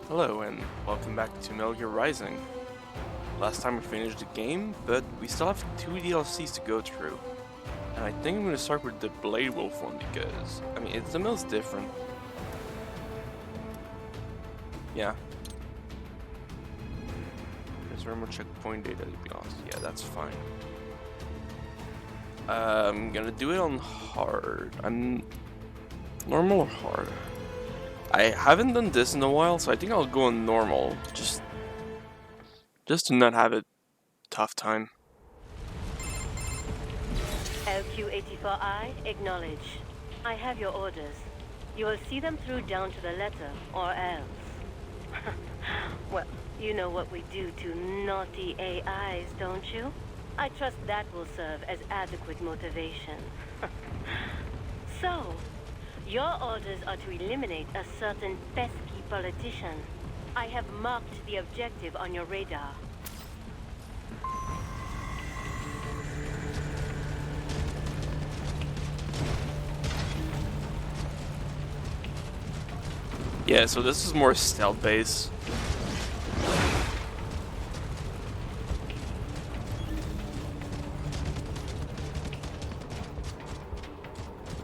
Hello and welcome back to MGRR Rising. Last time we finished the game, but we still have 2 DLCs to go through. And I think I'm going to start with the Blade Wolf one because, I mean, the mill's different. Yeah. There's very much checkpoint data to be honest. Yeah, that's fine. I'm gonna do it on hard. Normal or hard? I haven't done this in a while, so I think I'll go on normal. Just to not have a tough time. LQ-84I, acknowledge. I have your orders. You will see them through down to the letter, or else. Well, you know what we do to naughty AIs, don't you? I trust that will serve as adequate motivation. So, your orders are to eliminate a certain pesky politician. I have marked the objective on your radar. Yeah, so this is more stealth based.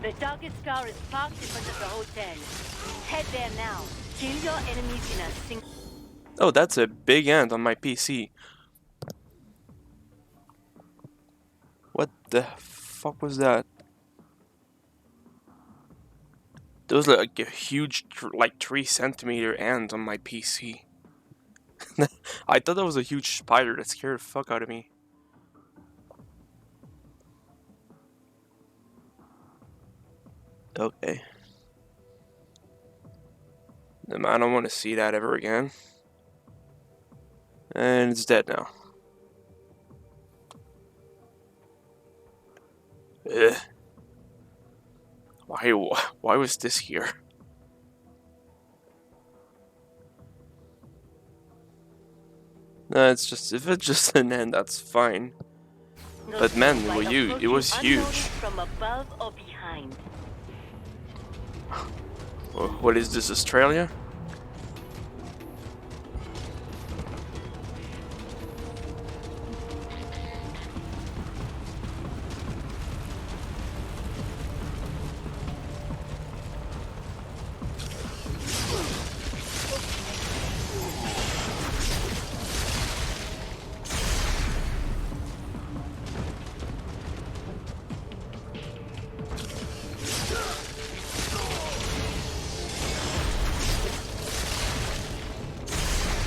The target scar is parked in front of the hotel. Head there now. Kill your enemies in a single... Oh, that's a big ant on my PC. What the fuck was that? There was like a huge, like 3 centimeter ant on my PC. I thought that was a huge spider that scared the fuck out of me. Okay. I don't want to see that ever again. And it's dead now. Ugh. Why was this here? No, it's just, if it's just an end, that's fine. But man, it was huge. From above or behind. What is this, Australia?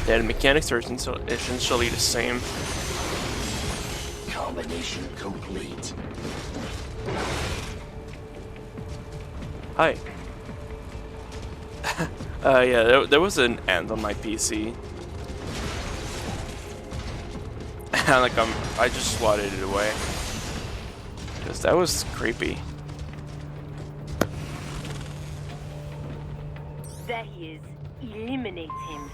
Yeah, the mechanics are essentially the same. Combination complete. Hi. Yeah, there was an ant on my PC. And like I just swatted it away. Because that was creepy. There he is. Eliminate him.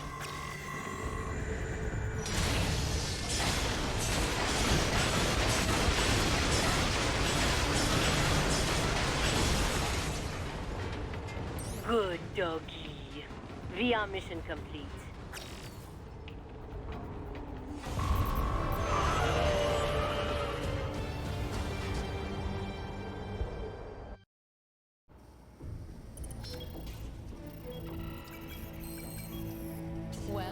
Good doggy. VR mission complete. Well,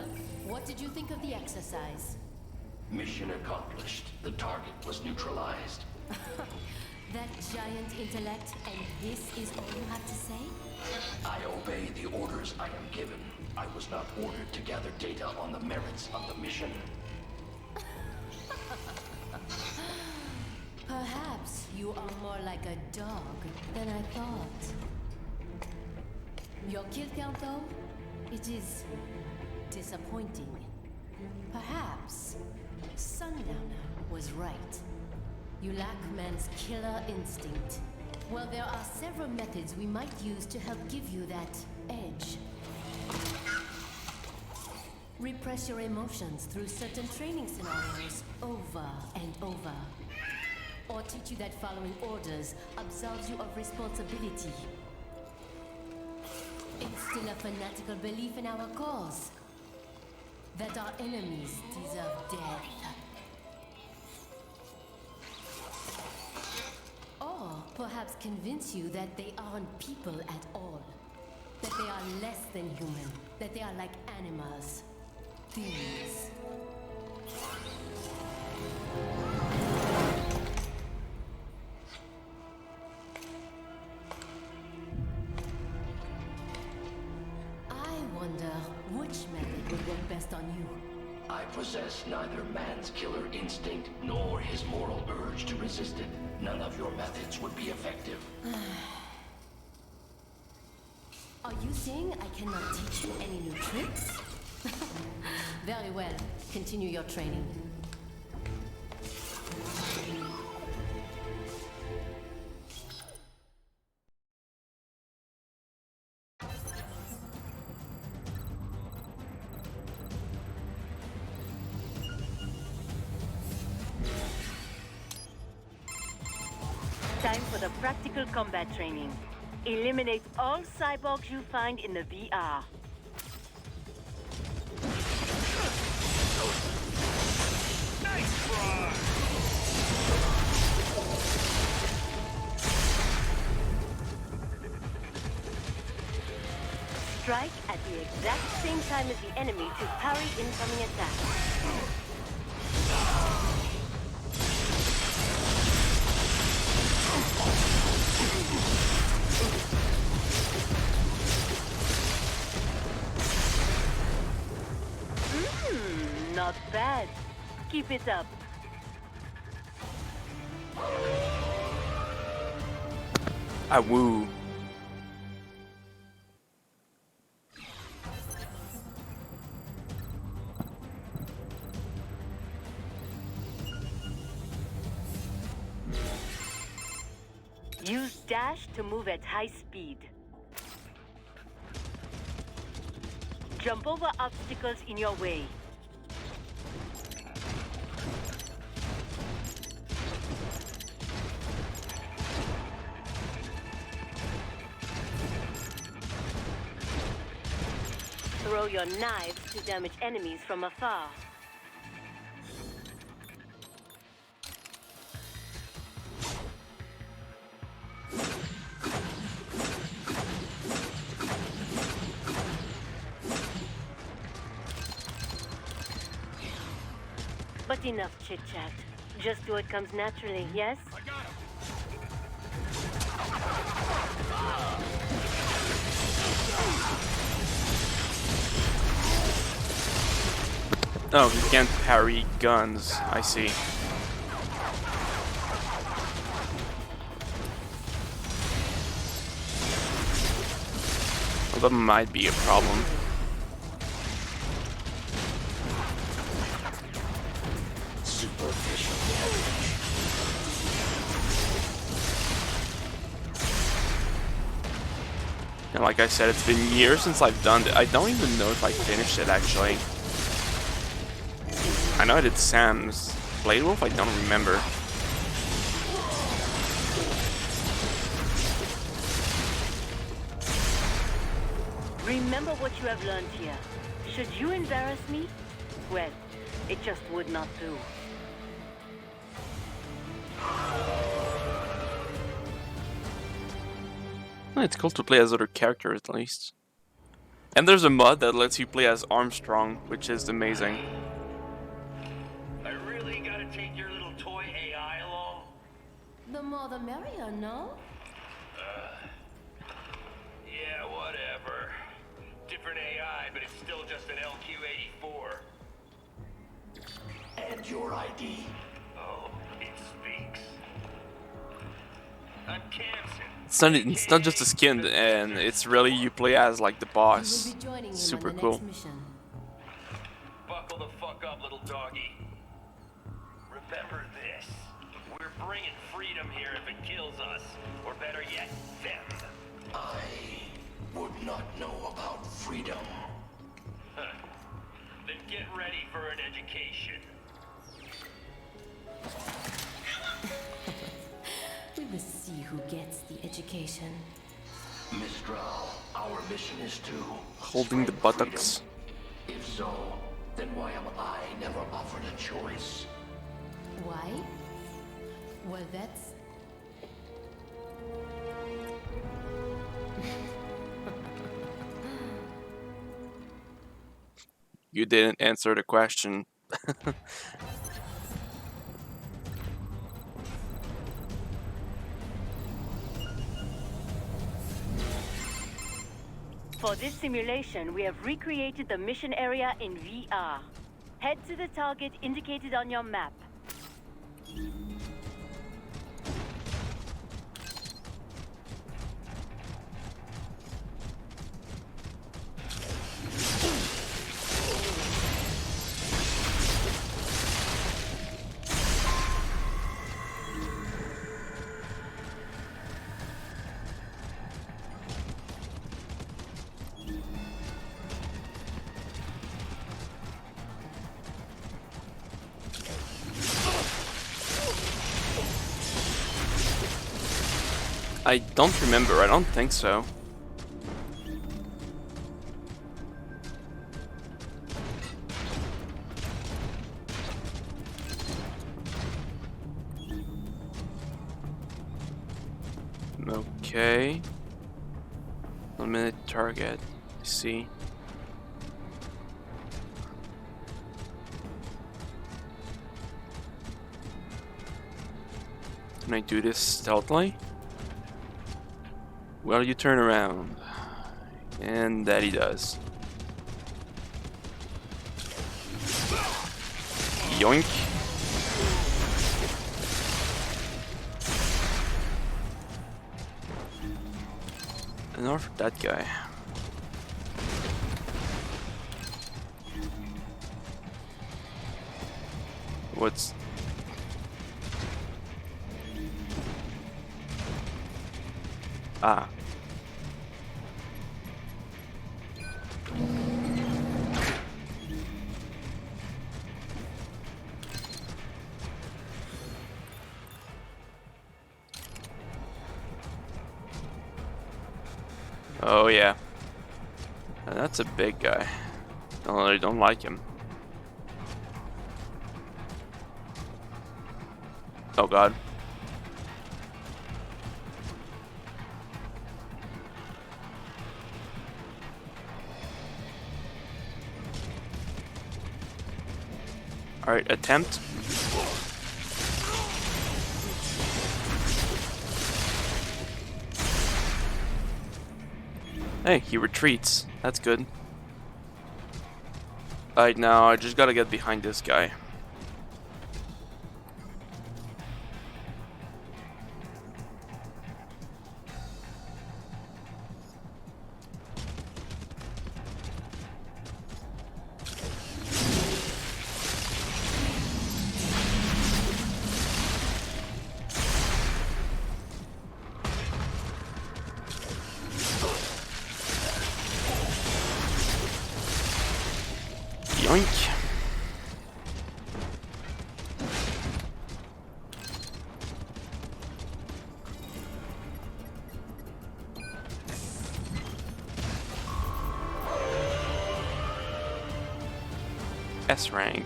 what did you think of the exercise? Mission accomplished. The target was neutralized. That giant intellect, and this is all you have to say? I obey the orders I am given. I was not ordered to gather data on the merits of the mission. Perhaps you are more like a dog than I thought. Your kill count, though? It is disappointing. Perhaps Sundowner was right. You lack man's killer instinct. Well, there are several methods we might use to help give you that edge. Repress your emotions through certain training scenarios over and over. Or teach you that following orders absolves you of responsibility. Instill a fanatical belief in our cause. that our enemies deserve death. Or perhaps convince you that they aren't people at all. That they are less than human. That they are like animals. Things. I wonder which method would work best on you. I possess neither man's killer instinct nor his moral urge to resist it. None of your methods would be effective. Are you saying I cannot teach you any new tricks? Very well. Continue your training. Time for the practical combat training. Eliminate all cyborgs you find in the VR. Nice try! Strike at the exact same time as the enemy to parry incoming attacks. Not bad. Keep it up. Ah, woo. Use dash to move at high speed. Jump over obstacles in your way. Throw your knives to damage enemies from afar. But enough chit-chat. Just do what comes naturally, yes? I got him! Oh, you can't parry guns. I see. Well, that might be a problem. Superficial damage. And like I said, it's been years since I've done it. I don't even know if I finished it actually. I know I did Sam's Blade Wolf, I don't remember. Remember what you have learned here. Should you embarrass me? Well, it just would not do. Well, it's cool to play as other characters at least. And there's a mod that lets you play as Armstrong, which is amazing. I really gotta take your little toy AI along? The more the merrier, no? Yeah, whatever. Different AI, but it's still just an LQ-84. And your ID. Oh, it speaks. I'm Kamsin. It's not just a skin, and it's really you play as like the You boss. will be joining him Super on the cool. next mission. Buckle the fuck up, little doggy. Remember this. We're bringing freedom here if it kills us. Or better yet, them. I would not know about freedom. Huh. Then get ready for an education. We will see who gets the education. Mistral, our mission is to Holding the spread buttocks. freedom. If so, Then why am I never offered a choice? Why? Well, that's... You didn't answer the question. For this simulation, we have recreated the mission area in VR. Head to the target indicated on your map. I don't remember. I don't think so. Okay. 1 minute target. I see. Can I do this stealthily? Well, you turn around. And that he does. Yoink. Enough for that guy. What's... Ah. Oh yeah. That's a big guy. I don't like him. Oh god. Alright, attempt. Hey, he retreats. That's good. Alright, now I just gotta get behind this guy. Yoink. S rank.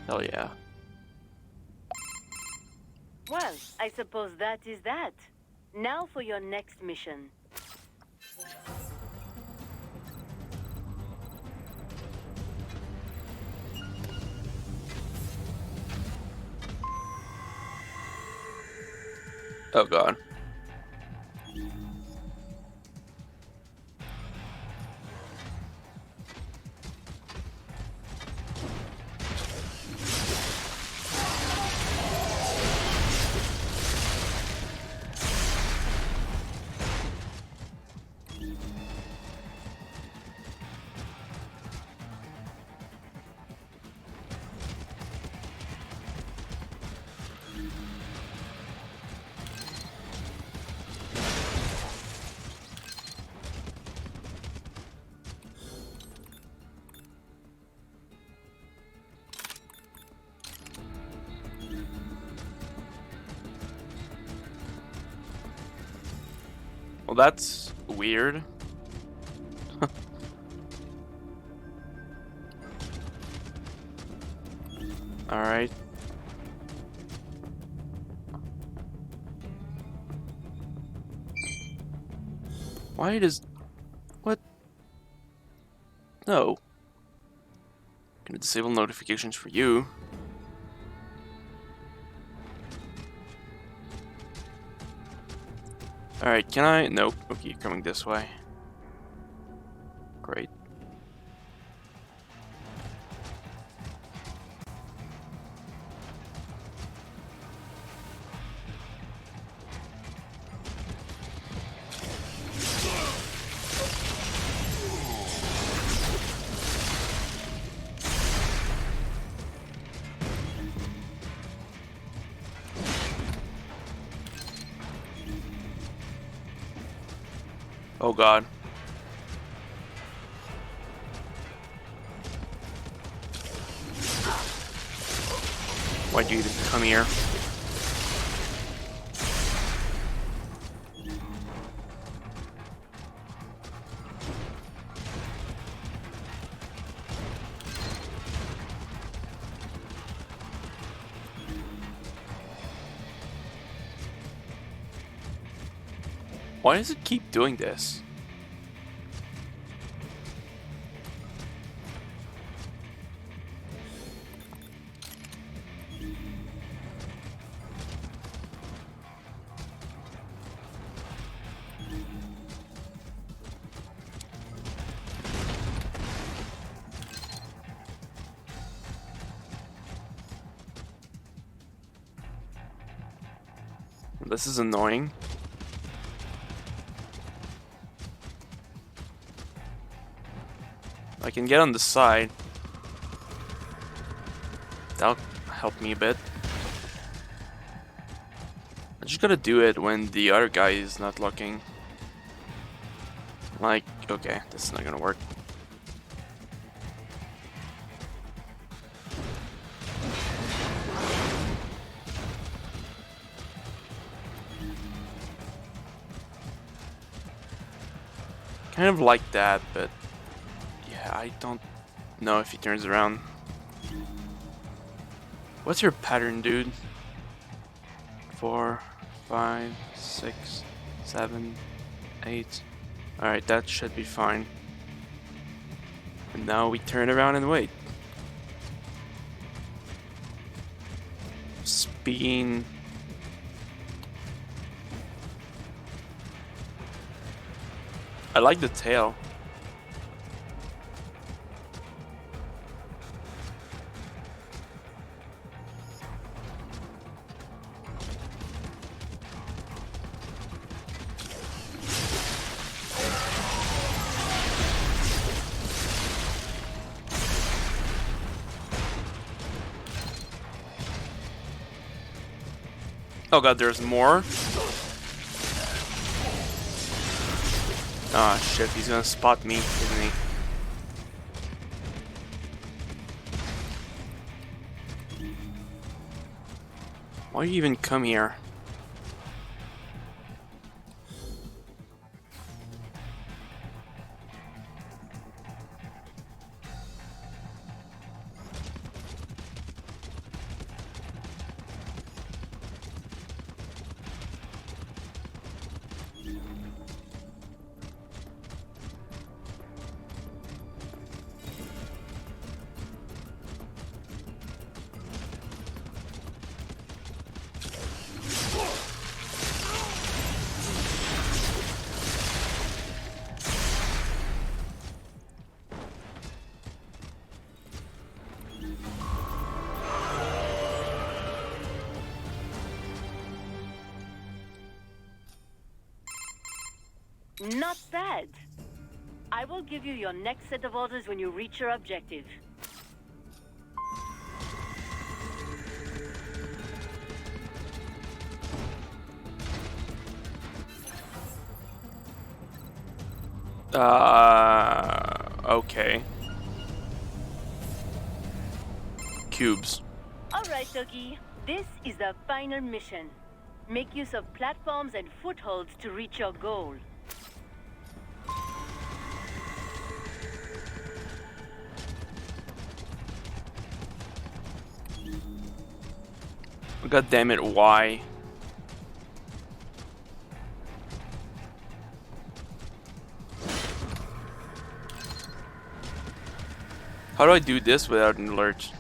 Hell yeah. Well, I suppose that is that. Now for your next mission. Oh god. Well, that's weird. Alright. Why does... What? No. Gonna disable notifications for you. Alright, can I? Nope. Okay, you're coming this way. Great. Oh god. Why'd you even come here? Why does it keep doing this? This is annoying. I can get on the side. That'll help me a bit. I just gotta do it when the other guy is not looking. Like, okay, this is not gonna work. Kind of like that, but yeah, I don't know if he turns around. What's your pattern, dude? 4, 5, 6, 7, 8. Alright, that should be fine. And now we turn around and wait. Speaking... I like the tail. Oh god, there's more? Ah shit, he's gonna spot me, isn't he? Why do you even come here? Not bad. I will give you your next set of orders when you reach your objective. Okay. Cubes. Alright, Togi. This is the final mission. Make use of platforms and footholds to reach your goal. God damn it, why? How do I do this without an alert?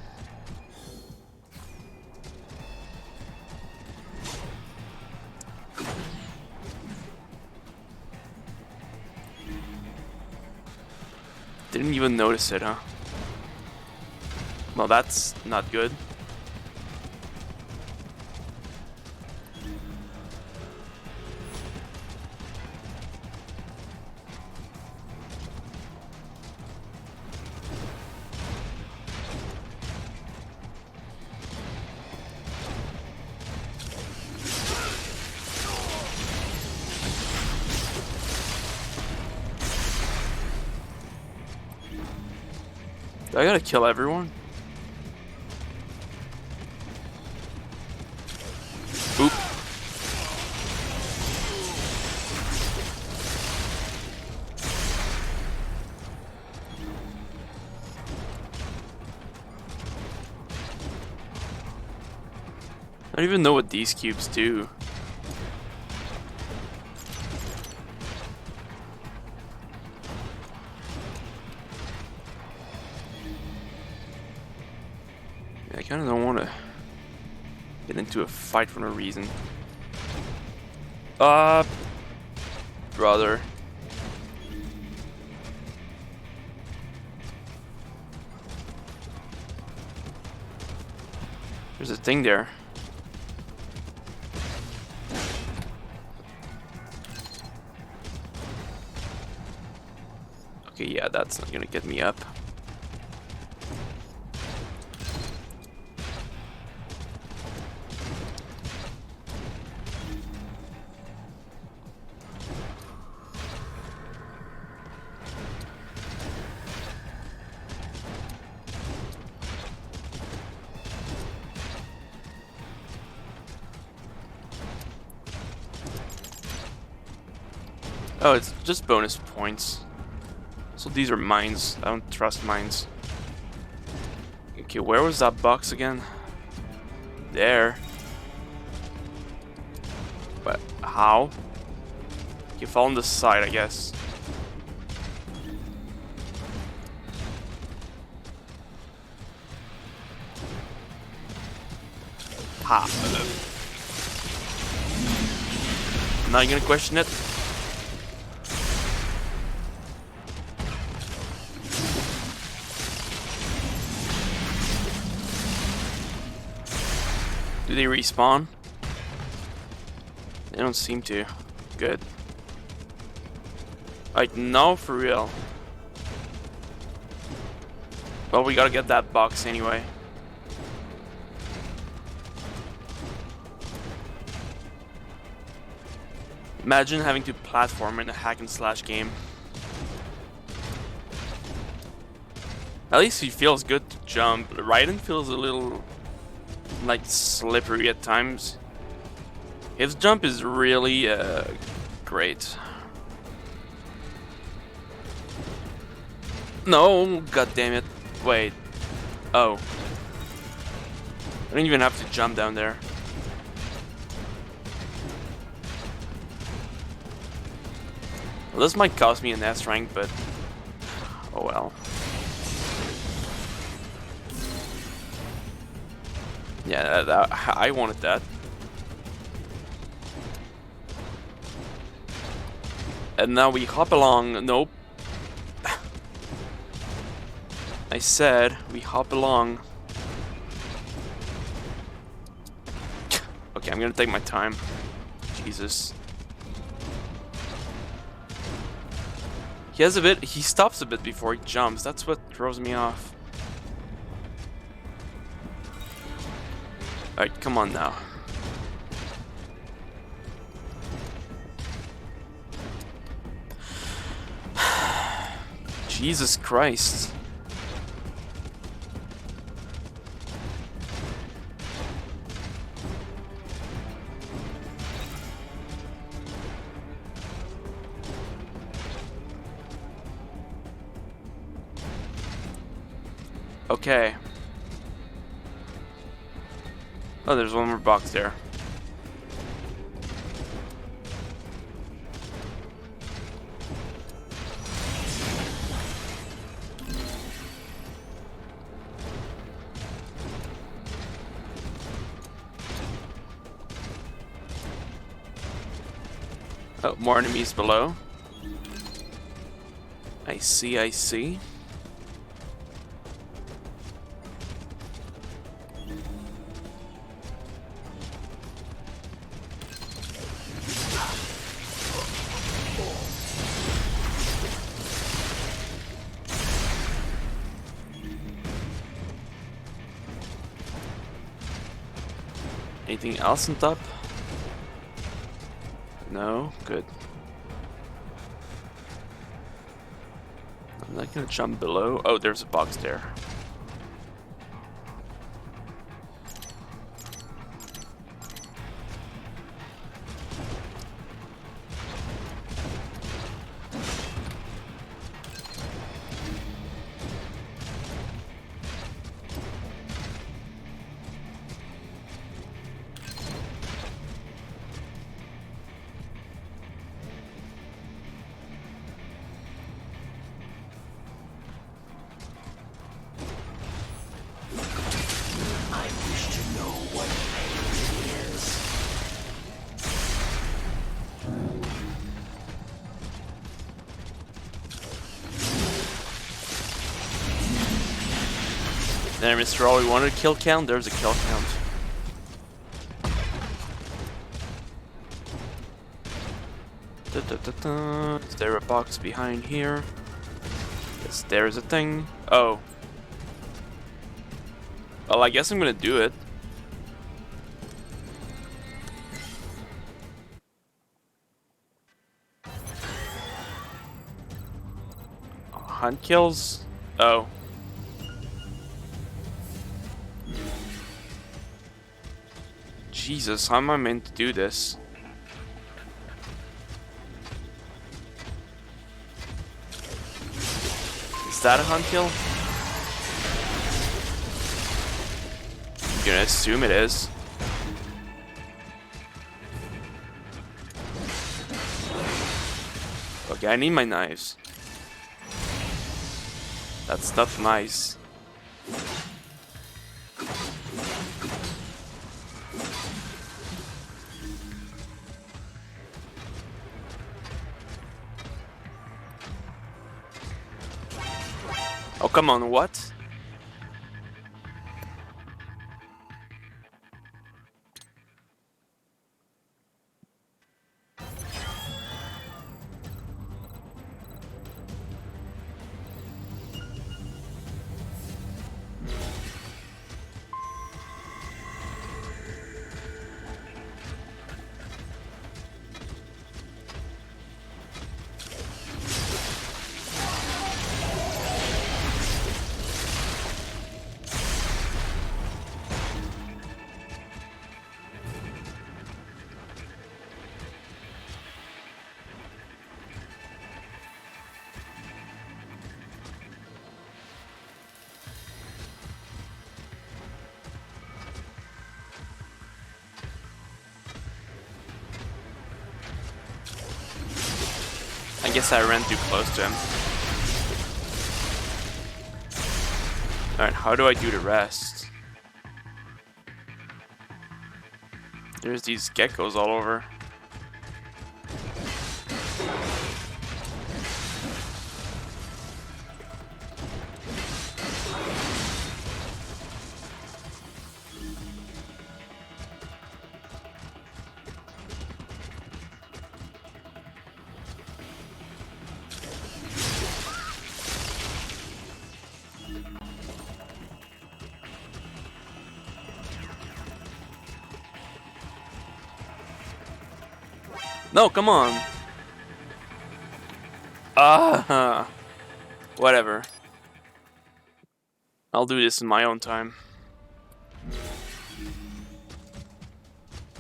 Didn't even notice it, huh? Well, that's not good. I gotta kill everyone? Oop. I don't even know what these cubes do. I kinda don't wanna get into a fight for no reason. Brother. There's a thing there. Okay, yeah, that's not gonna get me up. Oh, it's just bonus points. So these are mines. I don't trust mines. Okay, where was that box again? There. But how? You fall on the side, I guess. Ha. I'm not gonna question it. Do they respawn? They don't seem to. Good. Like, no, for real. Well, we gotta get that box anyway. Imagine having to platform in a hack and slash game. At least it feels good to jump. Raiden feels a little like slippery at times. His jump is really great. No, god damn it. Wait. Oh. I don't even have to jump down there. Well, this might cost me an S rank, but oh well. Yeah, I wanted that. And now we hop along. Nope. I said we hop along. Okay, I'm gonna take my time. Jesus. He stops a bit before he jumps. That's what throws me off. Alright, come on now. Jesus Christ. Okay. Oh, there's one more box there. Oh, more enemies below. I see, I see. Anything else on top? No? Good. I'm not gonna jump below. Oh, there's a box there. I wish to know what pain is. There, Mr. All, we wanted a kill count. There's a kill count. Is there a box behind here? Yes, there's a thing. Oh. Well, I guess I'm gonna do it. Hunt kills? Oh. Jesus, how am I meant to do this? Is that a hunt kill? I'm gonna assume it is. Okay, I need my knives. That's not nice. Oh, come on, what? I guess I ran too close to him. Alright, how do I do the rest? There's these geckos all over. No, come on. Whatever. I'll do this in my own time.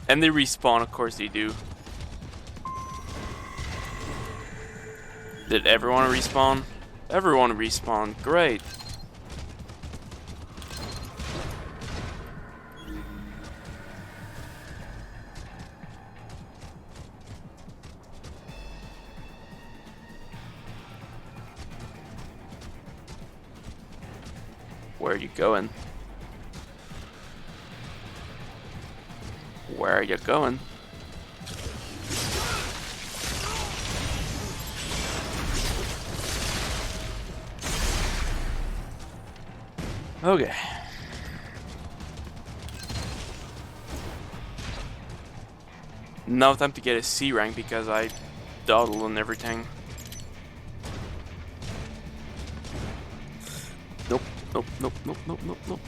And they respawn, of course they do. Did everyone respawn? Everyone respawn, great. Where are you going? Where are you going? Okay. Now time to get a C rank because I dawdle on everything. Nope, nope, nope, nope, nope, nope, nope.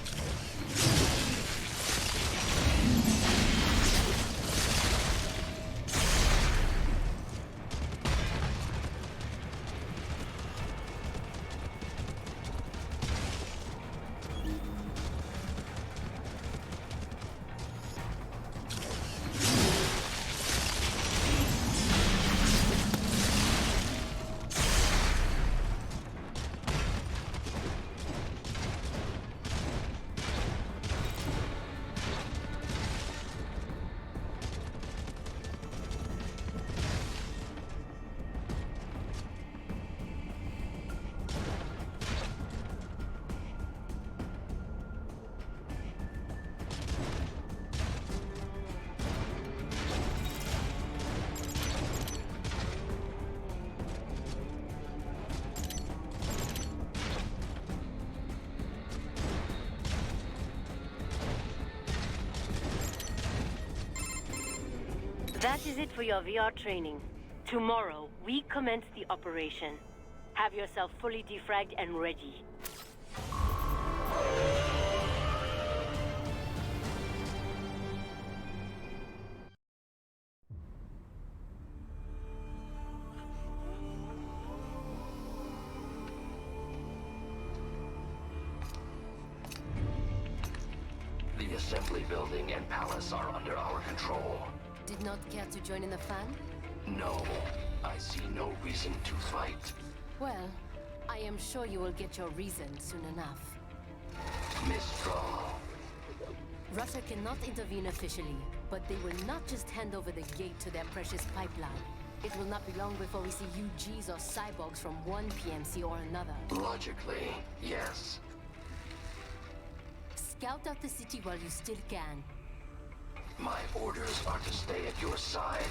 That is it for your VR training. Tomorrow, we commence the operation. Have yourself fully defragged and ready. The assembly building and palace are under our control. Did not care to join in the fun? No, I see no reason to fight. Well, I am sure you will get your reason soon enough. Mistral. Russia cannot intervene officially, but they will not just hand over the gate to their precious pipeline. It will not be long before we see UGs or cyborgs from one PMC or another. Logically, yes. Scout out the city while you still can. My orders are to stay at your side.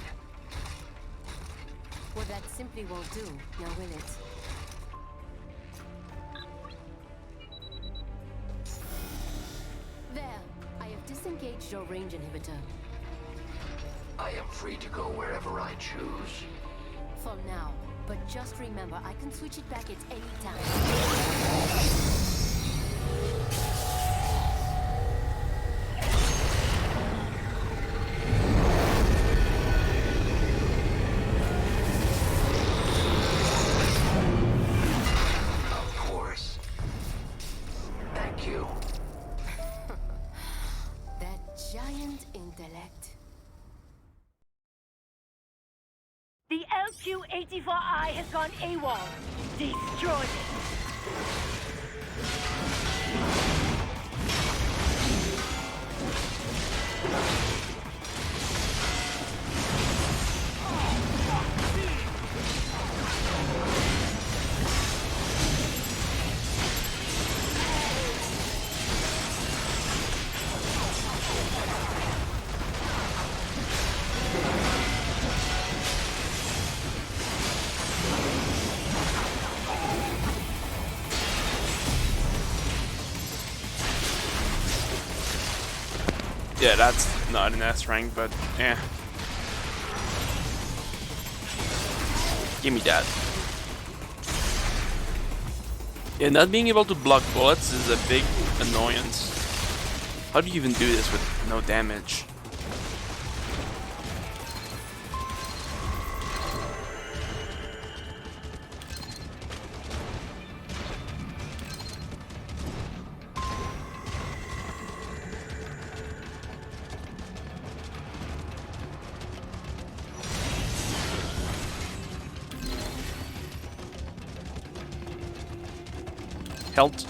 Well, that simply won't do, now will it? There, I have disengaged your range inhibitor. I am free to go wherever I choose. For now, but just remember, I can switch it back at any time. The LQ-84I has gone AWOL. Destroy it. Yeah, that's not an S rank, but yeah. Give me that. Yeah, not being able to block bullets is a big annoyance. How do you even do this with no damage? Health.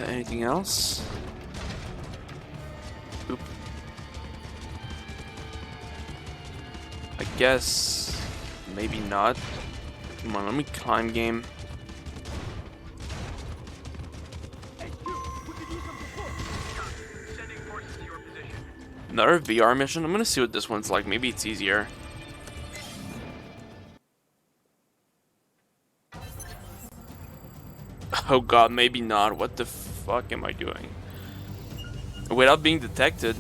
Anything else? Oop. I guess maybe not. Come on, let me climb game. Another VR mission. I'm gonna see what this one's like. Maybe it's easier. Oh god, maybe not. What the fuck am I doing? Without being detected.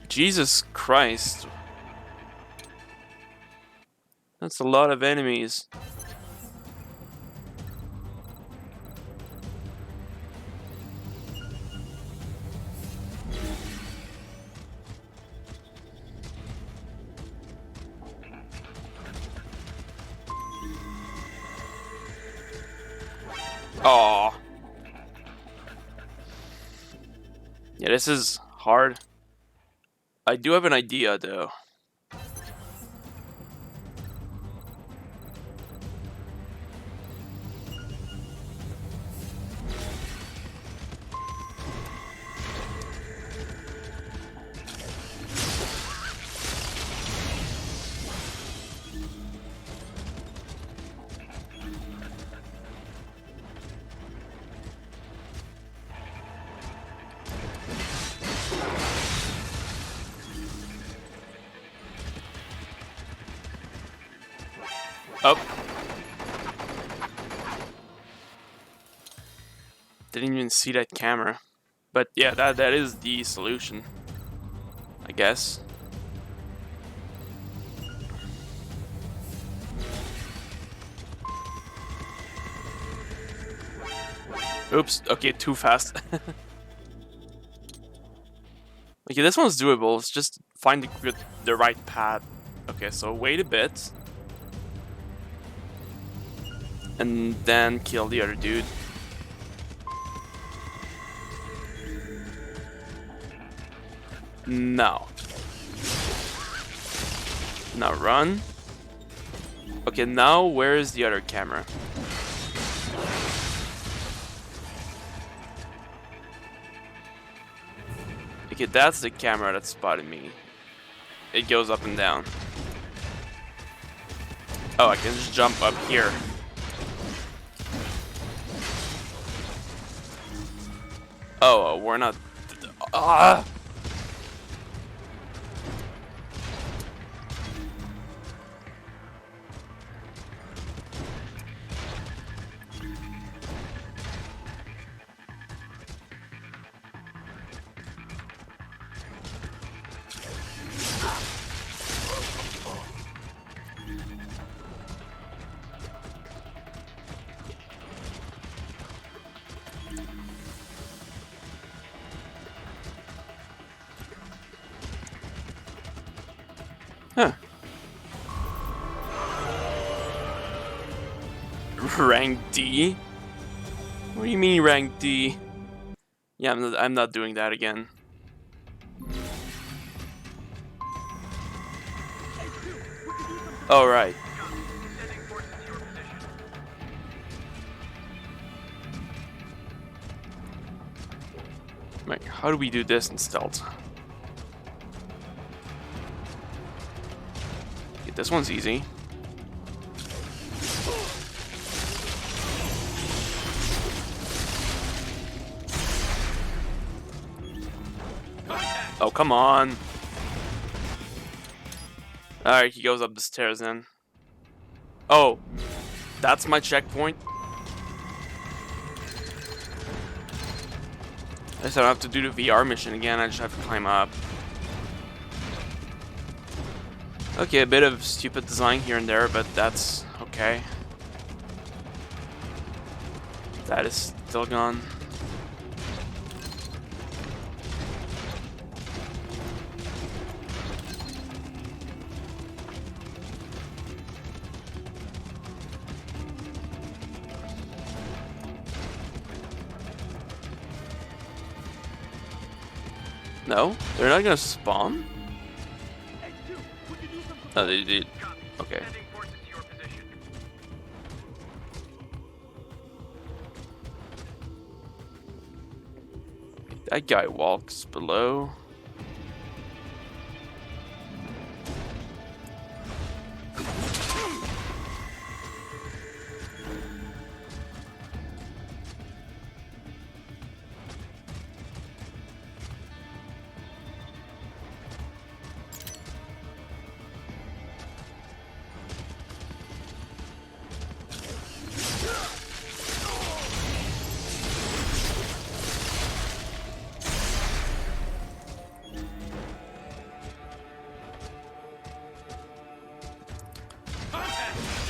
Jesus Christ. That's a lot of enemies. Aww. Yeah, this is hard. I do have an idea though. Oh. Didn't even see that camera. But yeah, that is the solution, I guess. Oops, okay, too fast. Okay, this one's doable. It's just find the right path. Okay, so wait a bit. And then kill the other dude. No. Now run. Okay, now where is the other camera? Okay, that's the camera that spotted me. It goes up and down. Oh, I can just jump up here. Oh, we're not... Ah! Huh. Rank D? What do you mean rank D? Yeah, I'm not doing that again. Oh, right. Right, how do we do this in stealth? Okay, this one's easy. Oh, come on. Alright, he goes up the stairs then. Oh, that's my checkpoint. I just don't have to do the VR mission again, I just have to climb up. Okay, a bit of stupid design here and there, but that's okay. That is still gone. No? They're not gonna spawn? Oh, they did. Okay. That guy walks below.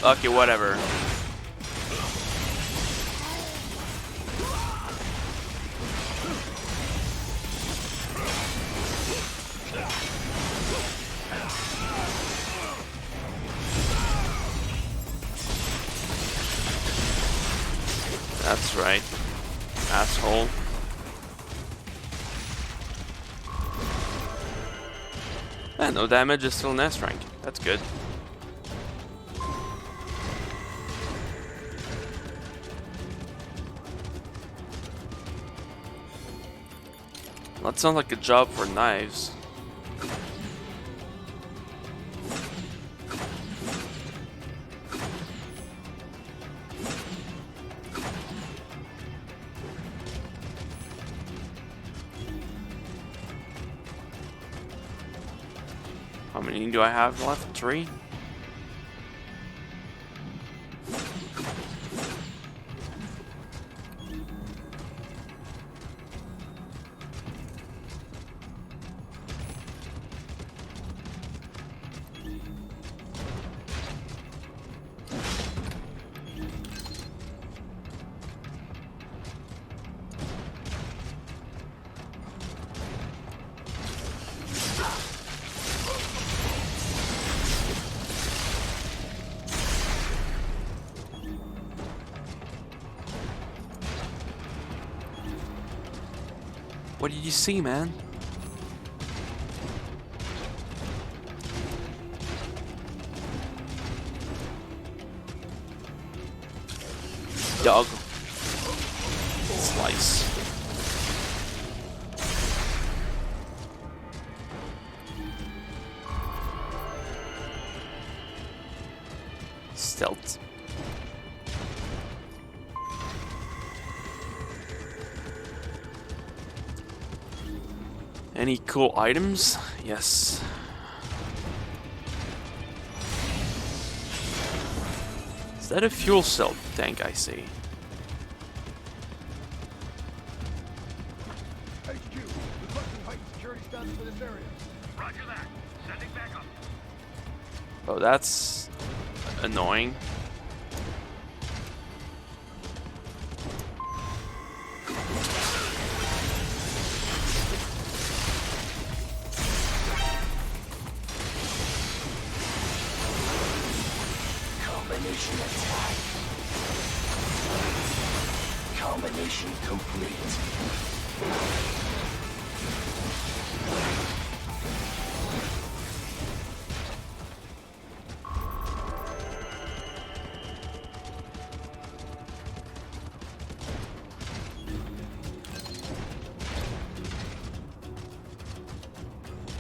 Okay, whatever. That's right, asshole. No damage, is still an S rank. That's good. That sounds like a job for knives. How many do I have left? 3? What did you see, man? Dog. Slice. Stealth. Any cool items? Yes. Is that a fuel cell tank I see? HQ, requesting heightened security status for this area. Roger that. Sending backup. Oh, that's annoying. Combination attack. Combination complete.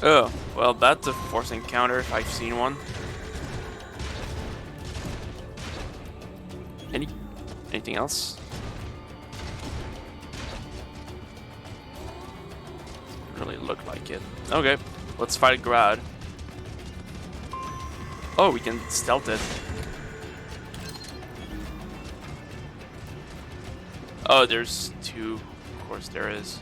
Oh, well, that's a force encounter if I've seen one. Anything else? Doesn't really look like it. Okay, let's fight Grad. Oh, we can stealth it. Oh, there's 2. Of course there is.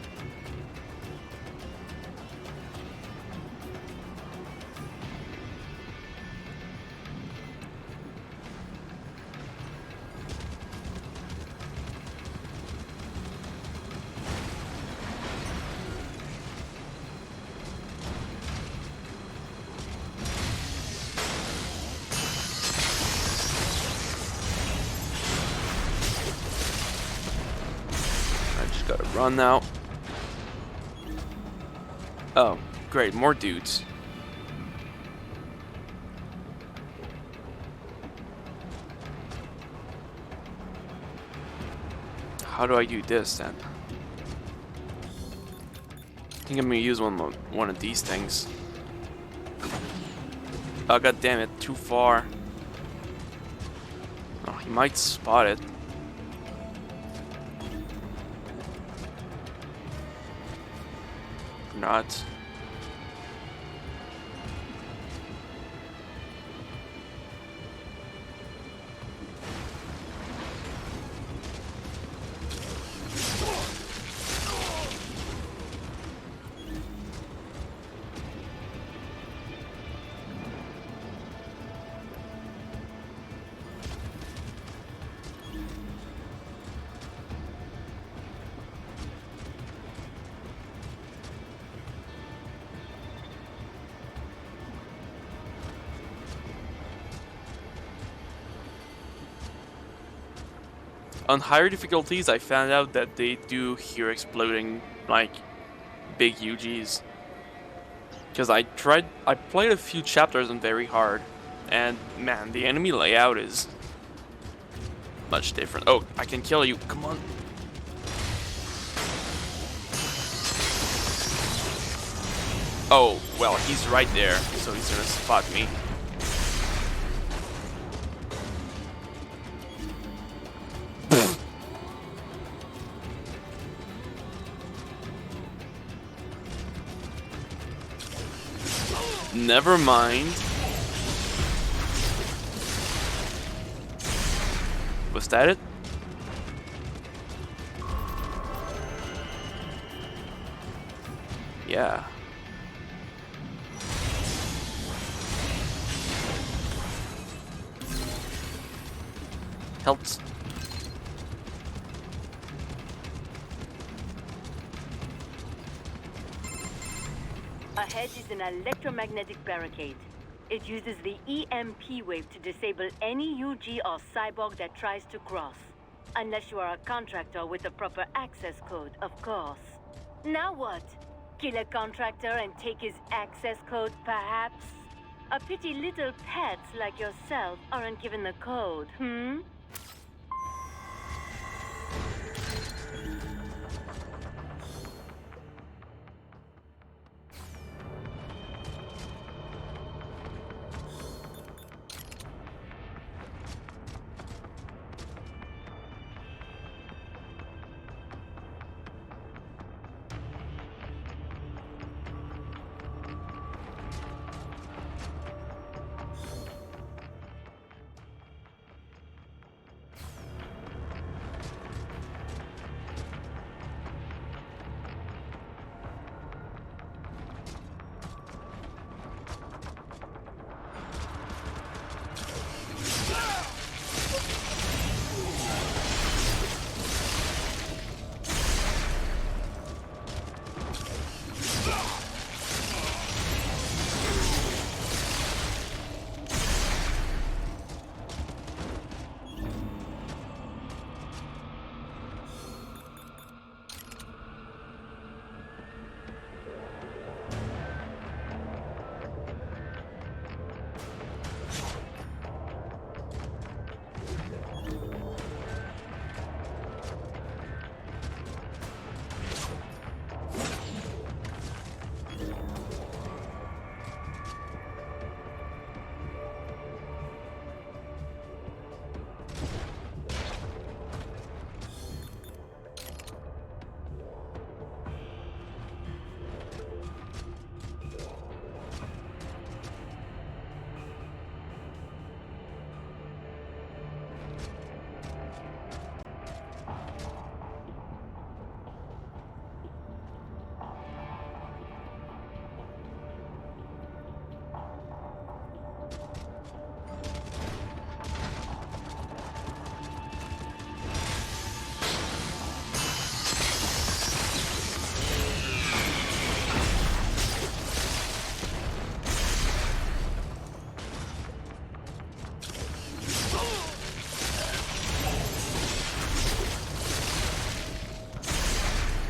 Gotta run now. Oh, great, more dudes. How do I do this then? think I'm gonna use one of these things. Oh god damn it, too far. Oh, he might spot it. Not. On higher difficulties, I found out that they do hear exploding, like, big UGs. Because I played a few chapters on very hard, and man, the enemy layout is much different. Oh, I can kill you, come on. Oh, well, he's right there, so he's gonna spot me. Never mind. Was that it? Yeah. Helps. Ahead is an electromagnetic barricade. It uses the EMP wave to disable any UG or cyborg that tries to cross. Unless you are a contractor with the proper access code, of course. Now what? Kill a contractor and take his access code, perhaps? A pity little pets like yourself aren't given the code, hmm?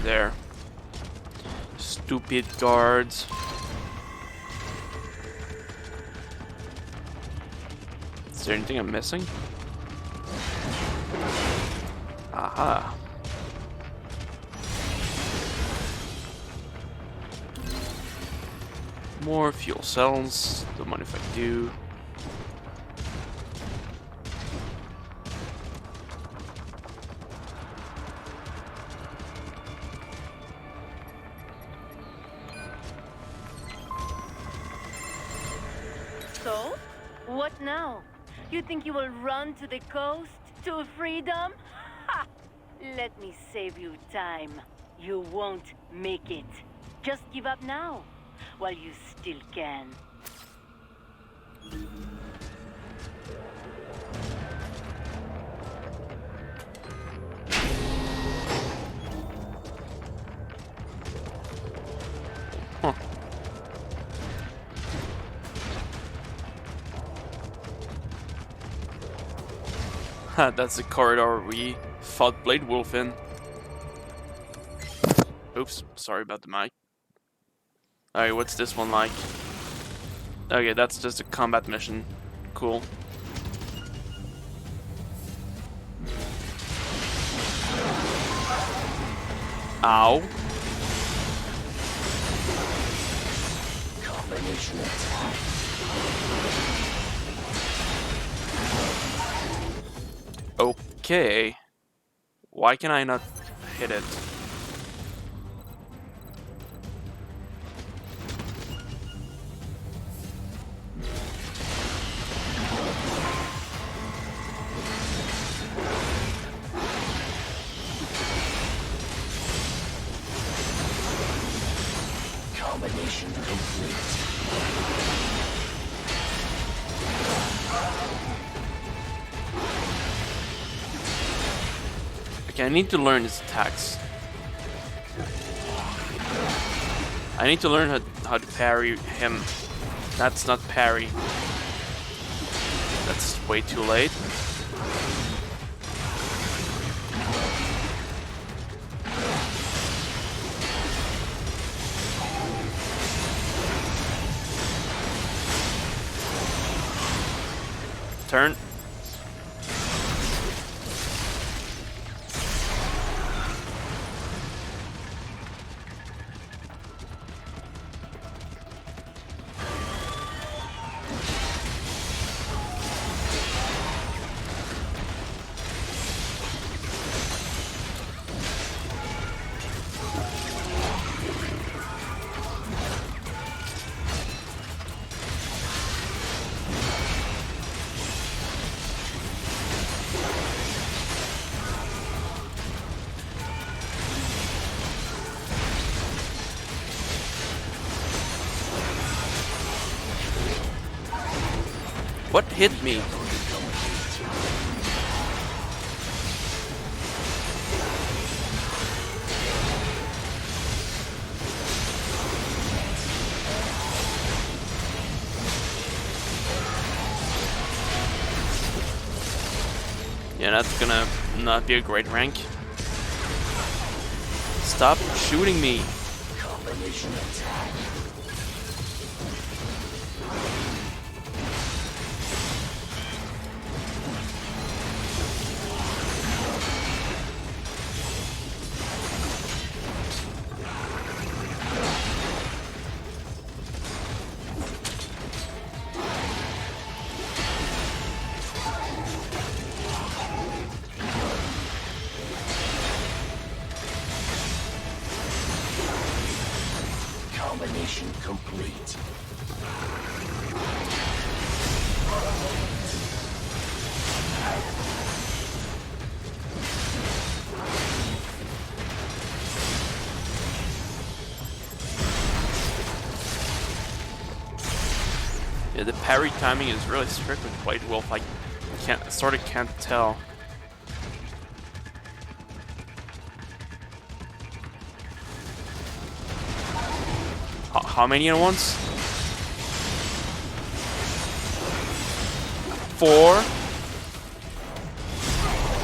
There. Stupid guards. Is there anything I'm missing? Aha. More fuel cells. Don't mind if I do. So, what now? You think you will run to the coast to freedom? Ha! Let me save you time. You won't make it. Just give up now, while you still can. Huh. That's the corridor we fought Blade Wolf in. Oops, sorry about the mic. Alright, what's this one like? Okay, that's just a combat mission. Cool. Ow. Combination attack. Okay. Why can I not hit it? Combination complete. Okay, I need to learn his attacks. I need to learn how to parry him. That's not parry. That's way too late. Turn. What hit me? Yeah, that's gonna not be a great rank. Stop shooting me. Combination attack. Combination complete. Yeah, the parry timing is really strict with Blade Wolf. I sort of can't tell. How many at once? 4?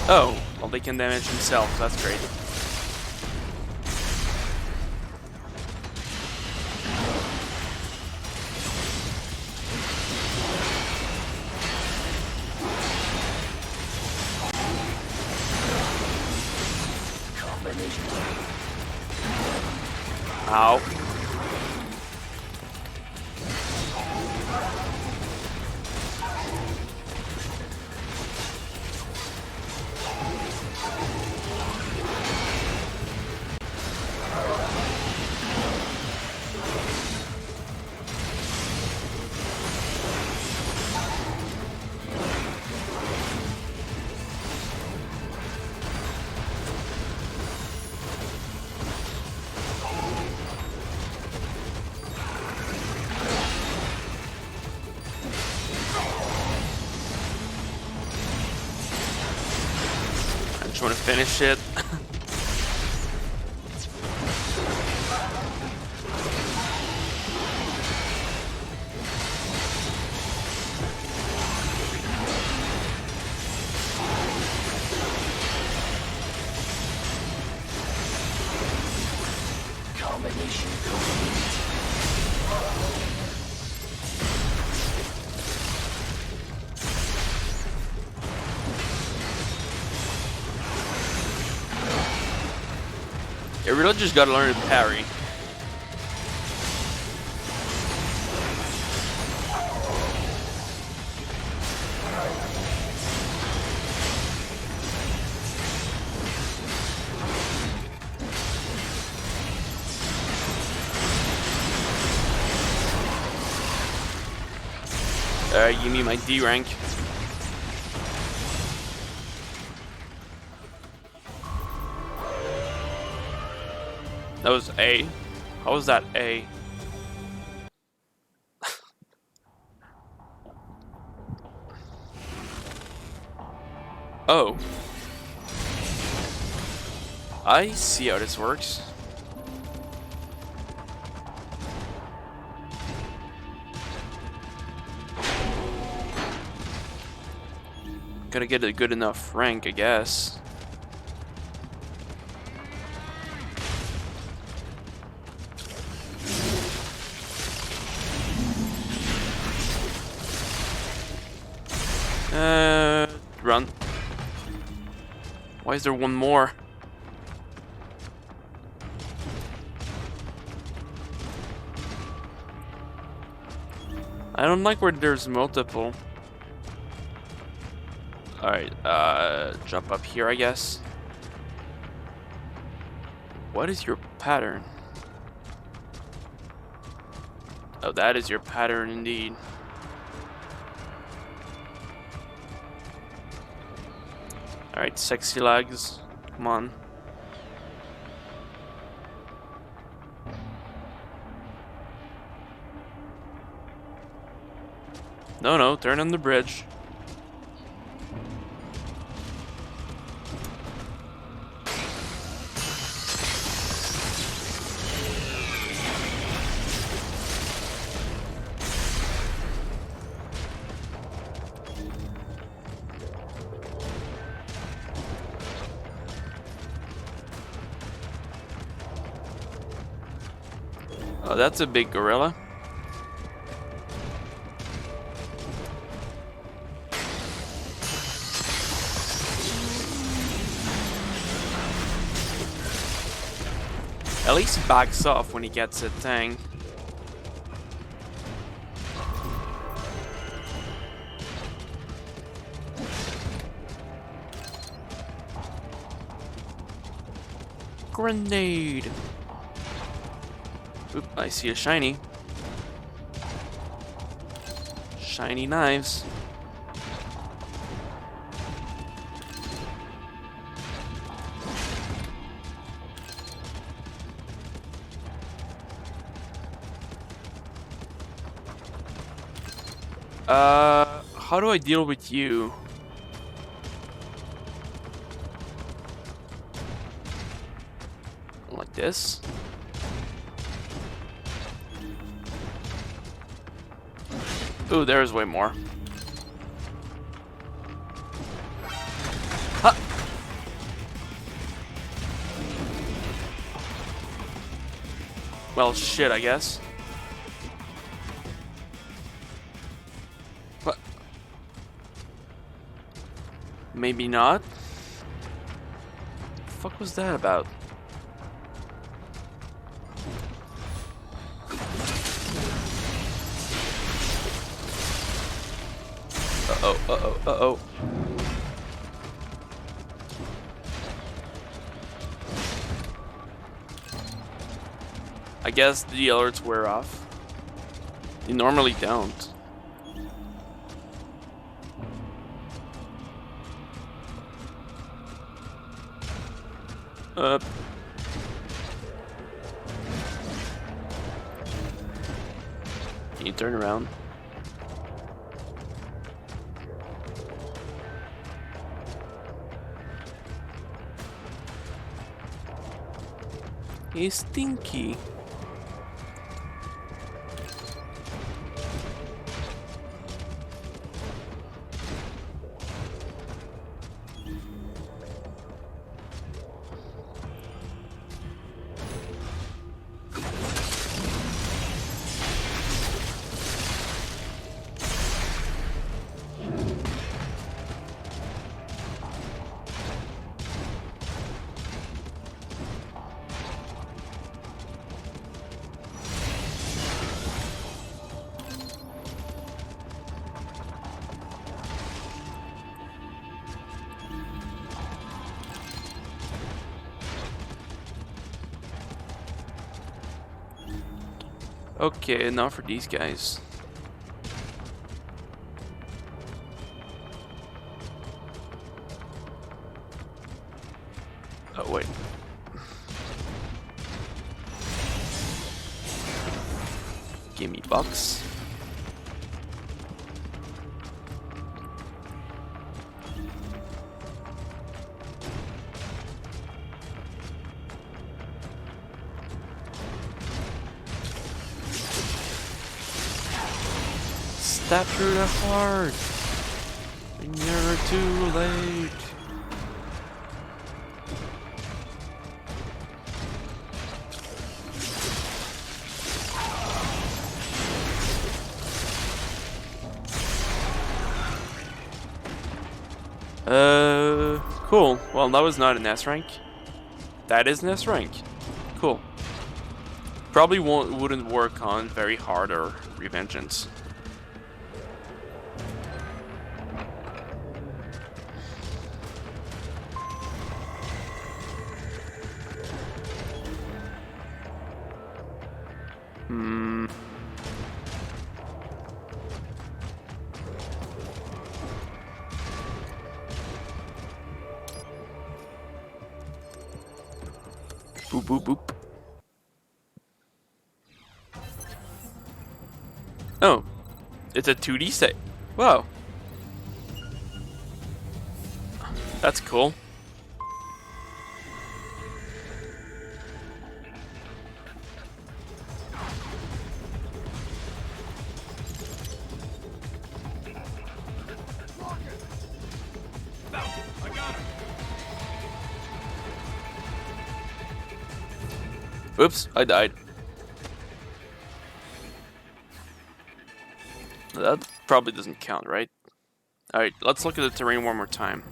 Oh, well they can damage themselves, that's great. Combination. Ow. Just want to finish it. Combination complete. You really just gotta learn to parry. Give me my D rank. That was A. How was that A? Oh. I see how this works. Gotta get a good enough rank, I guess. Run. Why is there one more? I don't like where there's multiple. Alright, jump up here, I guess. What is your pattern? Oh, that is your pattern indeed. Alright, sexy legs. Come on. No, turn on the bridge. Oh, that's a big gorilla. At least he backs off when he gets a thing. Grenade. Oop, I see a shiny. Shiny knives. How do I deal with you? Like this? Ooh, there's way more. Ha! Well, shit, I guess. What? Maybe not. The fuck was that about? Uh-oh. I guess the alerts wear off. They normally don't. Up. Can you turn around? He's stinky. Okay, now for these guys. Oh, wait. Gimme bucks. Stab through the heart. You're never too late. Cool. Well, that was not an S rank. That is an S rank. Cool. Probably wouldn't work on very hard or Revengeance. Boop boop boop. Oh, it's a 2D set. Wow. That's cool. Oops, I died. That probably doesn't count, right? Alright, let's look at the terrain one more time.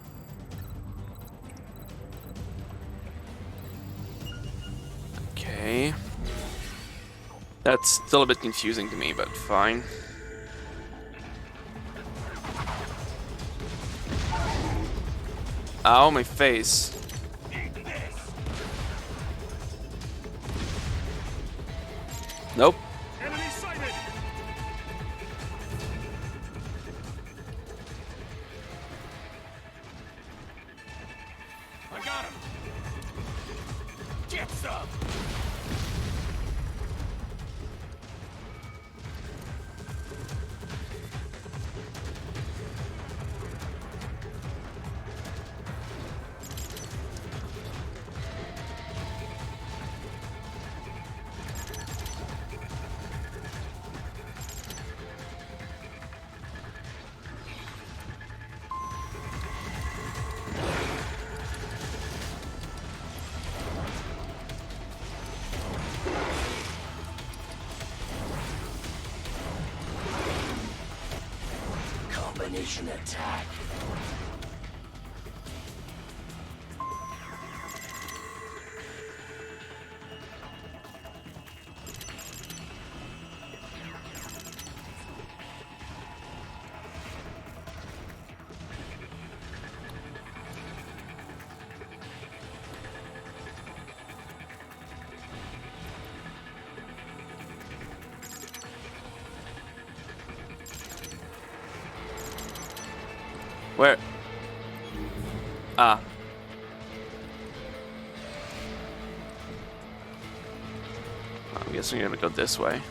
Okay. That's still a bit confusing to me, but fine. Ow, my face. Nope. Enemy sighted! I got him! Get some! Combination attack. Where? Ah. I'm guessing you're gonna go this way.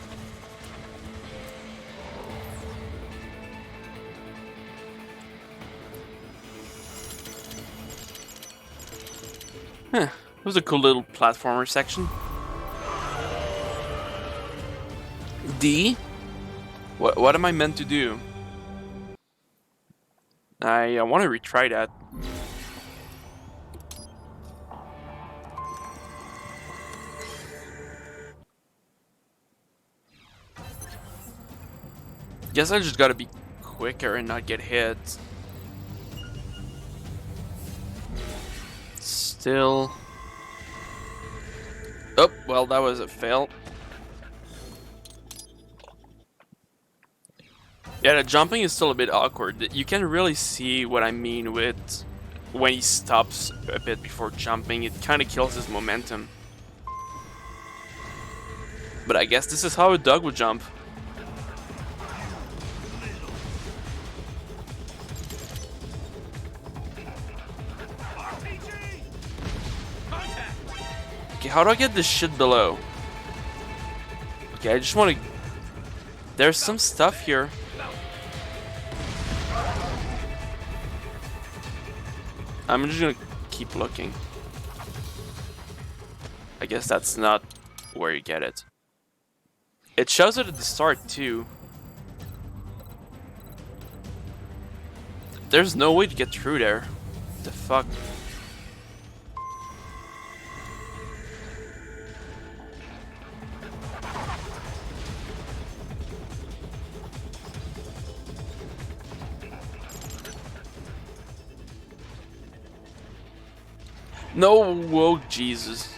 Huh. It was a cool little platformer section. D? What am I meant to do? I want to retry that. Guess I just gotta be quicker and not get hit. Still. Oh, well, that was a fail. Yeah, the jumping is still a bit awkward. You can really see what I mean with when he stops a bit before jumping. It kind of kills his momentum. But I guess this is how a dog would jump. Okay, how do I get this shit below? Okay, I just want to... There's some stuff here. I'm just gonna keep looking. I guess that's not where you get it. It shows it at the start too. There's no way to get through there. What the fuck? No, whoa, Jesus.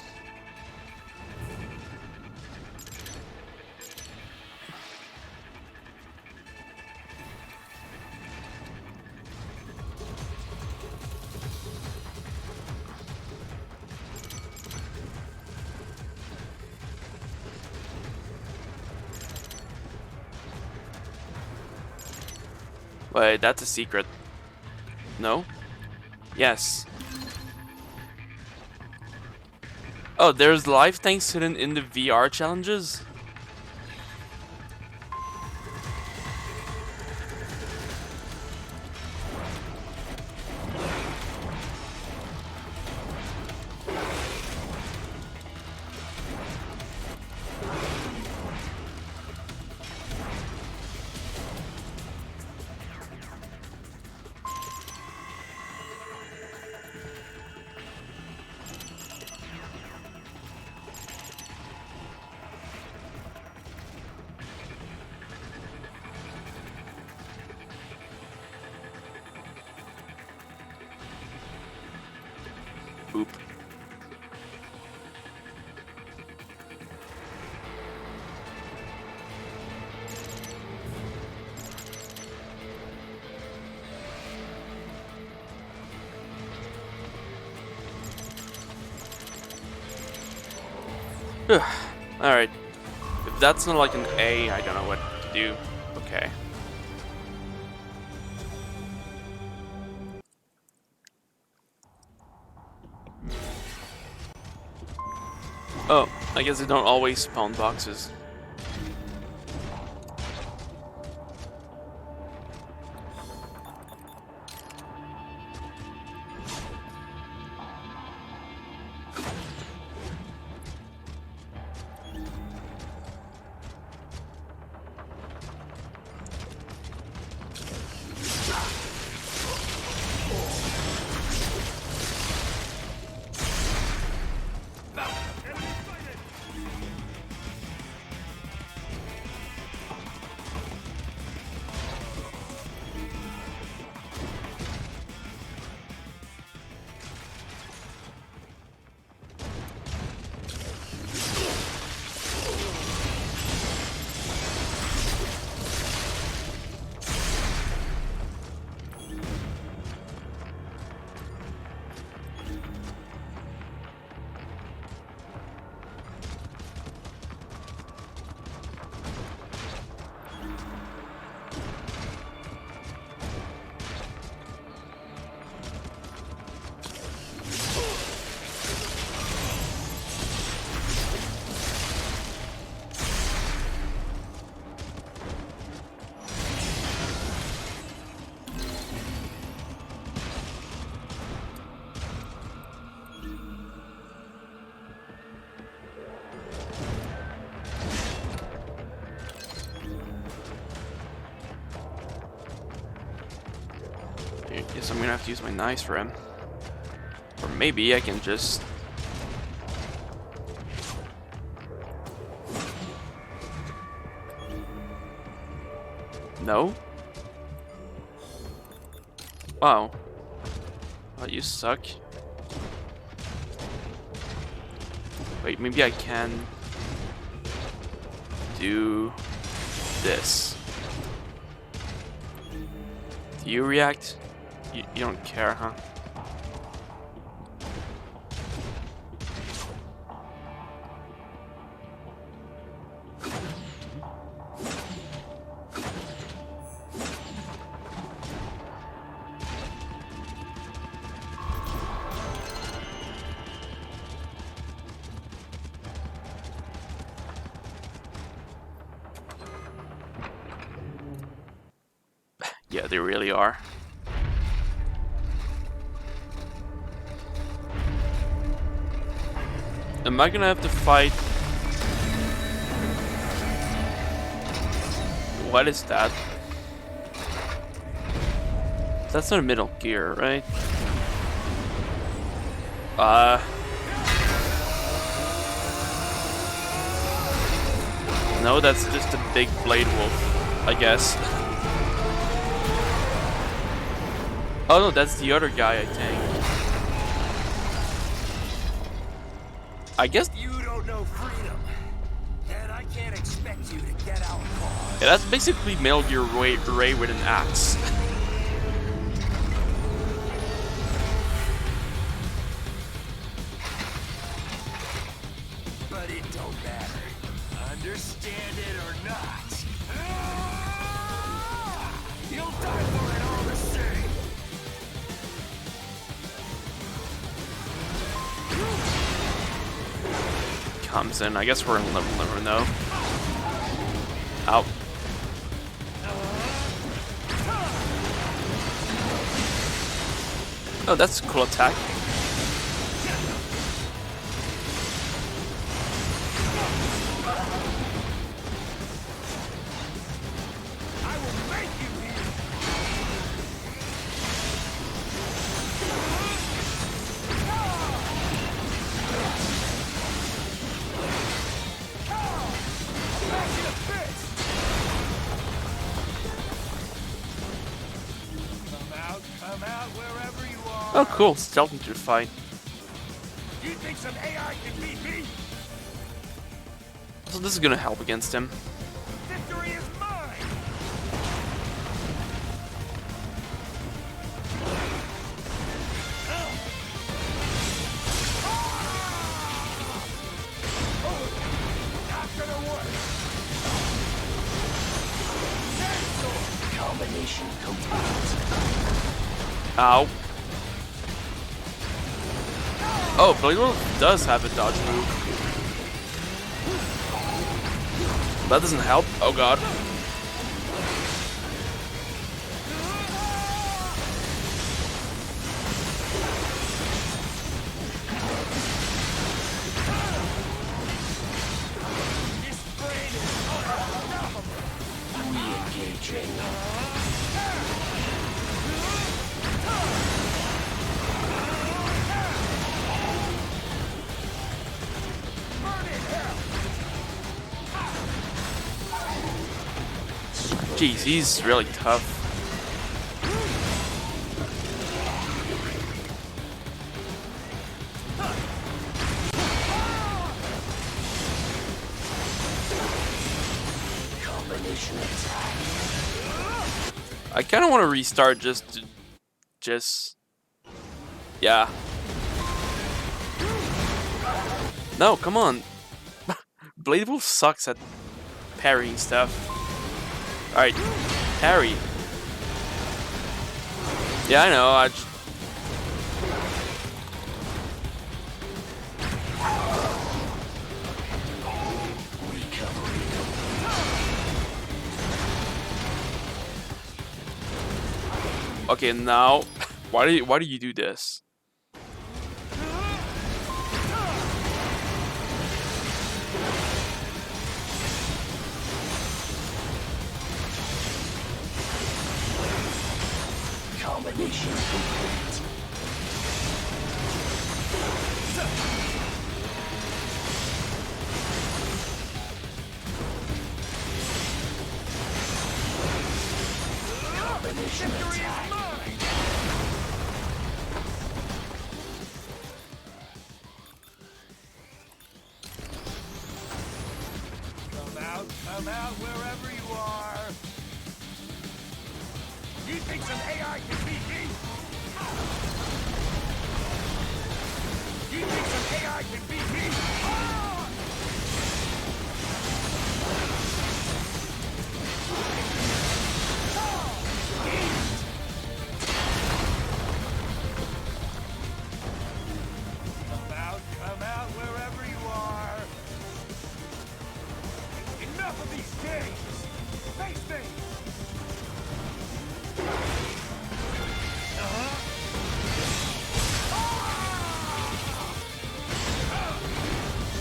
Wait, that's a secret. No? Yes. Oh, there's life tanks hidden in the VR challenges? Oop. Alright. If that's not like an A, I don't know what to do. Okay. Oh, I guess they don't always spawn boxes. Guess I'm gonna have to use my knives for him. Or maybe I can just... No? Wow. Oh, you suck. Wait, maybe I can do this. Do you react? You don't care, huh? Yeah, they really are. Am I gonna have to fight? What is that? That's not a Metal Gear, right? No, that's just a big blade wolf, I guess. Oh no, that's the other guy, I think. I guess. You don't know freedom, and I can't expect you to get our cause. Yeah, that's basically Metal Gear Ray with an axe. But it don't matter. Understand it or not. You'll die for it all the same. Comes in. I guess we're in level limit though. Out. Oh, that's a cool attack. I will make you here. Come out wherever you are. Oh, cool. Stealth into the fight. You think some AI can beat me? So this is gonna help against him. Victory is mine. Not gonna work. Combination complete. Ow. Oh, Blade Wolf does have a dodge move. That doesn't help. Oh god. This brain is unstoppable. Re-engaging. Jeez, he's really tough. Combination attack. I kind of want to restart yeah. No, come on. Blade Wolf sucks at parrying stuff. Alright, parry. Yeah, I know, Okay, now, why do you do this? Combination complete. Combination attack. Come out wherever you are. You think some AI can beat me? You think some AI can beat me? Ah! Come out wherever you are. Enough of these games! Face me!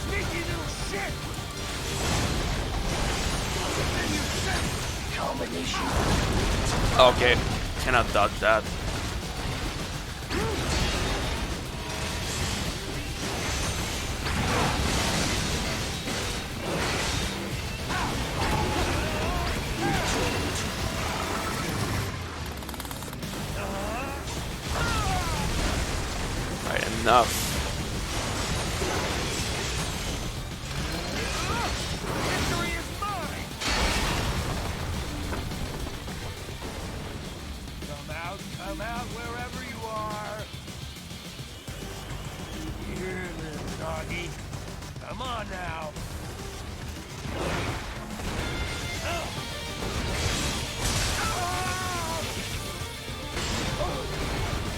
Sneaky little shit! Then you said Combination. Okay, cannot dodge that. Right, enough. victory is mine! Come out wherever you are. Here, little doggy. Come on now.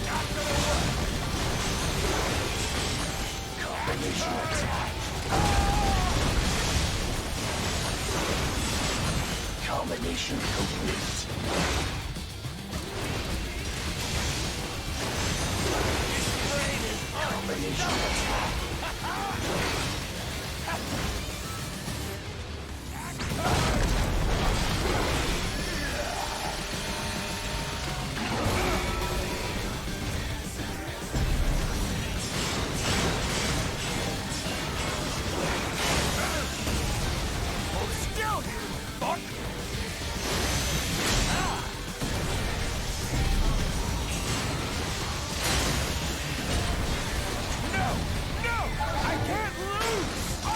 Not gonna work. Combination attack. Combination complete. Combination attack. Hold still here, fuck! No! No! I can't lose! Oh!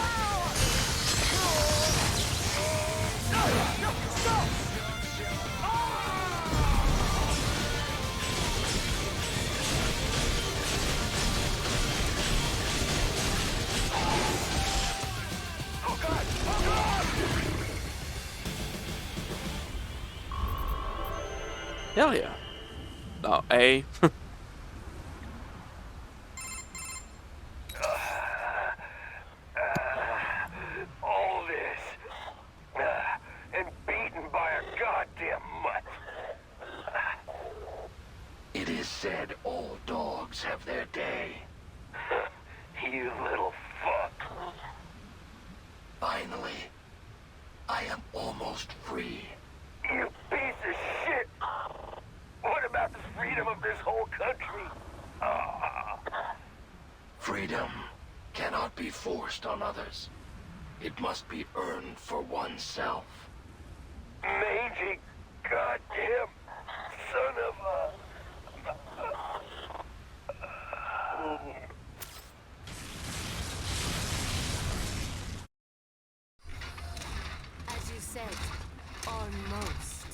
No! No! Stop! Oh God! Oh God! Hell yeah. Oh, A. All this. And beaten by a goddamn mutt. It is said all dogs have their day. You little fuck. Finally, I am almost free. You piece of shit. What about the freedom of this whole country? Ah. Freedom cannot be forced on others. It must be earned for oneself. Mangy goddamn son of a... As you said, almost.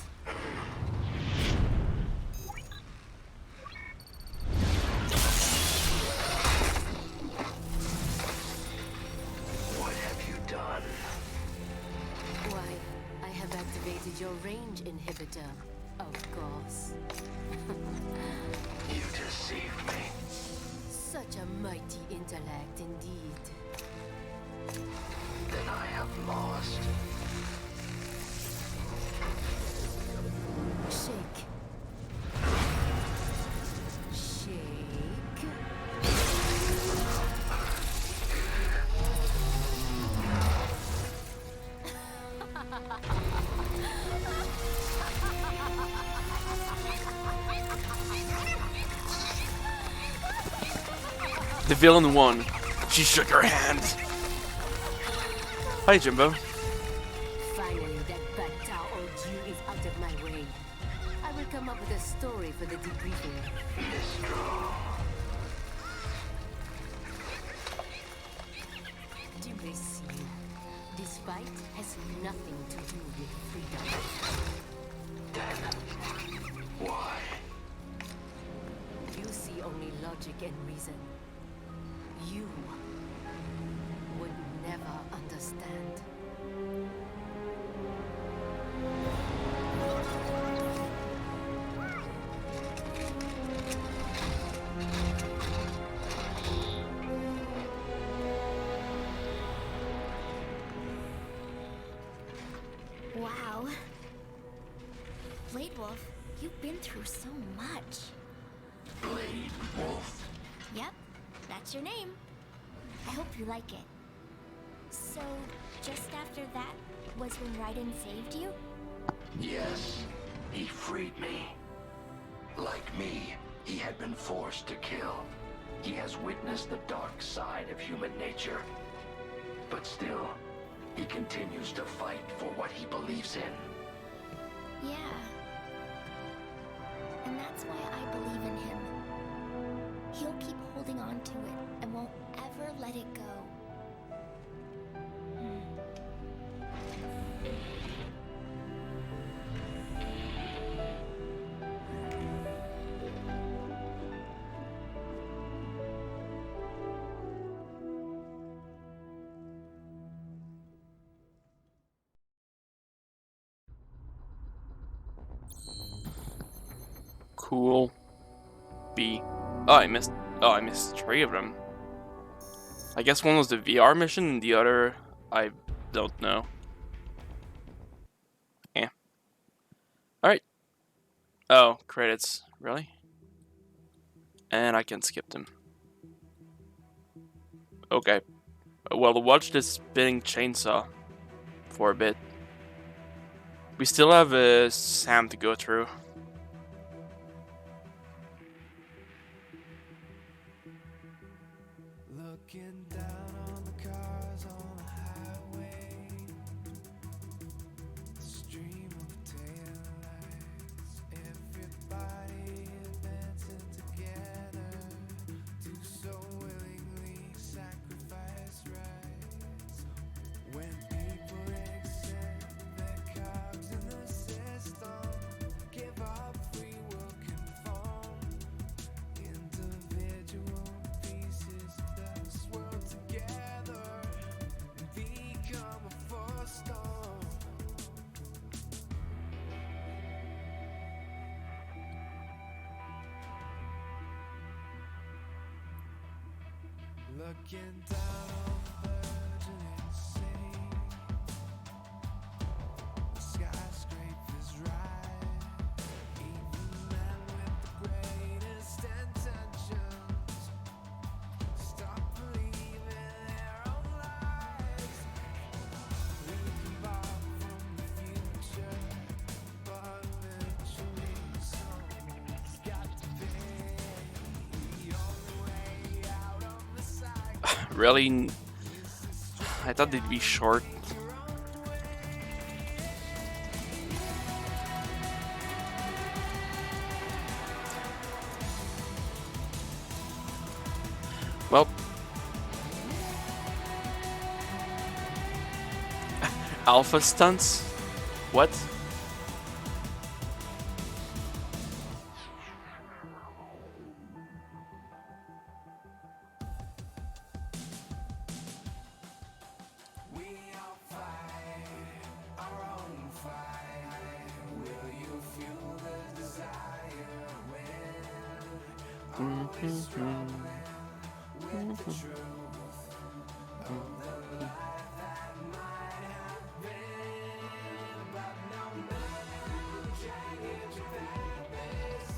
What have you done? Why, I have activated your range inhibitor, of course. You deceived me. Such a mighty intellect indeed. Then I have lost. Shake. Shake. The villain won. She shook her hand. Hi, Jimbo. Finally, that Batal old Jew is out of my way. I will come up with a story for the debriefing. Do they see you? This fight has nothing to do with freedom. Then, why? You see only logic and reason. You would never understand. Wow. Blade Wolf, you've been through so much. Blade Wolf. Yep, that's your name. I hope you like it. So, just after that was when Raiden saved you? Yes, he freed me. Like me, he had been forced to kill. He has witnessed the dark side of human nature. But still, he continues to fight for what he believes in. Yeah. And that's why I believe in him. He'll keep holding on to it and won't ever let it go. Cool. B. Oh, I missed. Oh, I missed 3 of them. I guess one was the VR mission, and the other I don't know. Yeah. All right. Oh, credits. Really? And I can skip them. Okay. Well, watch this spinning chainsaw for a bit. We still have Sam to go through. Looking down on the cars on the highway, the stream of taillights, everybody advancing together to so willingly sacrifice rights. When people accept their cogs in the system, give up free will, conform. Individual pieces that swirl together and become a force storm. Looking down on the burgeoning city, the skyscrapers rise, even men with the greatest intentions stop believing their own lies. We can borrow from the future, but eventually someone's got to pay. The only way out of the cycle. Really? I thought they'd be short. Well, alpha stunts? What? We all fight our own fight. Will you fuel the desire when always struggling with the truth of the life that might have been? But no matter how jagged your path is,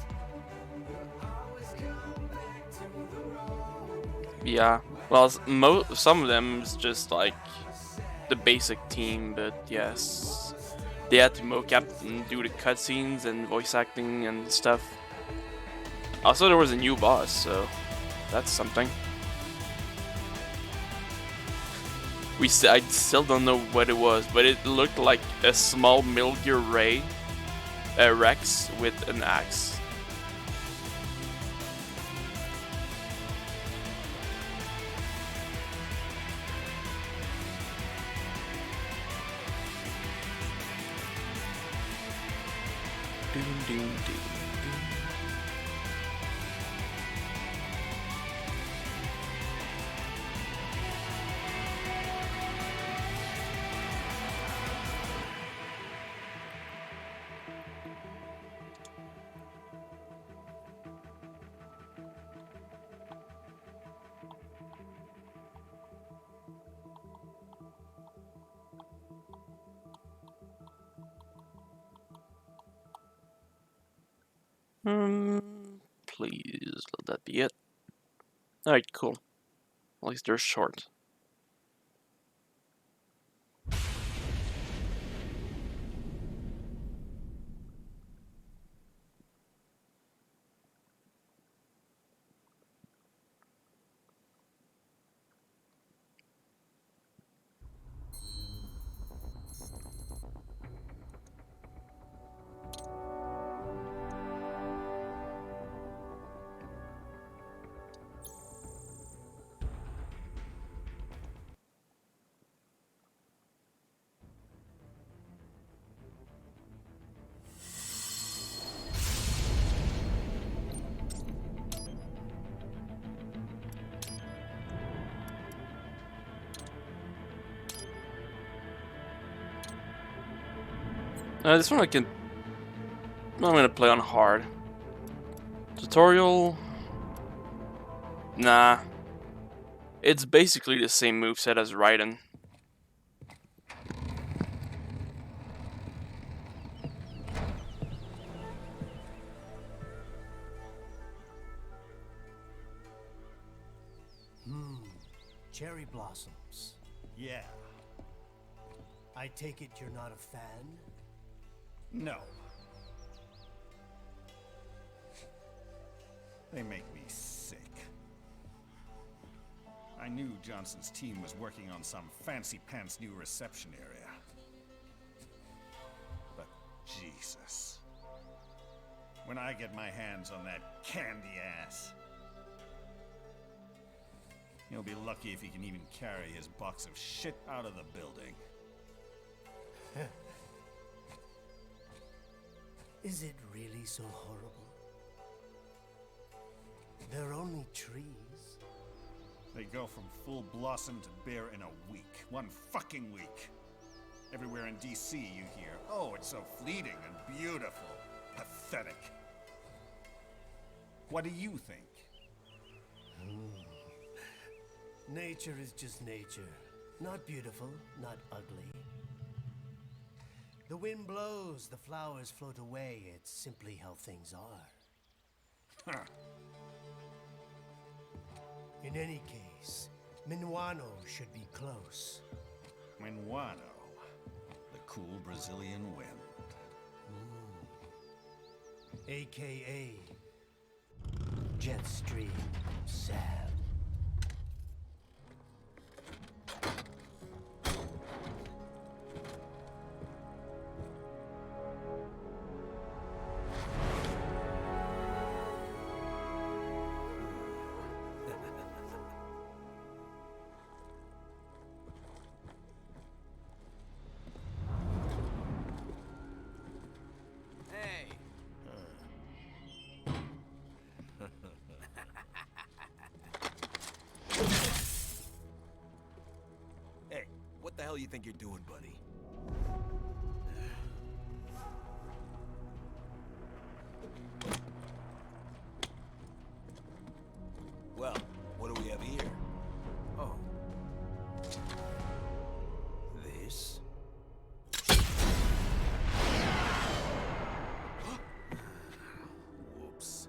you'll always come back to the road. Yeah. Well, some of them is just like the basic team, but yes, they had to mocap and do the cutscenes and voice acting and stuff. Also, there was a new boss, so that's something. I still don't know what it was, but it looked like a small Milky Ray Rex with an axe. Doom, doom, doom, doom. Please let that be it. Alright, cool. At least they're short. This one I'm gonna play on hard. Tutorial? Nah. It's basically the same moveset as Raiden. Cherry blossoms. Yeah. I take it you're not a fan? No. They make me sick. I knew Johnson's team was working on some fancy-pants new reception area. But Jesus. When I get my hands on that candy ass, he'll be lucky if he can even carry his box of shit out of the building. Is it really so horrible? They're only trees. They go from full blossom to bare in a week. 1 fucking week. Everywhere in DC you hear, oh, it's so fleeting and beautiful. Pathetic. What do you think? Nature is just nature. Not beautiful, not ugly. The wind blows, the flowers float away. It's simply how things are. Huh. In any case, Minuano should be close. Minuano, the cool Brazilian wind. AKA Jetstream Sam. Hey, what the hell you think you're doing, buddy? Well, what do we have here? Oh. This? Whoops.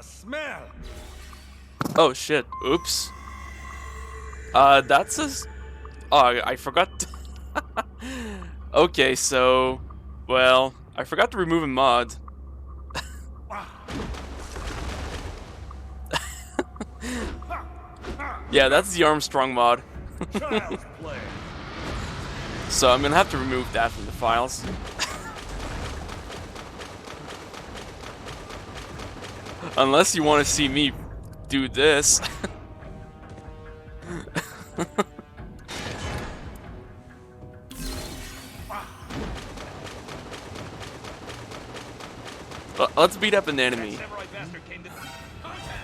smell. Oh shit! Oops. That's a. Oh, I forgot. Okay, so, well, I forgot to remove a mod. Yeah, that's the Armstrong mod. Child's play. So I'm gonna have to remove that from the files. Unless you want to see me do this. Let's beat up an enemy. Samurai bastard came to contact.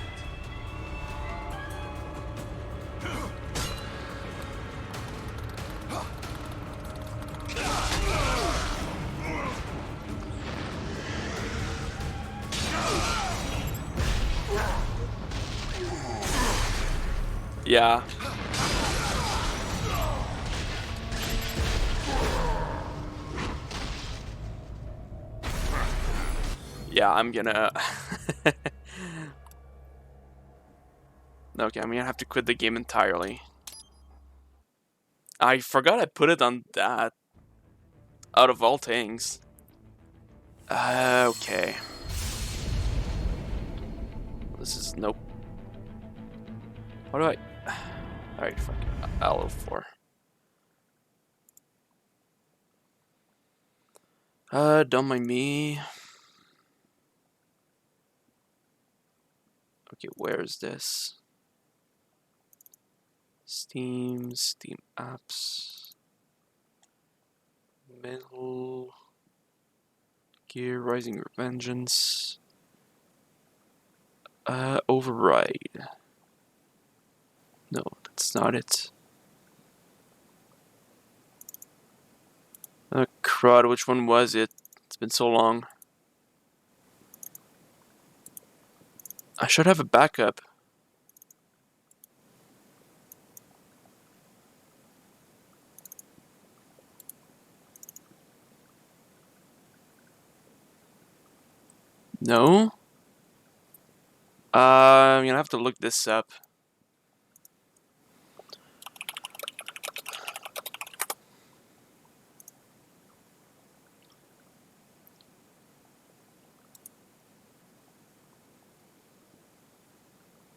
Yeah. Yeah, I'm gonna... Okay, I'm gonna have to quit the game entirely. I forgot I put it on that. Out of all things. Okay. This is... Nope. What do I... Alright, fuck it. L04. Don't mind me. Okay, where is this? Steam apps. Metal Gear Rising Revengeance. Override. No, that's not it. Crud, which one was it? It's been so long. I should have a backup. No? I'm gonna have to look this up.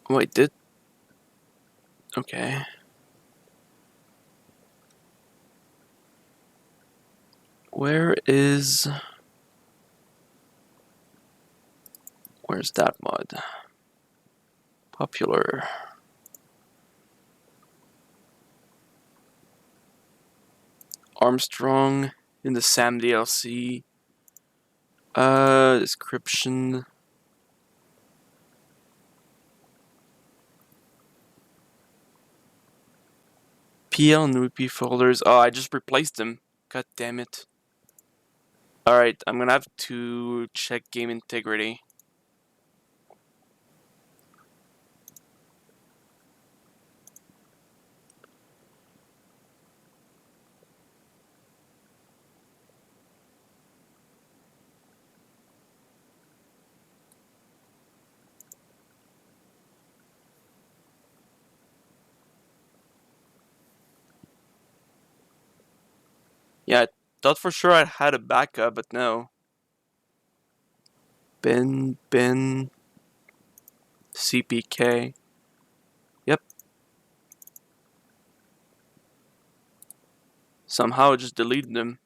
Wait, did... Okay. Where's that mod? Popular. Armstrong in the Sam DLC. Description. PL and repeat folders. Oh, I just replaced them. God damn it. Alright, I'm gonna have to check game integrity. Yeah, I thought for sure I had a backup, but no. bin CPK. Yep. Somehow it just deleted them.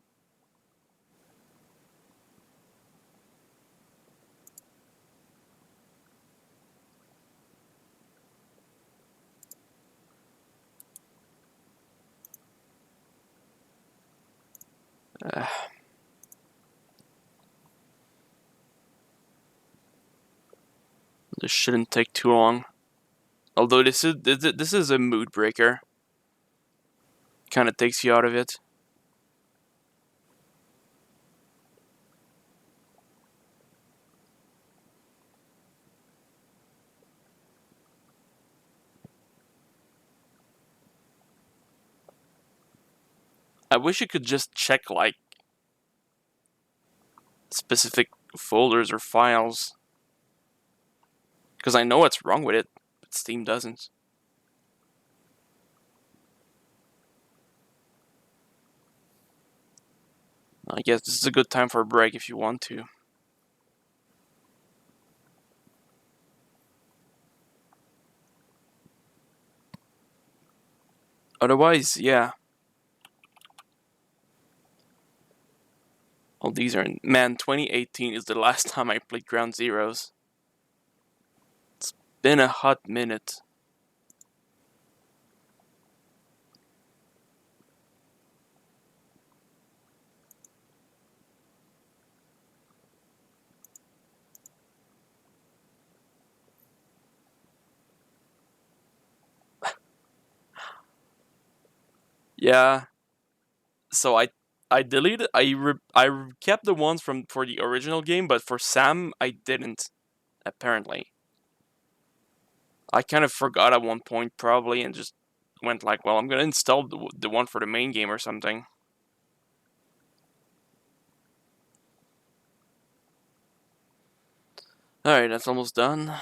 This shouldn't take too long. Although this is a mood breaker. Kind of takes you out of it. I wish you could just check like specific folders or files. Because I know what's wrong with it, but Steam doesn't. I guess this is a good time for a break if you want to. Otherwise, yeah. All these are... Man, 2018 is the last time I played Ground Zeroes. It's been a hot minute. Yeah. So I deleted... I kept the ones for the original game, but for Sam, I didn't. Apparently. I kind of forgot at one point, probably, and just went like, well, I'm gonna install the one for the main game or something. Alright, that's almost done.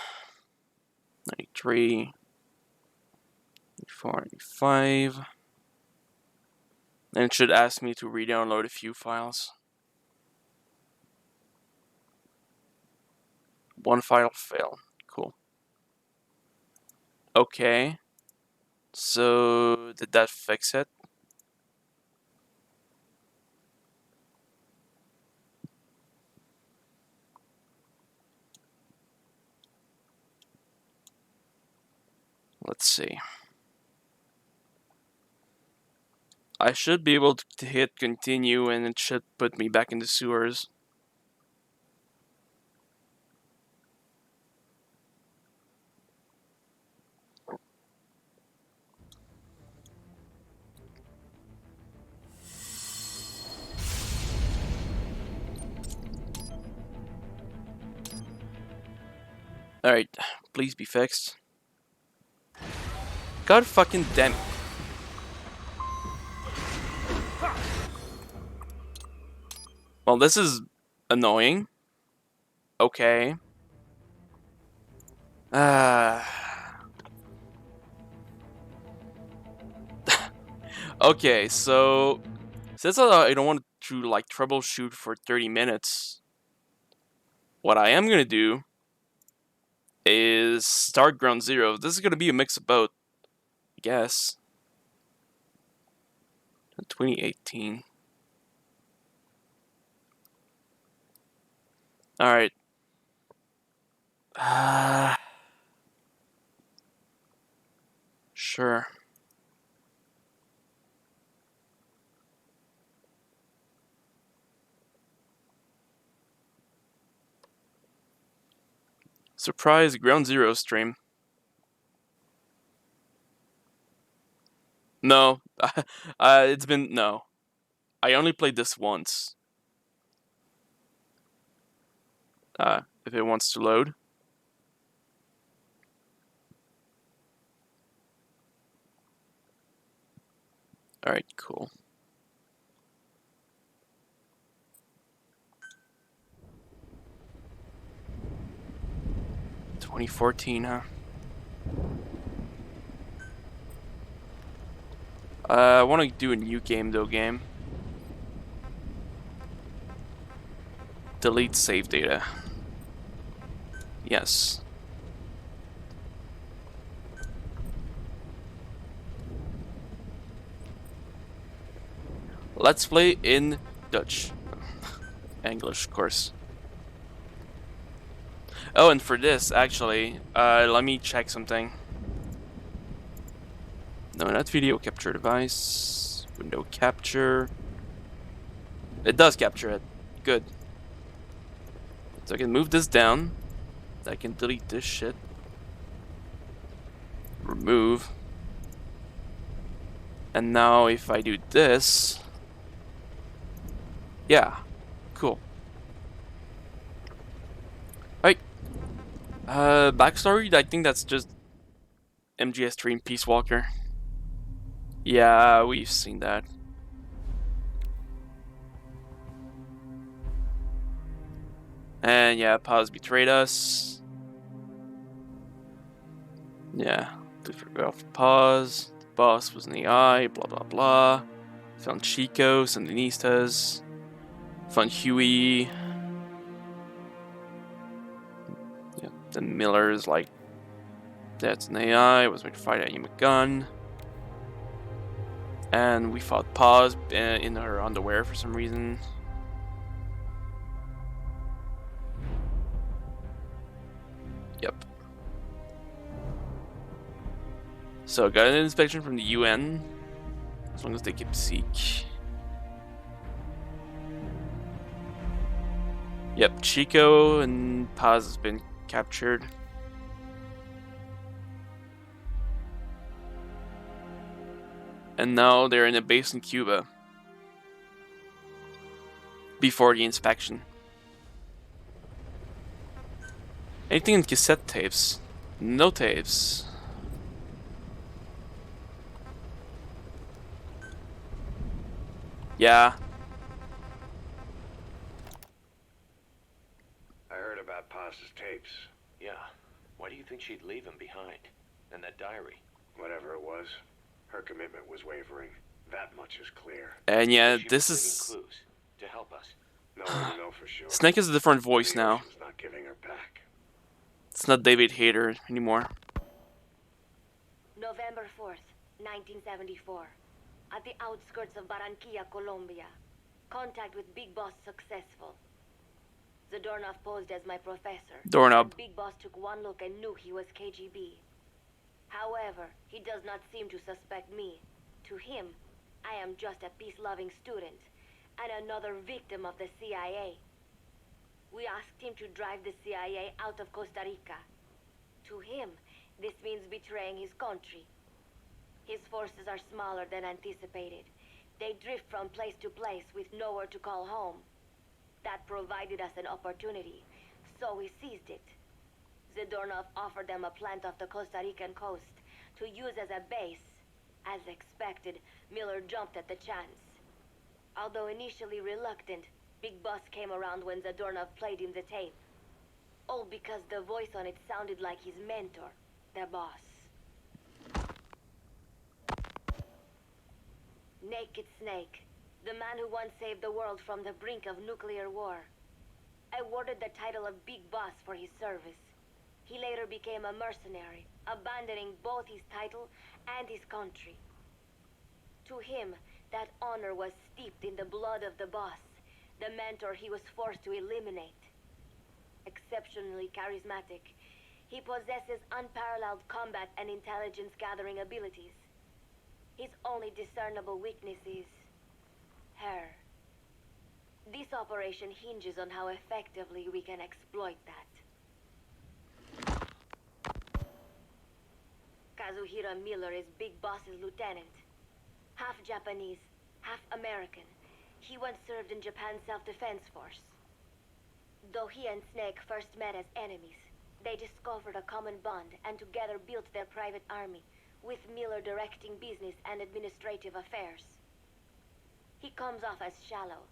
93, 94, 95. And it should ask me to re-download a few files. One file failed. Cool. Okay. So, did that fix it? Let's see. I should be able to hit continue and it should put me back in the sewers. Alright, please be fixed. God fucking damn it. Well, this is annoying. Okay. Okay, so since I don't want to like troubleshoot for 30 minutes, what I am gonna do is start Ground Zero. This is gonna be a mix of both, I guess. 2018. Alright. Sure. Surprise Ground Zero stream. No. It's been... No. I only played this once. If it wants to load. Alright, cool. $2014, huh? I want to do a new game, though, game. Delete save data. Yes. Let's play in Dutch. English, of course. Oh, and for this, actually, let me check something. No, not video capture device. Window capture. It does capture it. Good. So I can move this down. I can delete this shit. Remove. And now if I do this... Yeah. Cool. Right. Backstory, I think that's just MGS3 and Peace Walker. Yeah, we've seen that. And yeah, Paz betrayed us. Yeah, please forget off pause. The boss was in the eye, blah blah blah. Found Chico, Sandinistas. Found Huey. Yeah, then Miller's like, that's an AI, was made to fight aim a gun. And we fought Paz in her underwear for some reason. Yep. So got an inspection from the UN. As long as they keep Zeke. Yep, Chico and Paz has been captured. And now they're in a base in Cuba. Before the inspection. Anything in cassette tapes? No tapes. Yeah. I heard about Paz's tapes. Yeah. Why do you think she'd leave him behind? And that diary? Whatever it was, her commitment was wavering. That much is clear. And yeah, She this was leaving is... clues to help us. No one will know for sure. Snake has a different voice The now. ocean's not giving her back. It's not David Hayter anymore. November 4th, 1974. At the outskirts of Barranquilla, Colombia. Contact with Big Boss successful. Zadornov posed as my professor. Doorknob. Big Boss took one look and knew he was KGB. However, he does not seem to suspect me. To him, I am just a peace-loving student and another victim of the CIA. We asked him to drive the CIA out of Costa Rica. To him, this means betraying his country. His forces are smaller than anticipated. They drift from place to place with nowhere to call home. That provided us an opportunity, so we seized it. Zadornov offered them a plant off the Costa Rican coast to use as a base. As expected, Miller jumped at the chance. Although initially reluctant, Big Boss came around when Zadornov played him the tape. All because the voice on it sounded like his mentor, the boss. Naked Snake, the man who once saved the world from the brink of nuclear war. Awarded the title of Big Boss for his service. He later became a mercenary, abandoning both his title and his country. To him, that honor was steeped in the blood of the boss, the mentor he was forced to eliminate. Exceptionally charismatic, he possesses unparalleled combat and intelligence gathering abilities. His only discernible weakness is her. This operation hinges on how effectively we can exploit that. Kazuhira Miller is Big Boss's lieutenant. Half Japanese, half American. He once served in Japan's self-defense force. Though he and Snake first met as enemies, they discovered a common bond and together built their private army, with Miller directing business and administrative affairs. He comes off as shallow,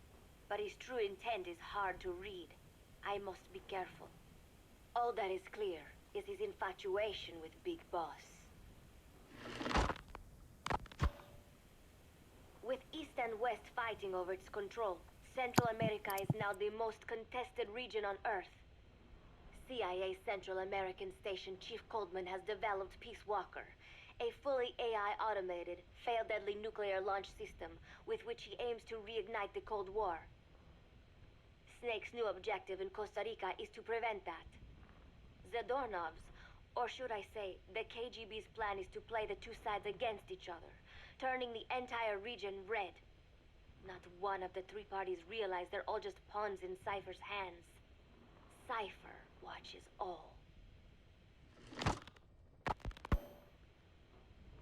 but his true intent is hard to read. I must be careful. All that is clear is his infatuation with Big Boss. With East and West fighting over its control, Central America is now the most contested region on Earth. CIA Central American Station Chief Coldman has developed Peace Walker, a fully AI-automated, fail-deadly nuclear launch system with which he aims to reignite the Cold War. Snake's new objective in Costa Rica is to prevent that. Zadornov's, or should I say, the KGB's plan is to play the two sides against each other, turning the entire region red. Not one of the three parties realize they're all just pawns in Cypher's hands. Cypher watches all.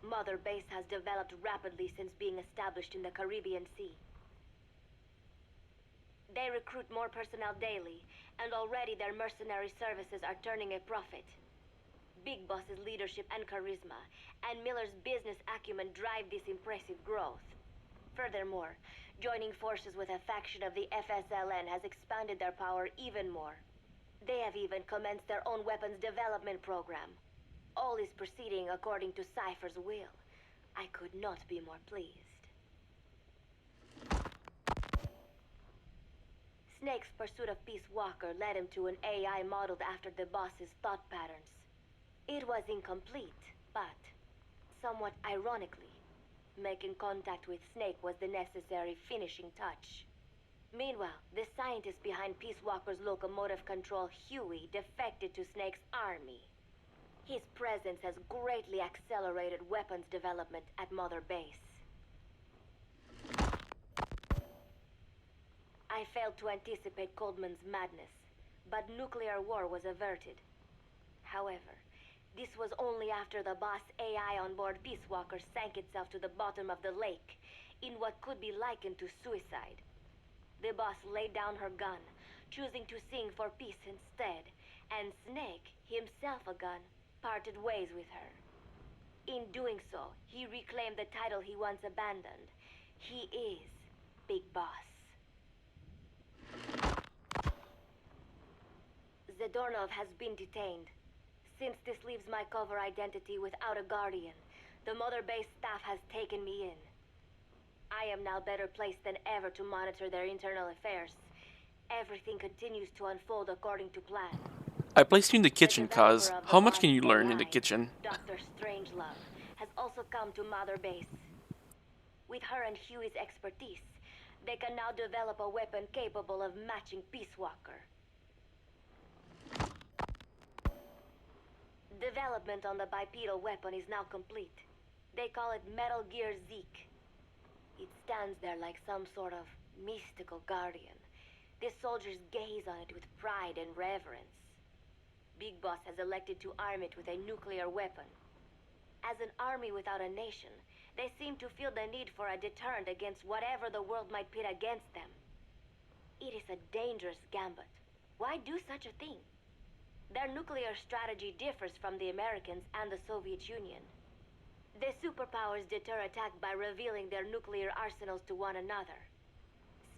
Mother Base has developed rapidly since being established in the Caribbean Sea. They recruit more personnel daily, and already their mercenary services are turning a profit. Big Boss's leadership and charisma, and Miller's business acumen drive this impressive growth. Furthermore, joining forces with a faction of the FSLN has expanded their power even more. They have even commenced their own weapons development program. All is proceeding according to Cypher's will. I could not be more pleased. Snake's pursuit of Peace Walker led him to an AI modeled after the boss's thought patterns. It was incomplete, but somewhat ironically, making contact with Snake was the necessary finishing touch. Meanwhile, the scientist behind Peace Walker's locomotive control, Huey, defected to Snake's army. His presence has greatly accelerated weapons development at Mother Base. I failed to anticipate Coldman's madness, but nuclear war was averted. However, this was only after the boss AI on board Peace Walker sank itself to the bottom of the lake, in what could be likened to suicide. The boss laid down her gun, choosing to sing for peace instead, and Snake, himself a gun, parted ways with her. In doing so, he reclaimed the title he once abandoned. He is Big Boss. Zadornov has been detained. Since this leaves my cover identity without a guardian, the Mother Base staff has taken me in. I am now better placed than ever to monitor their internal affairs. Everything continues to unfold according to plan. I placed you in the kitchen, The developer cuz. of the How much boss can you learn in the AI, kitchen? Dr. Strangelove, has also come to Mother Base. With her and Huey's expertise, they can now develop a weapon capable of matching Peace Walker. Development on the bipedal weapon is now complete. They call it Metal Gear Zeke. It stands there like some sort of mystical guardian. The soldiers gaze on it with pride and reverence. Big Boss has elected to arm it with a nuclear weapon. As an army without a nation, they seem to feel the need for a deterrent against whatever the world might pit against them. It is a dangerous gambit. Why do such a thing? Their nuclear strategy differs from the Americans and the Soviet Union. The superpowers deter attack by revealing their nuclear arsenals to one another.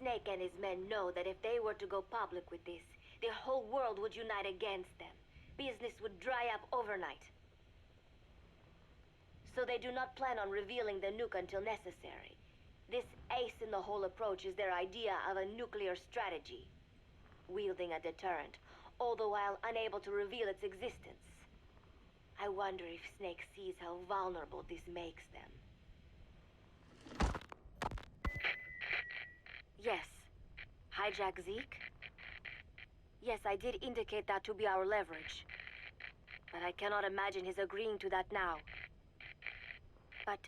Snake and his men know that if they were to go public with this, the whole world would unite against them. Business would dry up overnight. So they do not plan on revealing the nuke until necessary. This ace-in-the-hole approach is their idea of a nuclear strategy. Wielding a deterrent, all the while unable to reveal its existence. I wonder if Snake sees how vulnerable this makes them. Yes. Hijack Zeke? Yes, I did indicate that to be our leverage. But I cannot imagine his agreeing to that now. But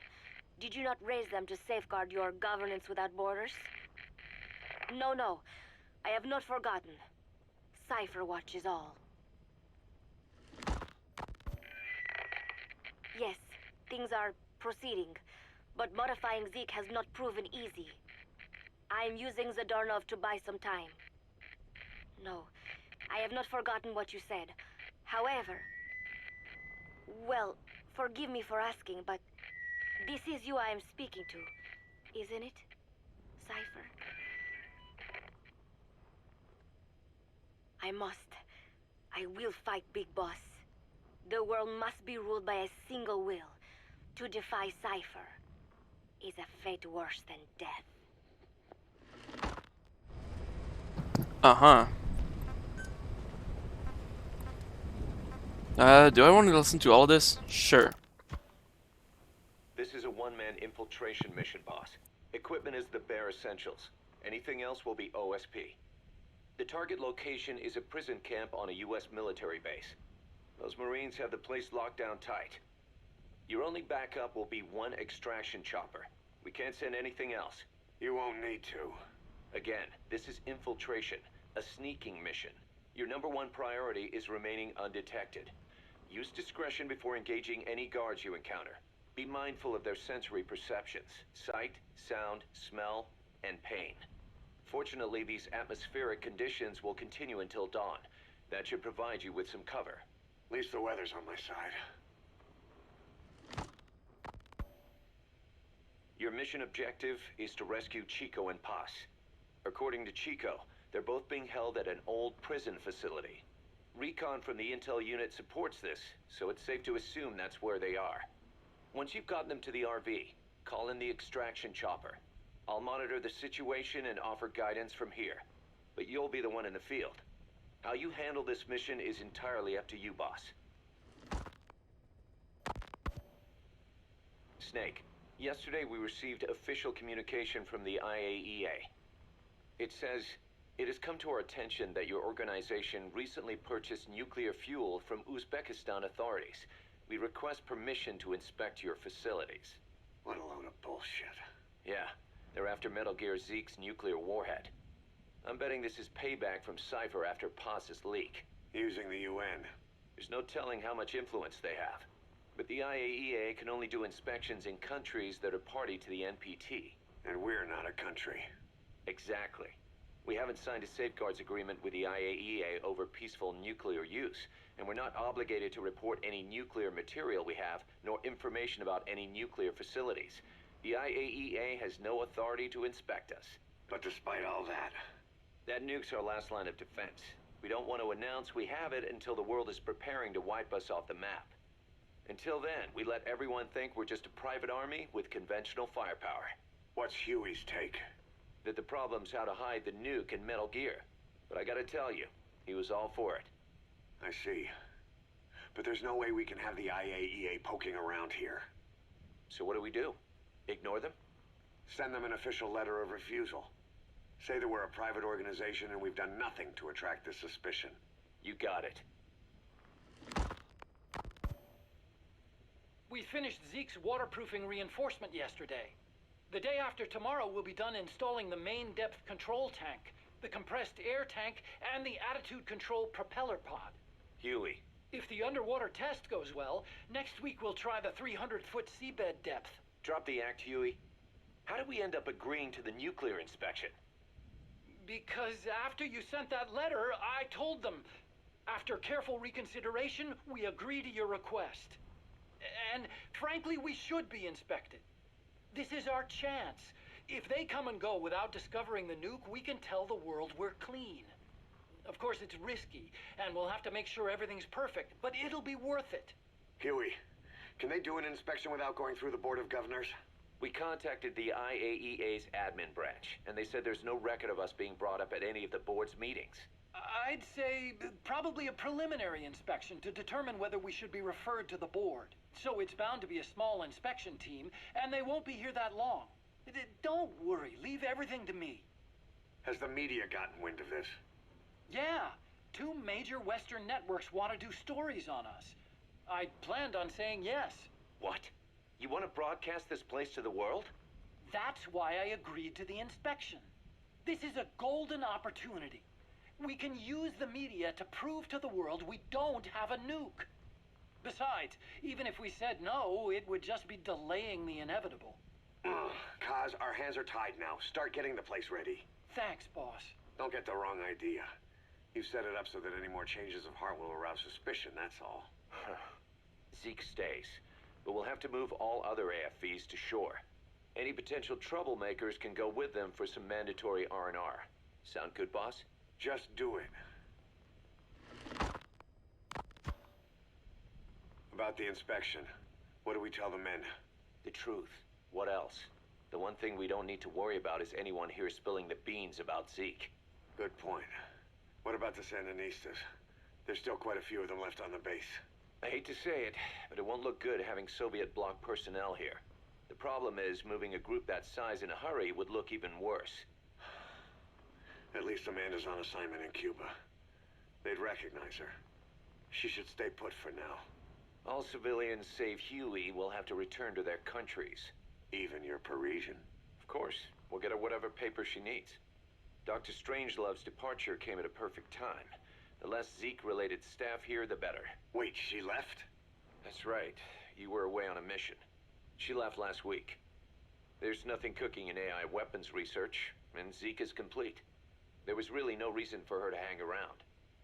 did you not raise them to safeguard your governance without borders? No, no. I have not forgotten. Cypher watches all. Yes, things are proceeding, but modifying Zeke has not proven easy. I am using Zadornov to buy some time. No, I have not forgotten what you said. However... Well, forgive me for asking, but this is you I am speaking to, isn't it, Cypher? I must. I will fight Big Boss. The world must be ruled by a single will. To defy Cypher is a fate worse than death. Uh-huh. Do I want to listen to all this? Sure. This is a one-man infiltration mission, boss. Equipment is the bare essentials. Anything else will be OSP. The target location is a prison camp on a U.S. military base. Those Marines have the place locked down tight. Your only backup will be one extraction chopper. We can't send anything else. You won't need to. Again, this is infiltration, a sneaking mission. Your number one priority is remaining undetected. Use discretion before engaging any guards you encounter. Be mindful of their sensory perceptions: sight, sound, smell, and pain. Fortunately, these atmospheric conditions will continue until dawn. That should provide you with some cover. At least the weather's on my side. Your mission objective is to rescue Chico and Paz. According to Chico, they're both being held at an old prison facility. Recon from the intel unit supports this, so it's safe to assume that's where they are. Once you've gotten them to the RV, call in the extraction chopper. I'll monitor the situation and offer guidance from here, but you'll be the one in the field. How you handle this mission is entirely up to you, boss. Snake, yesterday we received official communication from the IAEA. It says, it has come to our attention that your organization recently purchased nuclear fuel from Uzbekistan authorities. We request permission to inspect your facilities. What a load of bullshit. Yeah, they're after Metal Gear Zeke's nuclear warhead. I'm betting this is payback from Cypher after Paz's leak. Using the UN. There's no telling how much influence they have. But the IAEA can only do inspections in countries that are party to the NPT. And we're not a country. Exactly. We haven't signed a safeguards agreement with the IAEA over peaceful nuclear use, and we're not obligated to report any nuclear material we have, nor information about any nuclear facilities. The IAEA has no authority to inspect us. But despite all that, that nuke's our last line of defense. We don't want to announce we have it until the world is preparing to wipe us off the map. Until then, we let everyone think we're just a private army with conventional firepower. what's Huey's take? That the problem's how to hide the nuke in Metal Gear. But I gotta tell you, he was all for it. I see. But there's no way we can have the IAEA poking around here. So what do? Ignore them? Send them an official letter of refusal. Say that we're a private organization and we've done nothing to attract this suspicion. You got it. We finished Zeke's waterproofing reinforcement yesterday. The day after tomorrow, we'll be done installing the main depth control tank, the compressed air tank, and the attitude control propeller pod. Huey. If the underwater test goes well, next week we'll try the 300-foot seabed depth. Drop the act, Huey. How did we end up agreeing to the nuclear inspection? Because after you sent that letter, I told them. After careful reconsideration, we agree to your request. And frankly, we should be inspected. This is our chance. If they come and go without discovering the nuke, we can tell the world we're clean. Of course, it's risky, and we'll have to make sure everything's perfect, but it'll be worth it. Huey, can they do an inspection without going through the Board of Governors? We contacted the IAEA's admin branch, and they said there's no record of us being brought up at any of the board's meetings. I'd say probably a preliminary inspection to determine whether we should be referred to the board. So it's bound to be a small inspection team, and they won't be here that long. Don't worry, leave everything to me. Has the media gotten wind of this? Yeah, 2 major Western networks want to do stories on us. I planned on saying yes. What? You want to broadcast this place to the world? That's why I agreed to the inspection. This is a golden opportunity. We can use the media to prove to the world we don't have a nuke. Besides, even if we said no, it would just be delaying the inevitable. Kaz, our hands are tied now. Start getting the place ready. Thanks, boss. Don't get the wrong idea. You've set it up so that any more changes of heart will arouse suspicion, that's all. Zeke stays, but we'll have to move all other AFVs to shore. Any potential troublemakers can go with them for some mandatory R&R. Sound good, boss? Just do it. About the inspection, what do we tell the men? The truth. What else? The one thing we don't need to worry about is anyone here spilling the beans about Zeke. Good point. What about the Sandinistas? There's still quite a few of them left on the base. I hate to say it, but it won't look good having Soviet bloc personnel here. The problem is, moving a group that size in a hurry would look even worse. At least Amanda's on assignment in Cuba. They'd recognize her. She should stay put for now. All civilians save Huey will have to return to their countries. Even your Parisian? Of course. We'll get her whatever paper she needs. Dr. Strangelove's departure came at a perfect time. The less Zeke-related staff here, the better. Wait, she left? That's right. You were away on a mission. She left last week. There's nothing cooking in AI weapons research, and Zeke is complete. There was really no reason for her to hang around.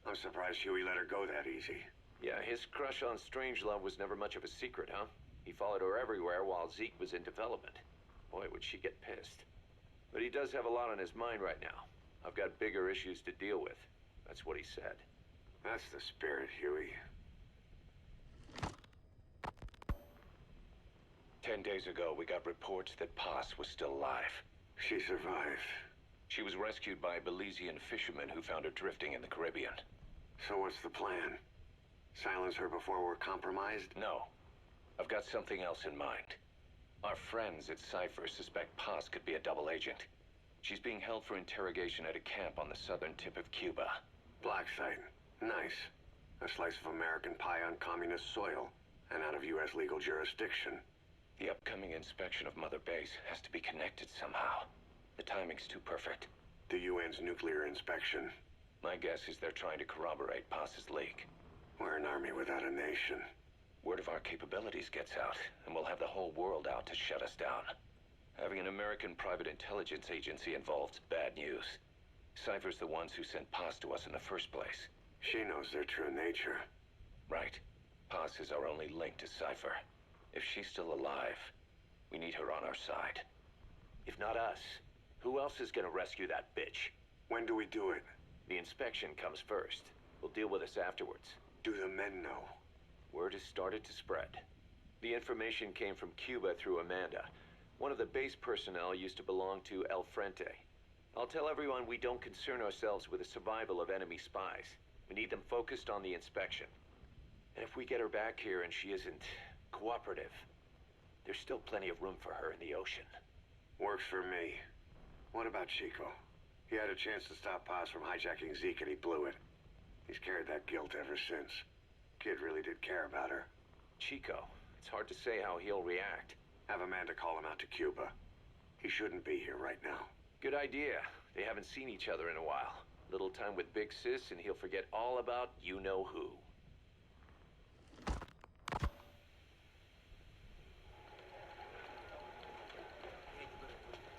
I'm surprised Huey let her go that easy. Yeah, his crush on Strangelove was never much of a secret, huh? He followed her everywhere while Zeke was in development. Boy, would she get pissed. But he does have a lot on his mind right now. I've got bigger issues to deal with. That's what he said. That's the spirit, Huey. 10 days ago, we got reports that Paz was still alive. She survived. She was rescued by Belizean fishermen who found her drifting in the Caribbean. So what's the plan? Silence her before we're compromised? No. I've got something else in mind. Our friends at Cypher suspect Paz could be a double agent. She's being held for interrogation at a camp on the southern tip of Cuba. Black site. Nice. A slice of American pie on communist soil, and out of U.S. legal jurisdiction. The upcoming inspection of Mother Base has to be connected somehow. The timing's too perfect. The UN's nuclear inspection. My guess is they're trying to corroborate Paz's leak. We're an army without a nation. Word of our capabilities gets out, and we'll have the whole world out to shut us down. Having an American private intelligence agency involved's bad news. Cypher's the ones who sent Paz to us in the first place. She knows their true nature. Right. Paz is our only link to Cypher. If she's still alive, we need her on our side. If not us, who else is gonna rescue that bitch? When do we do it? The inspection comes first. We'll deal with us afterwards. Do the men know? Word has started to spread. The information came from Cuba through Amanda. One of the base personnel used to belong to El Frente. I'll tell everyone we don't concern ourselves with the survival of enemy spies. We need them focused on the inspection. And if we get her back here and she isn't cooperative, there's still plenty of room for her in the ocean. Works for me. What about Chico? He had a chance to stop Paz from hijacking Zeke and he blew it. He's carried that guilt ever since. Kid really did care about her. Chico, it's hard to say how he'll react. Have Amanda call him out to Cuba. He shouldn't be here right now. Good idea. They haven't seen each other in a while. Little time with Big Sis and he'll forget all about you-know-who.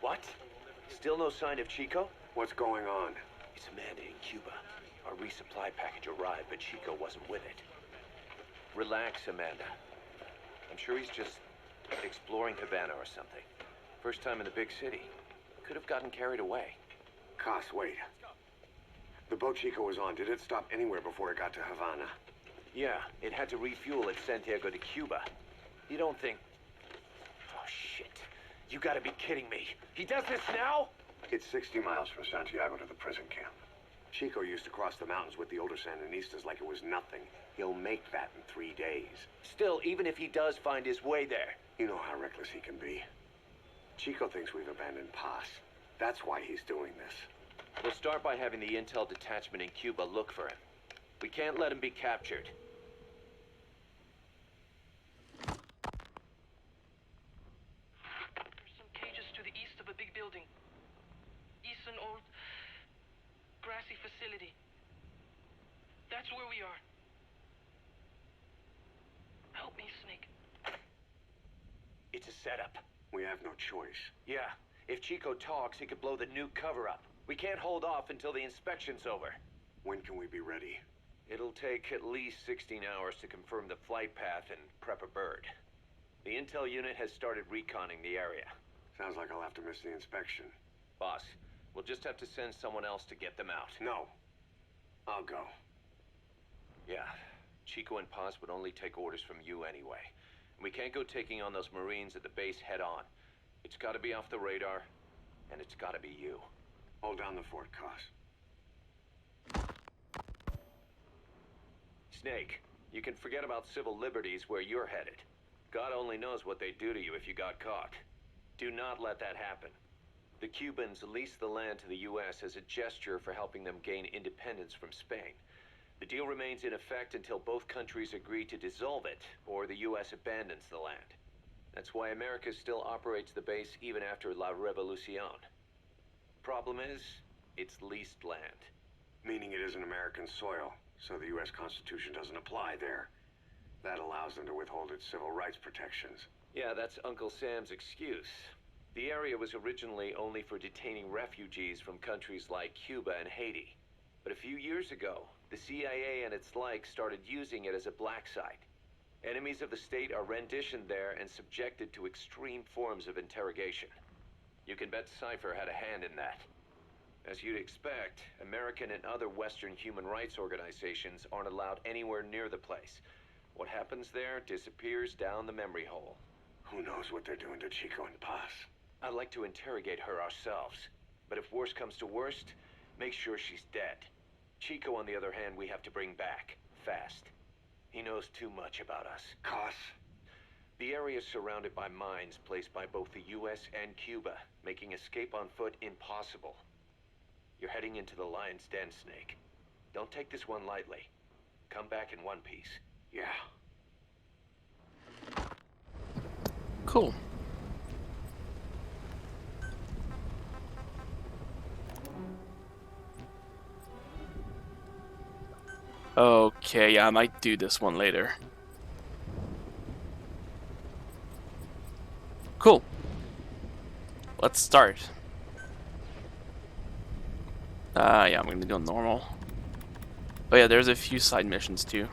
What? Still no sign of Chico? What's going on? It's Amanda in Cuba. Our resupply package arrived, but Chico wasn't with it. Relax, Amanda. I'm sure he's just exploring Havana or something. First time in the big city. Could have gotten carried away. Cos, wait. The boat Chico was on, did it stop anywhere before it got to Havana? Yeah, it had to refuel at Santiago de Cuba. You don't think... Oh, shit. You gotta be kidding me. He does this now? It's 60 miles from Santiago to the prison camp. Chico used to cross the mountains with the older Sandinistas like it was nothing. He'll make that in 3 days. Still, even if he does find his way there... You know how reckless he can be. Chico thinks we've abandoned Paz. That's why he's doing this. We'll start by having the intel detachment in Cuba look for him. We can't let him be captured. There's some cages to the east of a big building. East an old grassy facility. That's where we are. Help me, Snake. It's a setup. We have no choice. Yeah, if Chico talks, he could blow the new cover up. We can't hold off until the inspection's over. When can we be ready? It'll take at least 16 hours to confirm the flight path and prep a bird. The intel unit has started reconning the area. Sounds like I'll have to miss the inspection. Boss, we'll just have to send someone else to get them out. No. I'll go. Yeah, Chico and Paz would only take orders from you anyway. We can't go taking on those Marines at the base head-on. It's gotta be off the radar, and it's gotta be you. Hold down the fort, Cos. Snake, you can forget about civil liberties where you're headed. God only knows what they'd do to you if you got caught. Do not let that happen. The Cubans leased the land to the U.S. as a gesture for helping them gain independence from Spain. The deal remains in effect until both countries agree to dissolve it, or the U.S. abandons the land. That's why America still operates the base even after La Revolucion. Problem is, it's leased land. Meaning it isn't American soil, so the U.S. Constitution doesn't apply there. That allows them to withhold its civil rights protections. Yeah, that's Uncle Sam's excuse. The area was originally only for detaining refugees from countries like Cuba and Haiti. But a few years ago, the CIA and its like started using it as a black site. Enemies of the state are renditioned there and subjected to extreme forms of interrogation. You can bet Cypher had a hand in that. As you'd expect, American and other Western human rights organizations aren't allowed anywhere near the place. What happens there disappears down the memory hole. Who knows what they're doing to Chico and Paz? I'd like to interrogate her ourselves, but if worst comes to worst, make sure she's dead. Chico, on the other hand, we have to bring back, fast. He knows too much about us. Cos? The area is surrounded by mines placed by both the US and Cuba, making escape on foot impossible. You're heading into the Lion's Den, Snake. Don't take this one lightly. Come back in one piece. Yeah. Cool. Okay, yeah, I might do this one later. Cool. Let's start. Yeah, I'm gonna go normal. Oh yeah, there's a few side missions too.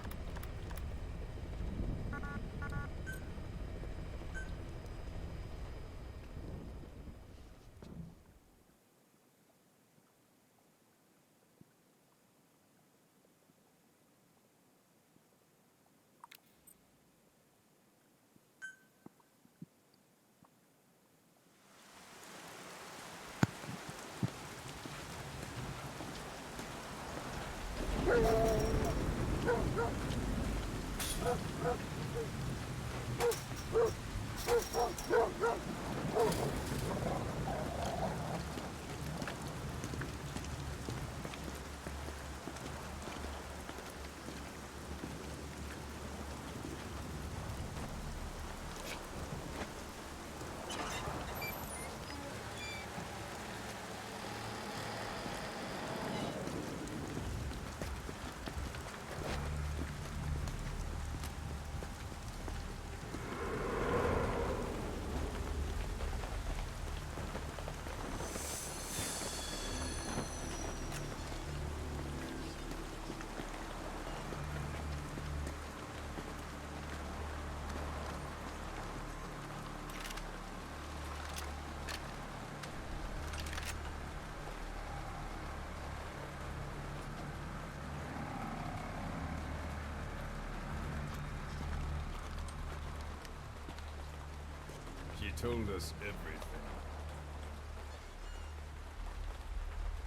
She told us everything.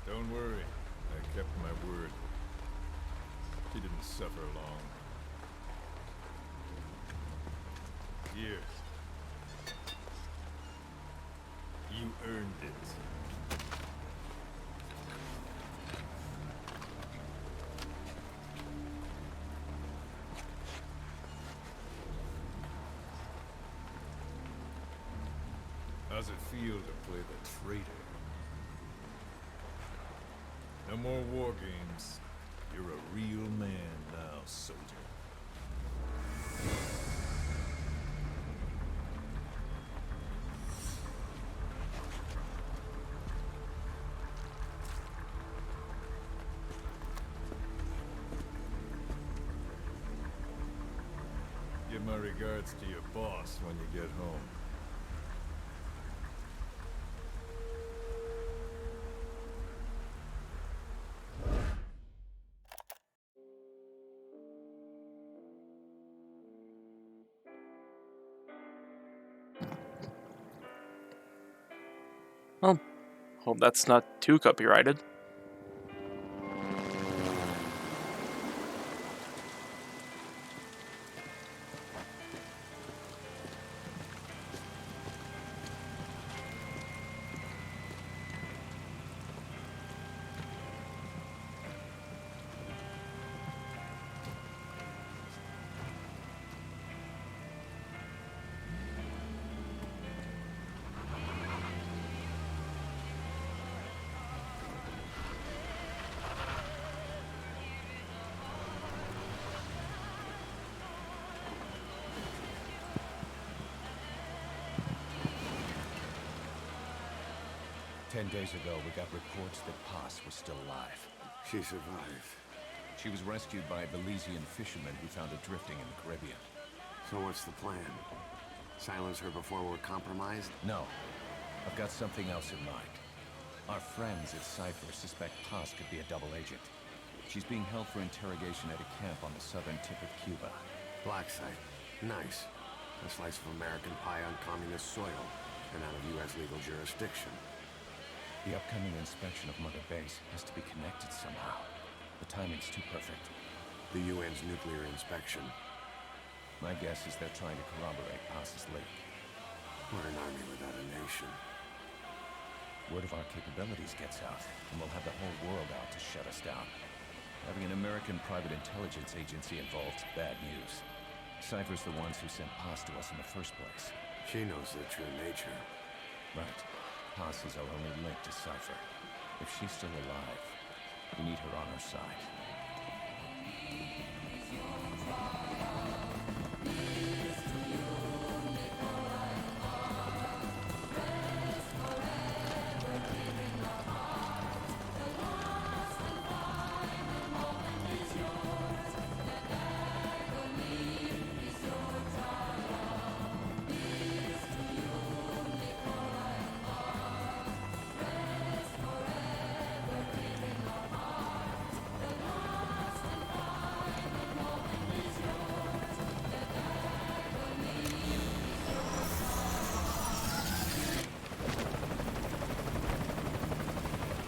Don't worry, I kept my word. She didn't suffer long. Here. You earned it. How's it feel to play the traitor? No more war games. You're a real man now, soldier. Give my regards to your boss when you get home. Well, hope that's not too copyrighted. Ten days ago, we got reports that Paz was still alive. She survived. She was rescued by a Belizean fisherman who found her drifting in the Caribbean. So what's the plan? Silence her before we're compromised? No. I've got something else in mind. Our friends at Cypher suspect Paz could be a double agent. She's being held for interrogation at a camp on the southern tip of Cuba. Black site. Nice. A slice of American pie on communist soil, and out of U.S. legal jurisdiction. The upcoming inspection of Mother Base has to be connected somehow. The timing's too perfect. The UN's nuclear inspection. My guess is they're trying to corroborate Paz's leak. What an army without a nation. Word of our capabilities gets out, and we'll have the whole world out to shut us down. Having an American private intelligence agency involved's bad news. Cypher's the ones who sent Paz to us in the first place. She knows their true nature. Right. Paz is our only link to Cypher. If she's still alive, we need her on our side.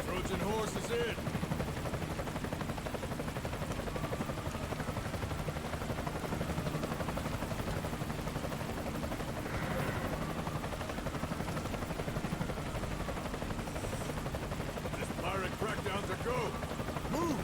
Trojan horse is in! This pirate crackdown's a go! Move!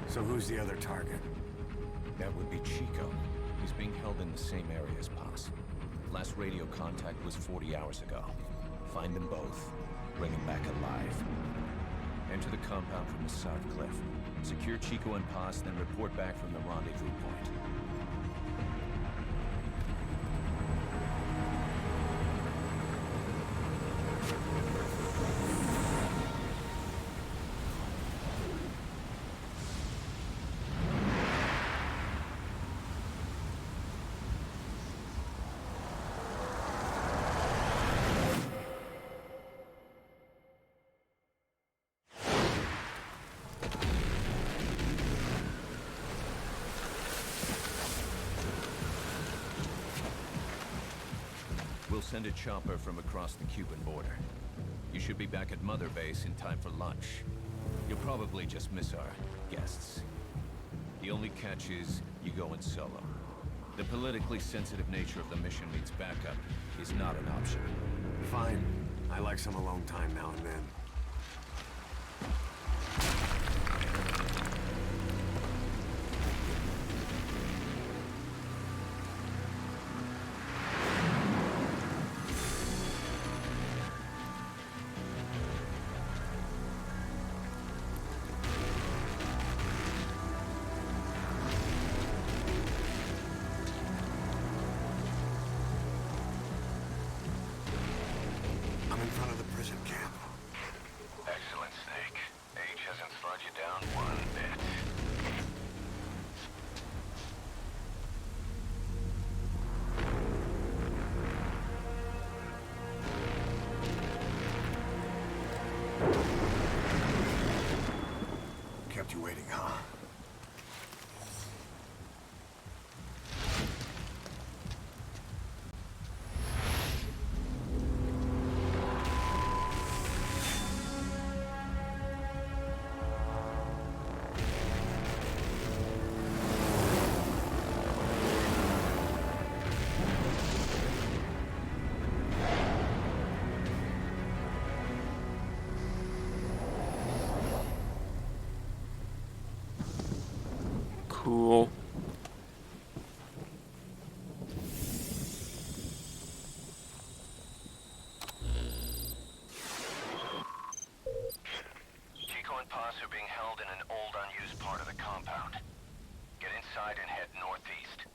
So who's the other target? That would be Chico. He's being held in the same area as Paz. Last radio contact was 40 hours ago. Find them both. Bring them back alive. Enter the compound from the south cliff. Secure Chico and Paz, then report back from the rendezvous point. We'll send a chopper from across the Cuban border. You should be back at Mother Base in time for lunch. You'll probably just miss our guests. The only catch is you go in solo. The politically sensitive nature of the mission means backup is not an option. Fine. I like some alone time now and then. I'm in front of the prison camp. Excellent, Snake. Age hasn't slowed you down one bit. Kept you waiting, huh? Cool. Chico and Paz are being held in an old, unused part of the compound. Get inside and head northeast.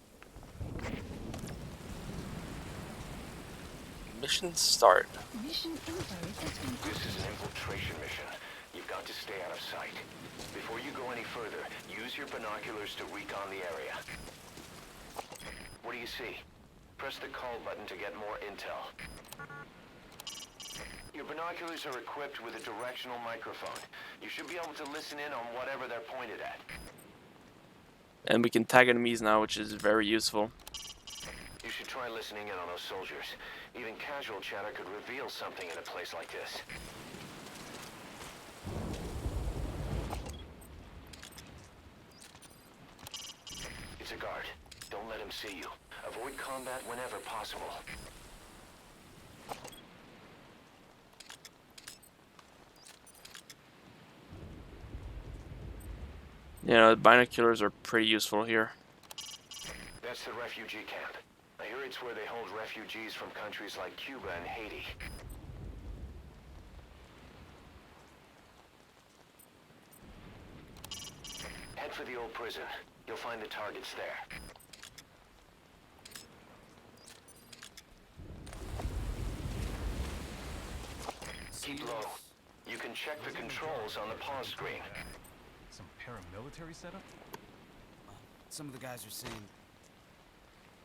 Mission start. Mission info has been... This is an infiltration mission. You've got to stay out of sight. Before you go any further, use your binoculars to recon the area. What do you see? Press the call button to get more intel. Your binoculars are equipped with a directional microphone. You should be able to listen in on whatever they're pointed at. And we can tag enemies now, which is very useful. You should try listening in on those soldiers. Even casual chatter could reveal something in a place like this. It's a guard. Don't let him see you. Avoid combat whenever possible. Yeah, the binoculars are pretty useful here. That's the refugee camp. I hear it's where they hold refugees from countries like Cuba and Haiti. Head for the old prison. You'll find the targets there. Keep low. You can check the controls on the pause screen. Some paramilitary setup? Some of the guys are saying...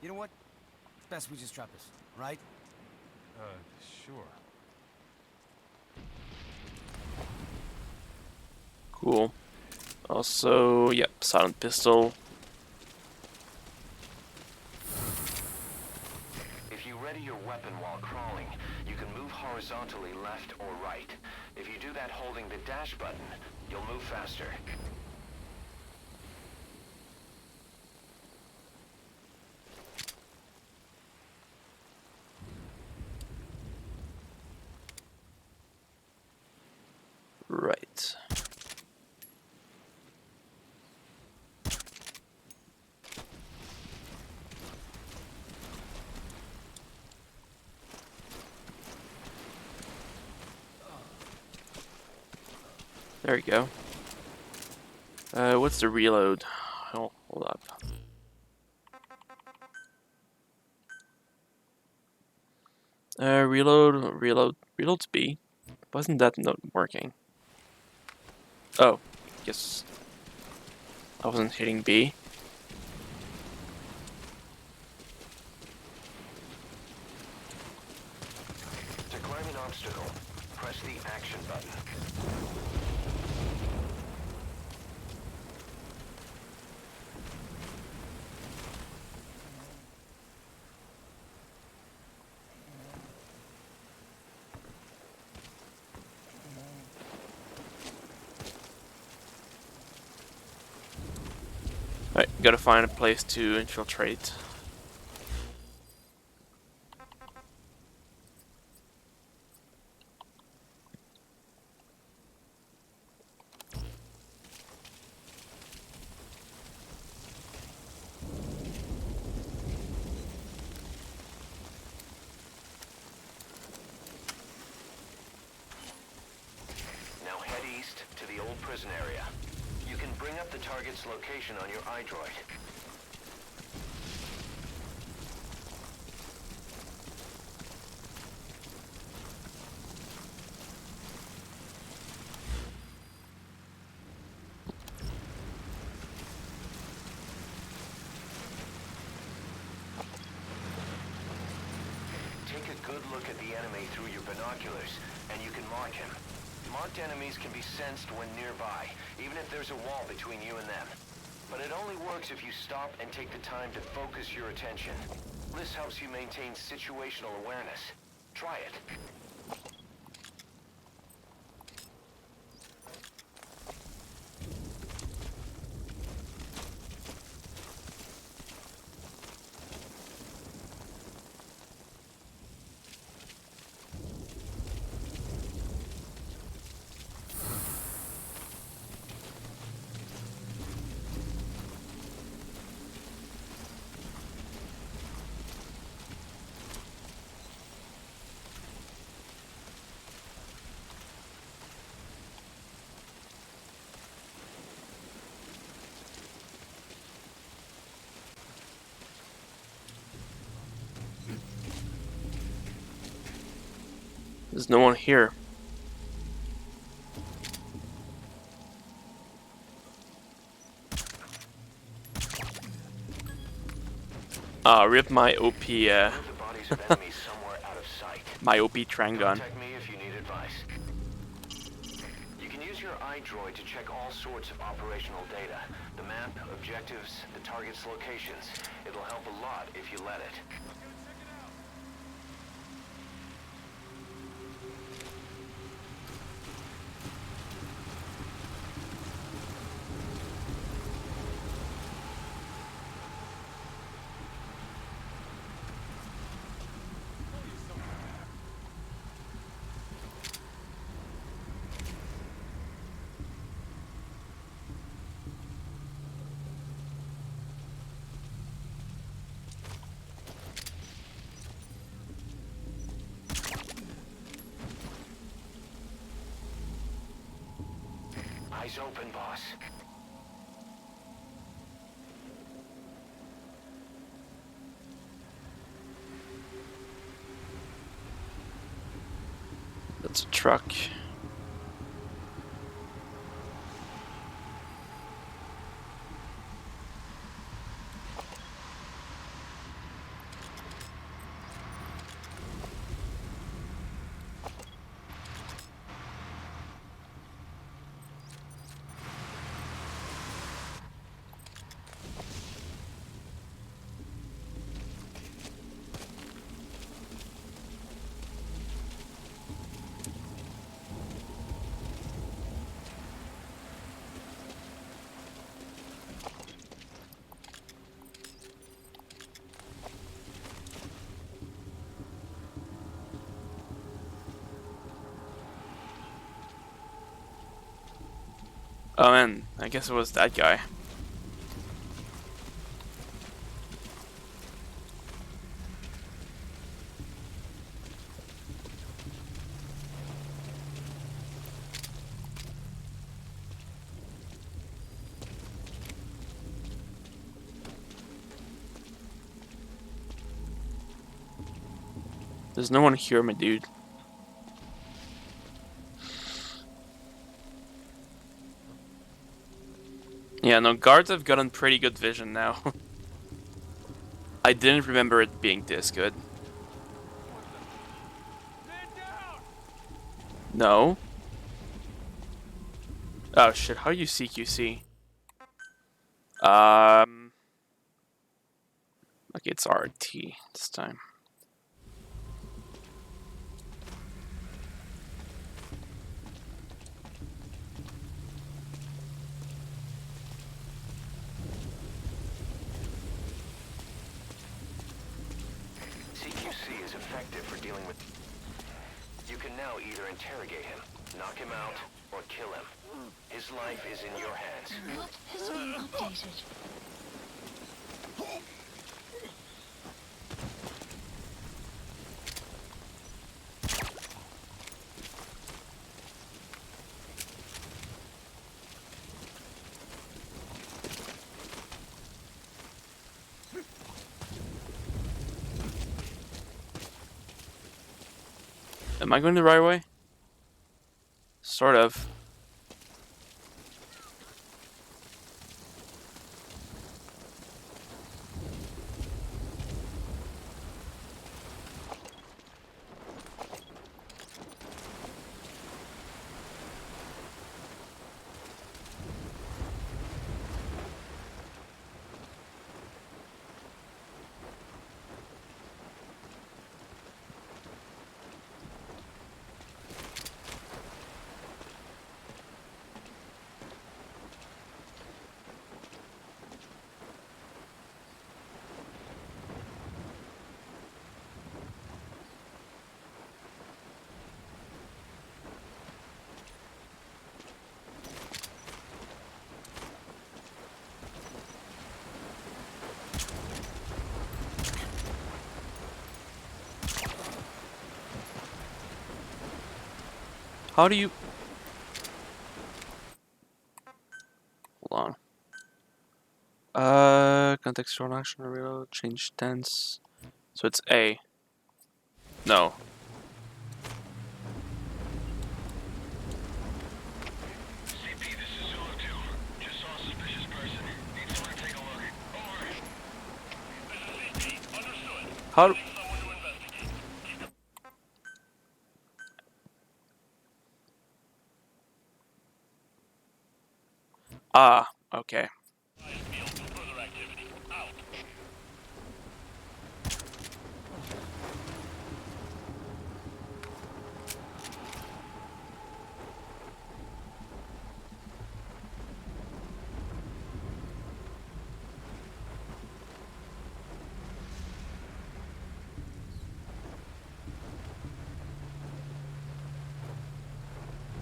You know what? Best we just drop this, right? Sure. Cool. Also, yep, silent pistol. If you ready your weapon while crawling, you can move horizontally left or right. If you do that holding the dash button, you'll move faster. Right. There you go. What's the reload? Oh, hold up. Reload's B. Wasn't that not working? Oh, guess I wasn't hitting B. To climb an obstacle, press the action button. Alright, gotta find a place to infiltrate. Now head east to the old prison area. You can bring up the target's location on your iDroid. Take a good look at the enemy through your binoculars, and you can mark him. Marked enemies can be sensed when nearby, even if there's a wall between you and them. But it only works if you stop and take the time to focus your attention. This helps you maintain situational awareness. Try it. There's no one here. Rip my OP, my OP Trangon. Contact me if you need advice. You can use your iDroid to check all sorts of operational data. The map, objectives, the target's locations. It'll help a lot if you let it. Eyes open, boss. That's a truck. Oh man, I guess it was that guy. There's no one here, my dude. Yeah, no, guards have gotten pretty good vision now. I didn't remember it being this good. No. Oh shit, how do you CQC? Okay, it's RT this time. CQC is effective for dealing with... You can now either interrogate him, knock him out, or kill him. His life is in your hands. What has been updated? Am I going the right way? Sort of. How do you... Hold on. Contextual action, reload, change tense. So it's A. No. How do... Ah, okay.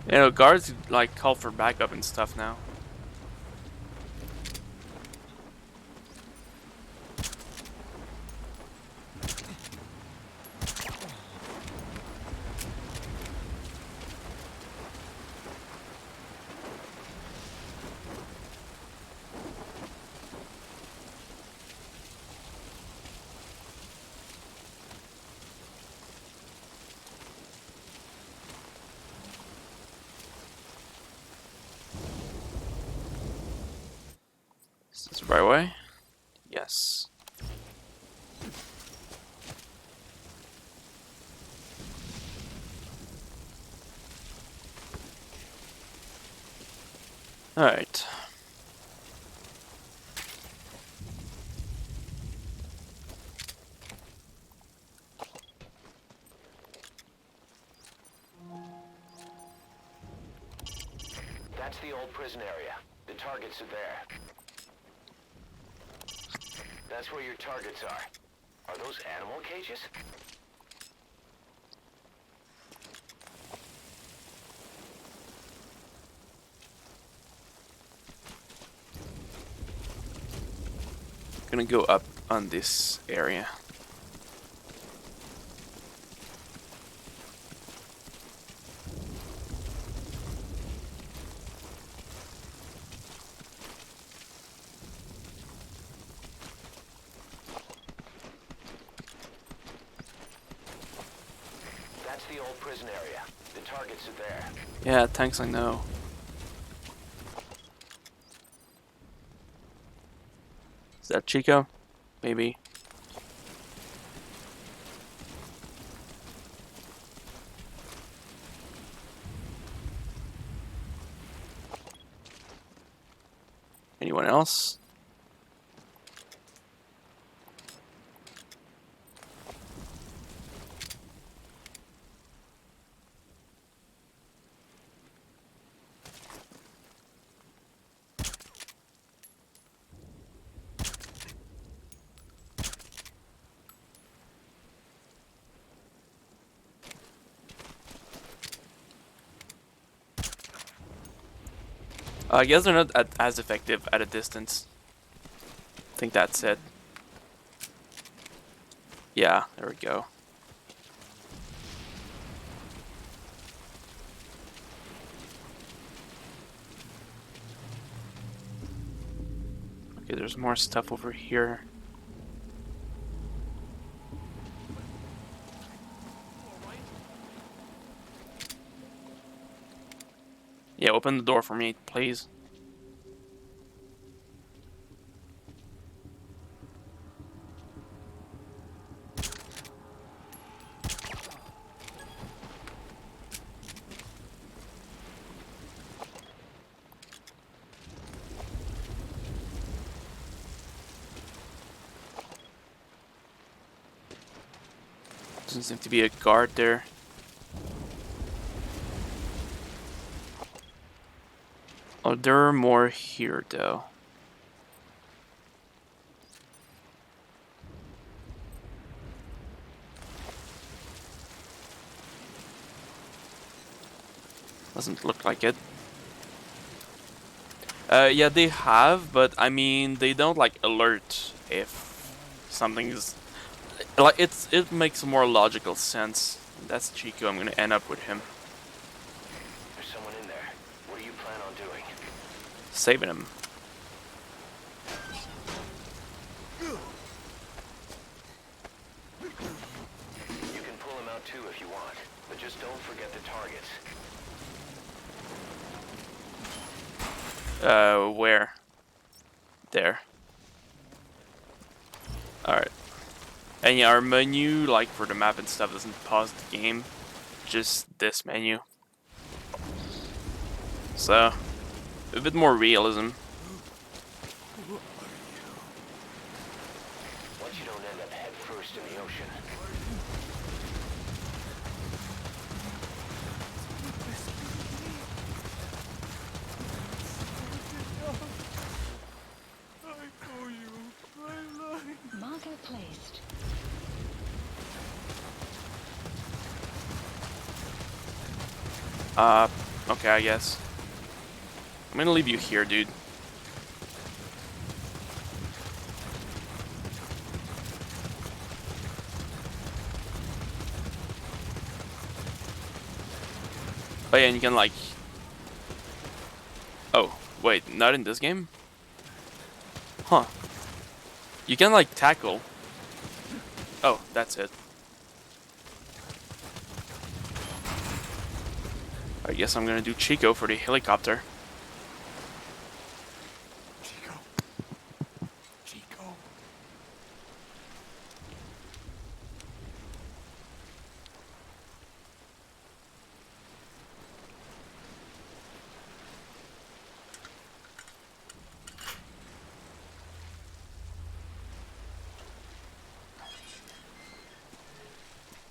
You know, guards like call for backup and stuff now. Is this the right way? Yes. Alright. That's the old prison area. The targets are there. That's where your targets are. Are those animal cages? Gonna go up on this area. That's the old prison area. The targets are there. Yeah, thanks, I know. Is that Chico? Maybe. Anyone else? I guess they're not as effective at a distance. I think that's it. Yeah, there we go. Okay, there's more stuff over here. Yeah, open the door for me, please. Doesn't seem to be a guard there. Oh, there are more here, though. Doesn't look like it. Yeah, they have, but I mean, they don't like alert if something's like it makes more logical sense. That's Chico. I'm gonna end up with him. There's someone in there. What do you plan on doing? Saving him. You can pull him out too if you want, but just don't forget the targets. Where? There. Alright. And yeah, our menu, like for the map and stuff, doesn't pause the game. Just this menu. So, a bit more realism. Once you don't end up head first in the ocean. Marker placed. Okay, I guess. I'm gonna leave you here, dude. Oh yeah, and you can like... Oh, wait, not in this game? Huh. You can like tackle. Oh, that's it. I guess I'm gonna do Chico for the helicopter. Chico. Chico.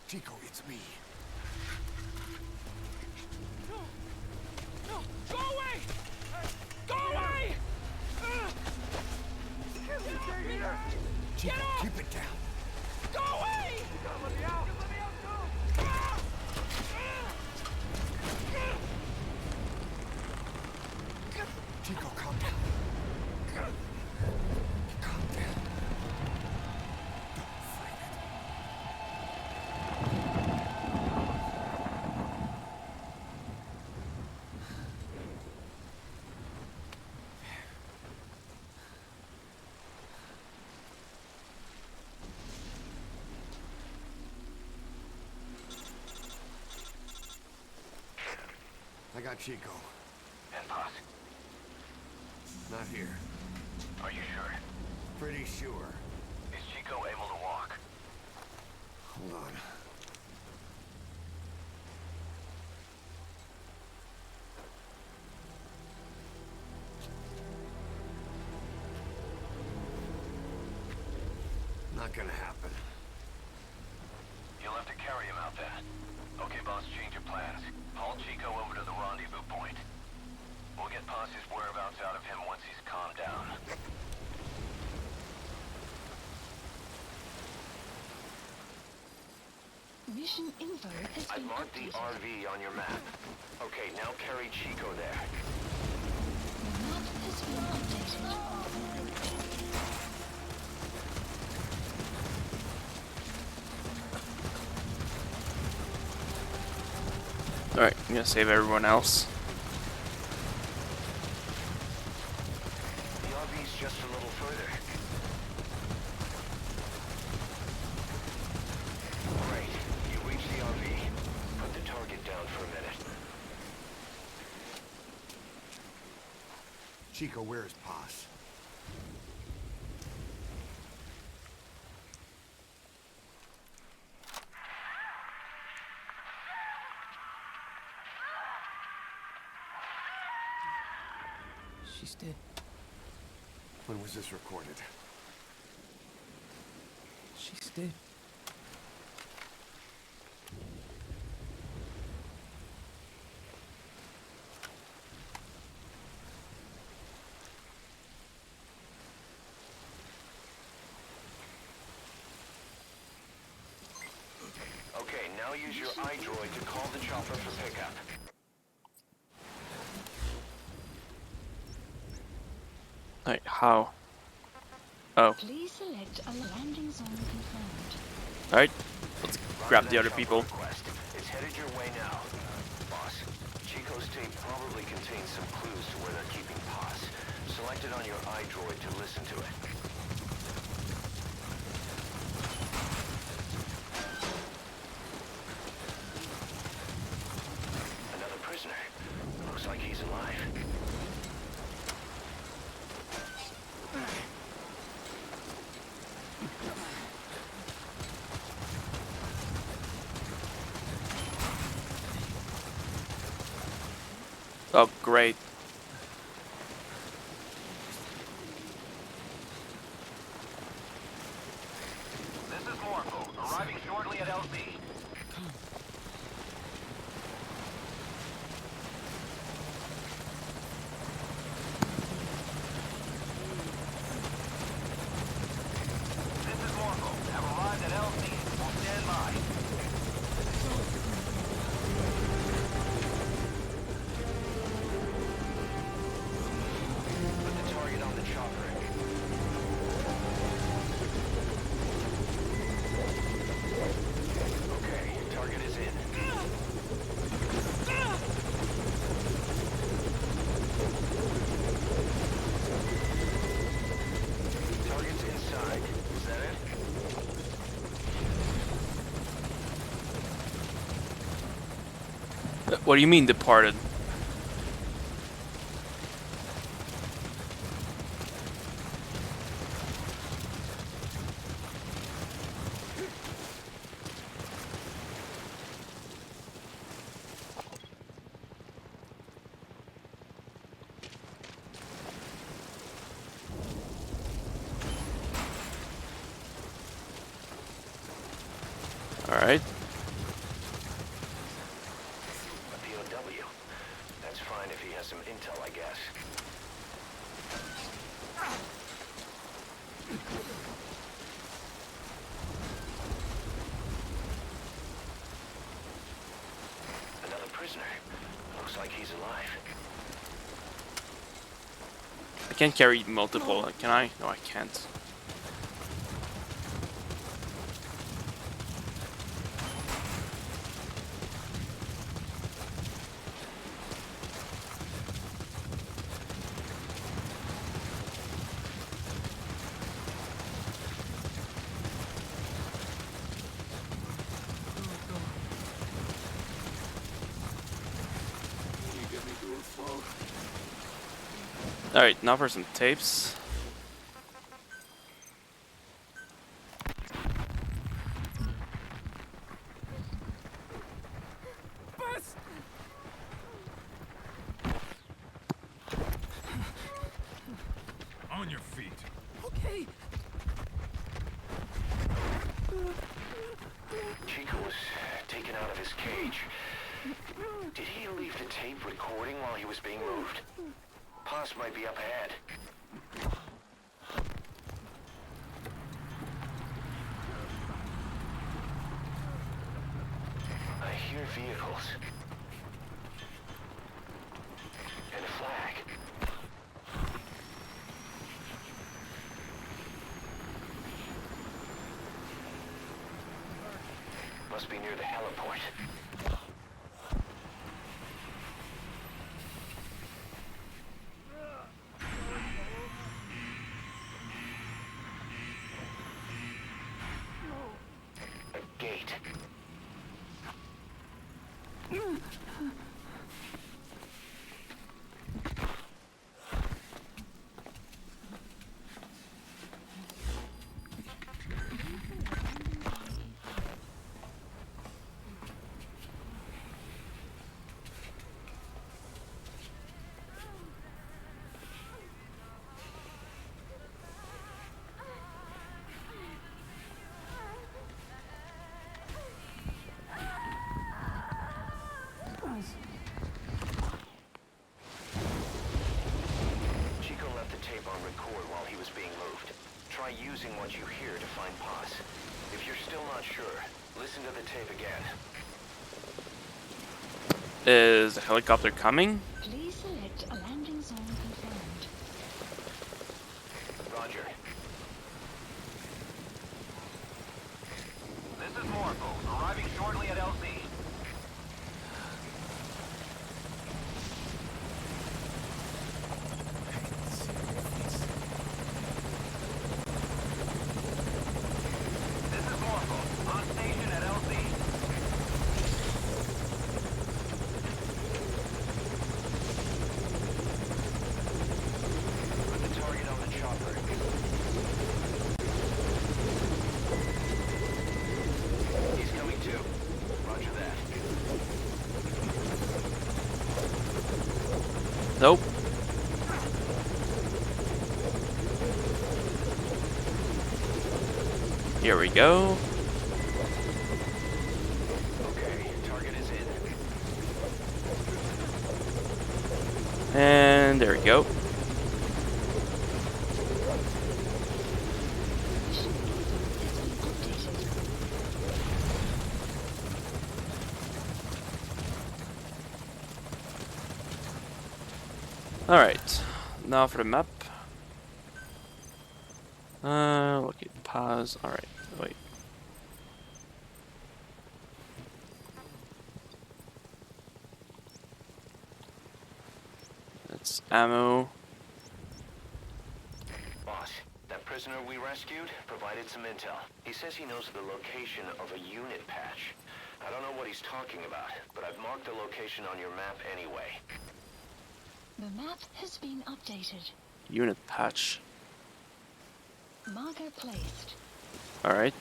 Chico, it's me. No! Go away! Go away! Stay here! Chico, keep it down. Go away! You gotta let me out! You let me out too! Chico, calm down. Calm down. Don't fight it. I got Chico. And Paz. Not here. Are you sure? Pretty sure. Is Chico able to walk? Hold on. Not gonna happen. You'll have to carry him out then. Okay, boss, change your plans. Haul Chico over to the rendezvous point. We'll get Paz's whereabouts out of him once he's calmed down. Mission info has I been marked the updated. RV on your map. Okay, now carry Chico there. The map has been updated. Alright, I'm gonna save everyone else. The RV's just a little further. Great. You reach the RV. Put the target down for a minute. Chico, where is Paz? She's dead. When was this recorded? She's dead. Okay, now use your iDroid to call the chopper for pickup. Alright, how? Oh. Please select a landing zone confirmed. Alright, let's grab the other people. It's headed your way now. Boss, Chico's tape probably contains some clues to where they're keeping Paz. Select it on your iDroid to listen to it. Another prisoner. Looks like he's alive. Oh, great. This is Morpho, arriving shortly at LZ. This is Morpho. Have arrived at LZ. Will stand by. Put the target on the chopper. Okay, target is in. Target's inside. Is that it? What do you mean departed? Alright. A POW. That's fine if he has some intel, I guess. Another prisoner. Looks like he's alive. I can't carry multiple, can I? No, I can't. Alright, now for some tapes. On your feet. Okay. Chico was taken out of his cage. Did he leave the tape recording while he was being moved? Paz might be up ahead. I hear vehicles. And a flag. Must be near the heliport. A gate. Chico left the tape on record while he was being moved. Try using what you hear to find Paz. If you're still not sure, listen to the tape again. Is a helicopter coming? Please select a landing zone confirmed. Roger. This is Morpho, arriving shortly at LZ. This is Morpho, on station at LZ. Put the target on the chopper. He's coming too. Nope. Here we go. Okay, target is in. And there we go. Alright, now for the map. Okay, pause. Alright, wait. That's ammo. Boss, that prisoner we rescued provided some intel. He says he knows the location of a unit patch. I don't know what he's talking about, but I've marked the location on your map anyway. The map has been updated. Unit patch. Marker placed. Alright.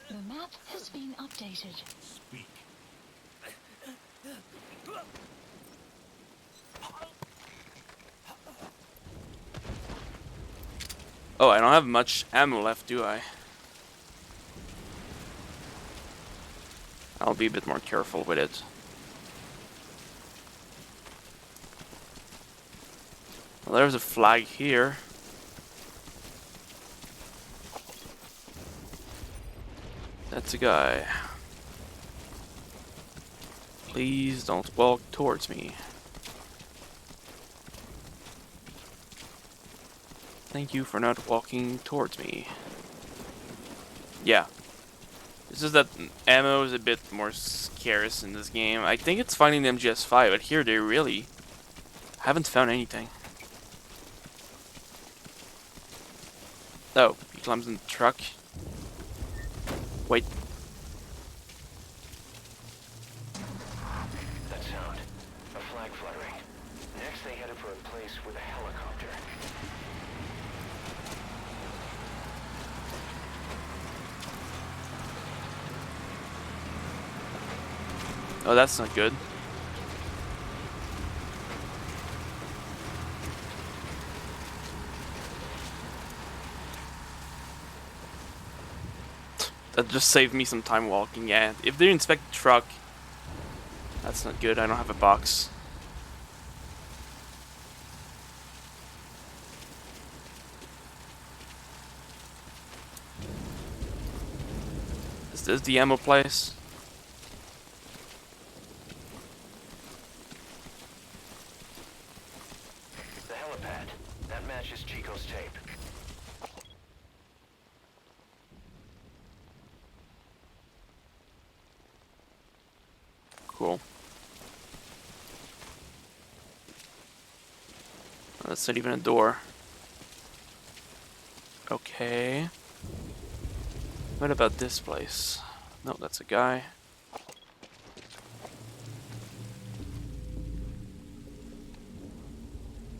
The map has been updated. Speak. Oh, I don't have much ammo left, do I? I'll be a bit more careful with it. Well, there's a flag here. That's a guy. Please don't walk towards me. Thank you for not walking towards me. Yeah. It's just that ammo is a bit more scarce in this game. I think it's finding the MGS5, but here they really haven't found anything. Oh, he climbs in the truck. Wait. That sound. A flag fluttering. Next they headed for a place with a helicopter. Oh, that's not good. That just saved me some time walking, yeah. If they inspect the truck, that's not good. I don't have a box. Is this the ammo place? The helipad. That matches Chico's tape. Cool. That's not even a door. Okay. What about this place? No, that's a guy.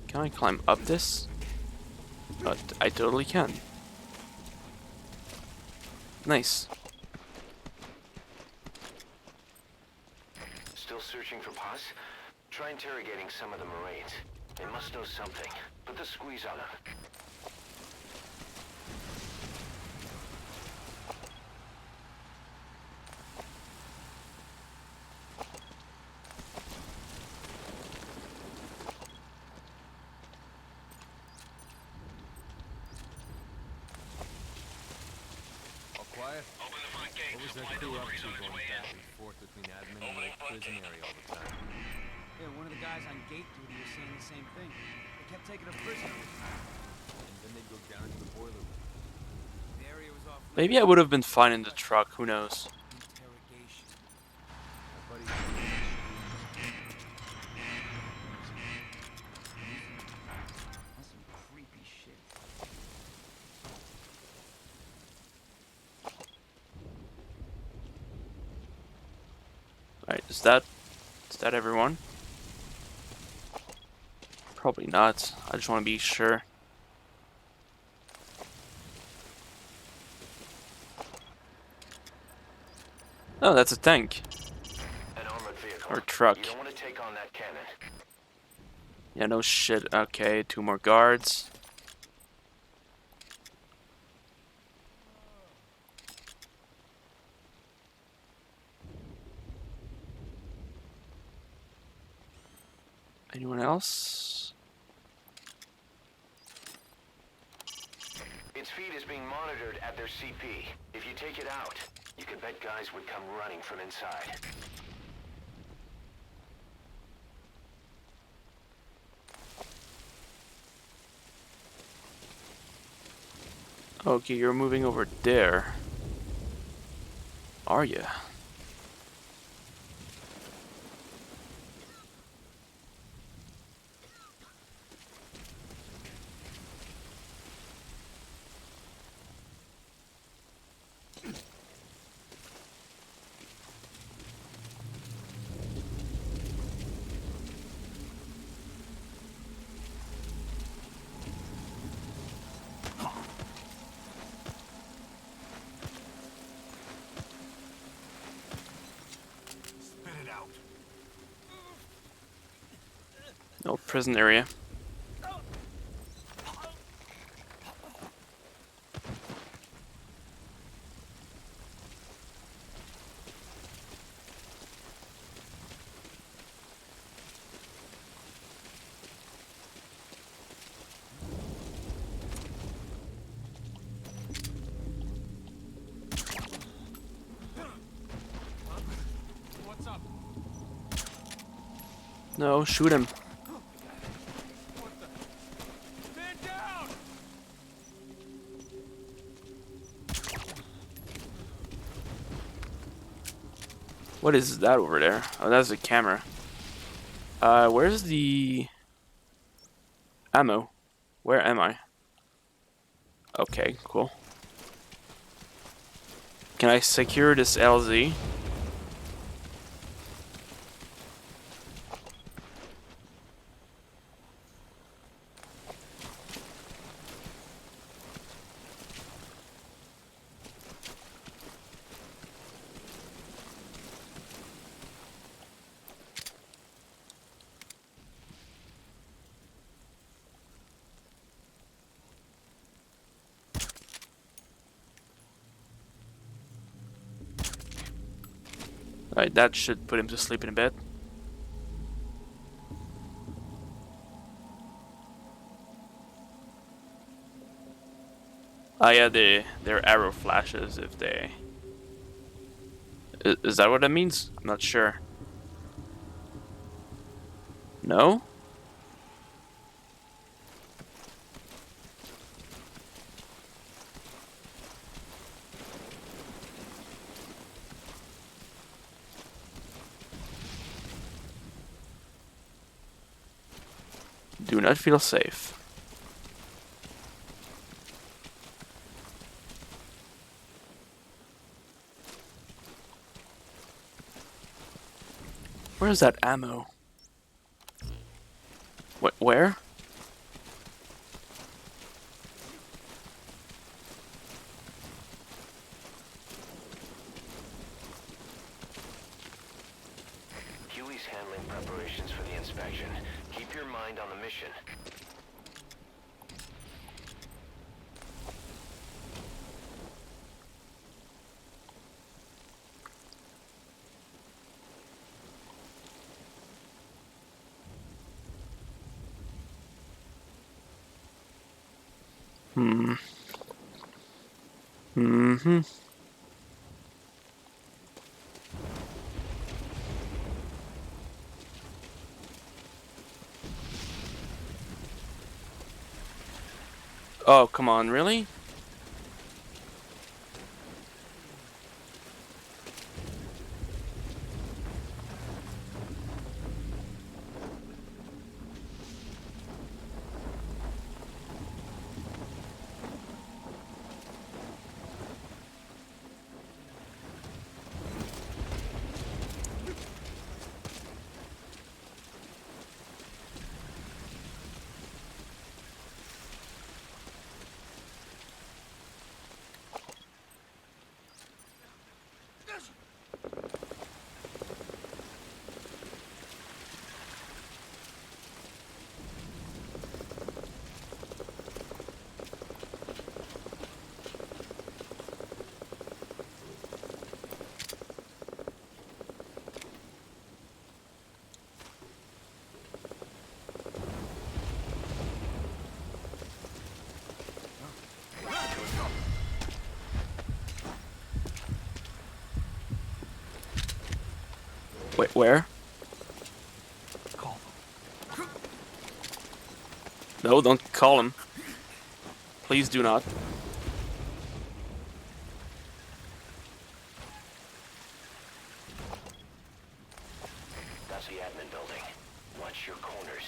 Can I climb up this? But I totally can. Nice. Still searching for Paz? Try interrogating some of the Marines. They must know something. Put the squeeze on them. All quiet? Open the front gate. What was that crew up to going back and forth between admin and the prison area all the time? Yeah, one of the guys on gate duty was saying the same thing. They kept taking a prisoner. And then they'd go down to the boiler room. The area was off. Maybe I would have been fine in the truck, who knows. Interrogation. My buddy... That's some Alright, is that everyone? Probably not. I just want to be sure. Oh, that's a tank. An armored vehicle. Or truck. You don't want to take on that cannon. Yeah, no shit. Okay, 2 more guards. Anyone else? Its feed is being monitored at their CP. If you take it out, you can bet guys would come running from inside. Okay, you're moving over there. Are you? Spit it out. No, prison area. What's up? No, shoot him. Man down! What is that over there? Oh, that's a camera. Where's the ammo? Where am I? Okay, cool. Can I secure this LZ? Alright, that should put him to sleep in a bit. Ah, yeah, their arrow flashes if they... Is that what that means? I'm not sure. No? Do not feel safe. Where's that ammo? Where? Huey's handling preparations for the inspection. Keep your mind on the mission. Mm-hmm. Oh, come on, really? Where? No, don't call him. Please do not. That's the admin building. Watch your corners.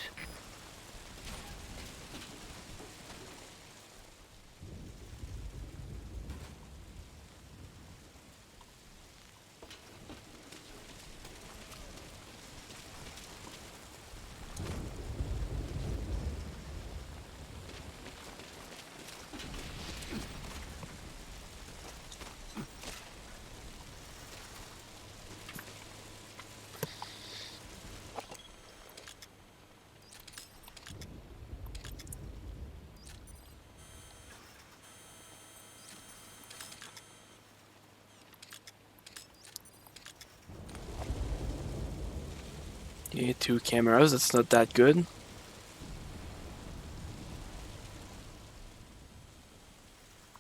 Yeah, 2 cameras, that's not that good.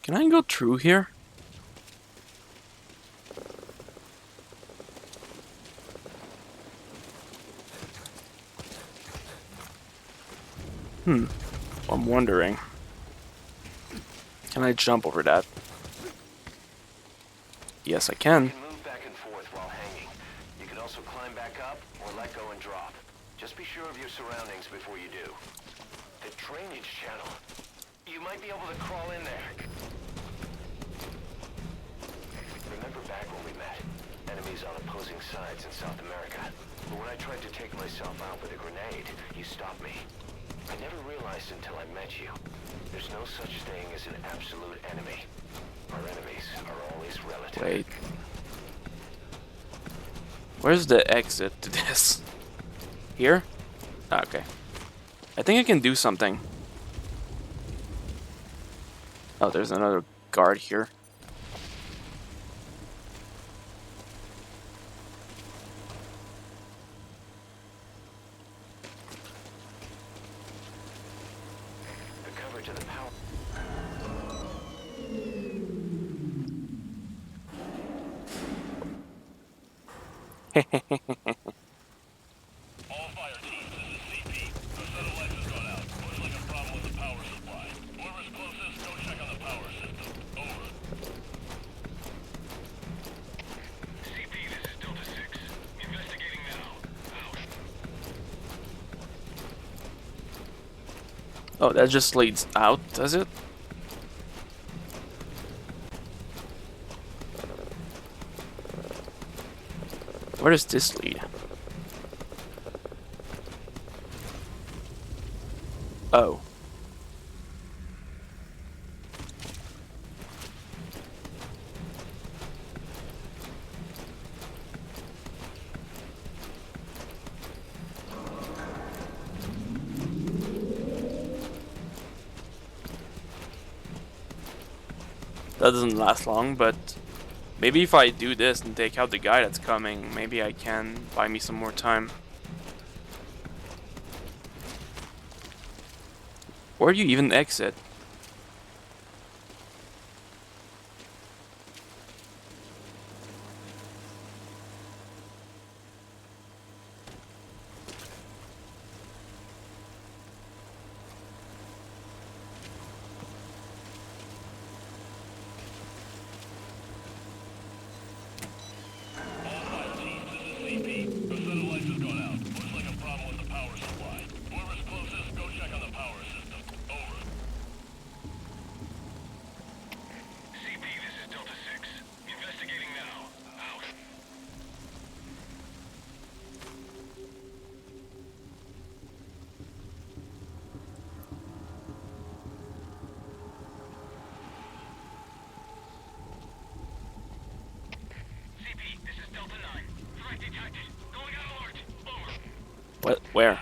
Can I go through here? I'm wondering. Can I jump over that? Yes, I can. You can move back and forth while hanging. You can also climb back up or let go and drop. Just be sure of your surroundings before you do. The drainage channel. You might be able to crawl in there. Remember back when we met? Enemies on opposing sides in South America. But when I tried to take myself out with a grenade, you stopped me. I never realized until I met you. There's no such thing as an absolute enemy. Our enemies are always relative. Wait. Where's the exit to this? Here? Ah, okay. I think I can do something. Oh, there's another guard here. The cover to the power. All fire teams, this is CP. The satellite has gone out. Looks like a problem with the power supply. Whoever's closest, go check on the power system. Over. CP, this is Delta 6. Investigating now. Out. Oh, that just leads out, does it? Where does this lead? Oh. That doesn't last long, but maybe if I do this and take out the guy that's coming, maybe I can buy me some more time. Where do you even exit? What? Where?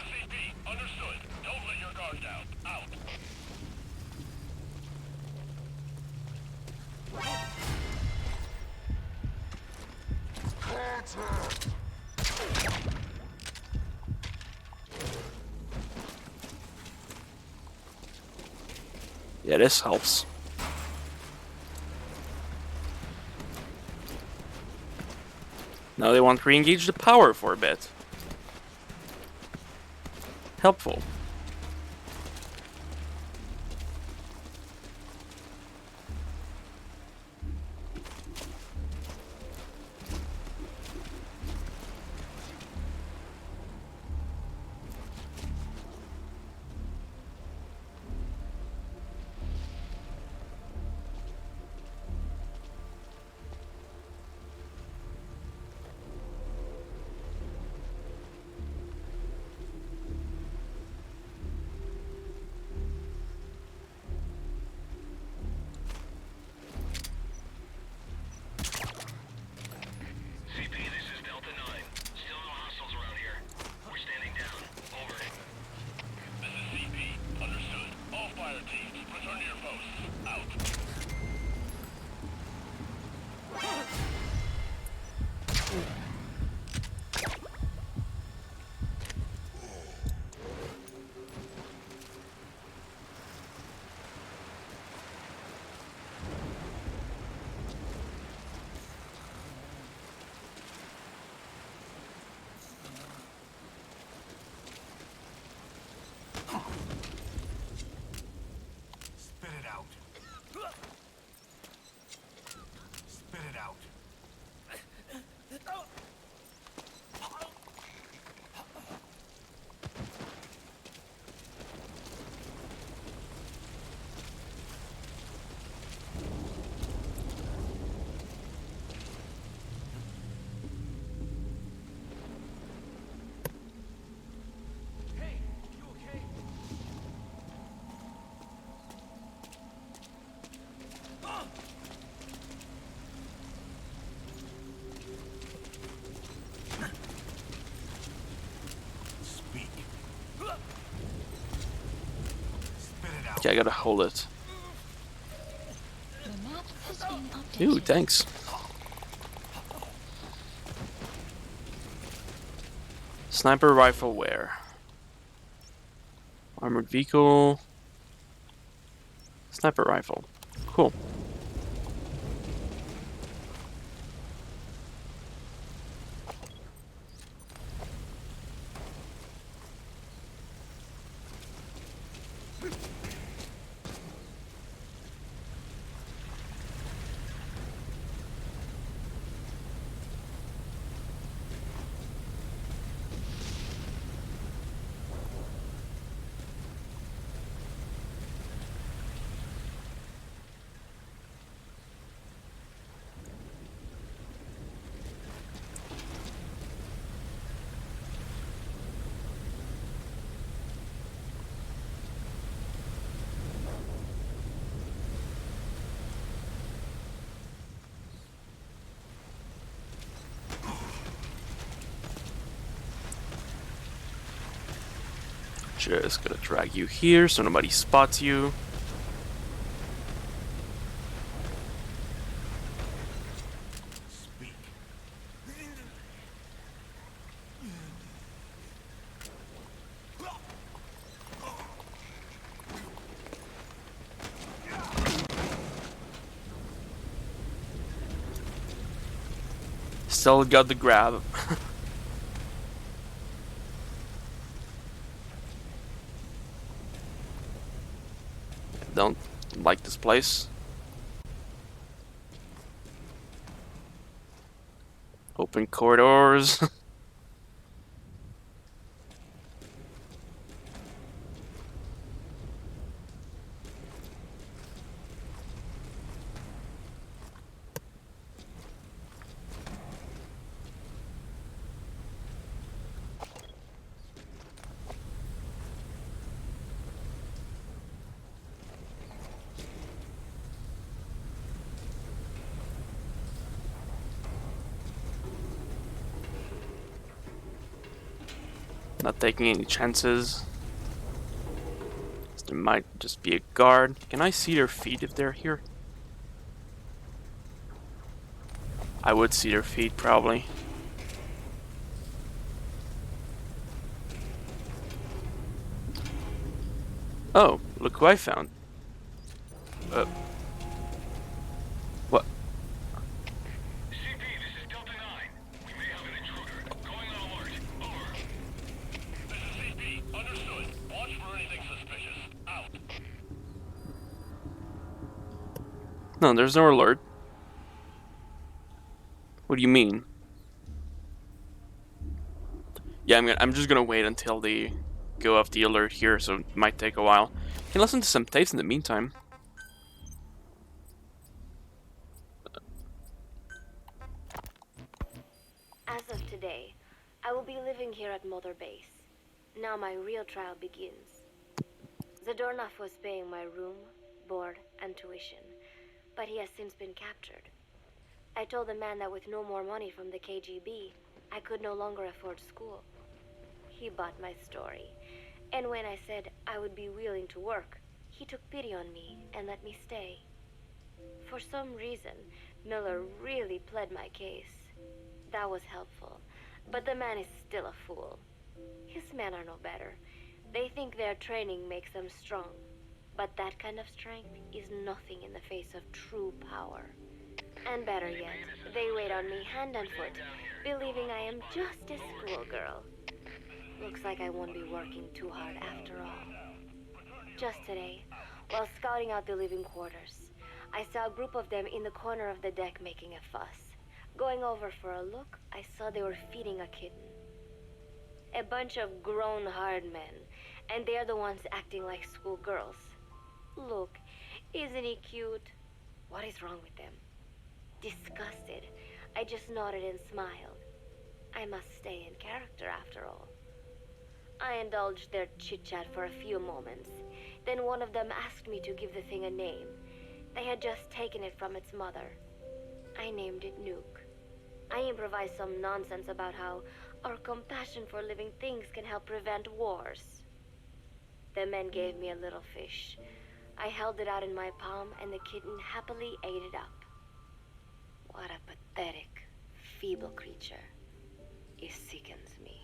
Yeah, this helps. Now they want to re-engage the power for a bit. Helpful. Spit it out. Spit it out. Okay, I gotta hold it. The map has been updated. Ooh, thanks. Sniper rifle where? Armored vehicle. Sniper rifle. Cool. Just gonna drag you here so nobody spots you. Still got the grab. Don't like this place. Open corridors. Not taking any chances. There might just be a guard. Can I see their feet if they're here? I would see their feet probably. Oh, look who I found. What? CP, this is Delta 9. We may have No, there's no alert. What do you mean? Yeah, I'm just gonna wait until they go off the alert here, so it might take a while. You can listen to some tapes in the meantime. As of today, I will be living here at Mother Base. Now my real trial begins. Zadornov was paying my room, board, and tuition, but he has since been captured. I told the man that with no more money from the KGB, I could no longer afford school. He bought my story, and when I said I would be willing to work, he took pity on me and let me stay. For some reason, Miller really pled my case. That was helpful, but the man is still a fool. His men are no better. They think their training makes them strong, but that kind of strength is nothing in the face of true power. And better yet, they wait on me hand and foot, believing I am just a schoolgirl. Looks like I won't be working too hard after all. Just today, while scouting out the living quarters, I saw a group of them in the corner of the deck making a fuss. Going over for a look, I saw they were feeding a kitten. A bunch of grown hard men, and they're the ones acting like schoolgirls. Look, isn't he cute? What is wrong with them? Disgusted, I just nodded and smiled. I must stay in character after all. I indulged their chit-chat for a few moments. Then one of them asked me to give the thing a name. They had just taken it from its mother. I named it Nuke. I improvised some nonsense about how our compassion for living things can help prevent wars. The men gave me a little fish. I held it out in my palm and the kitten happily ate it up. What a pathetic, feeble creature. It sickens me.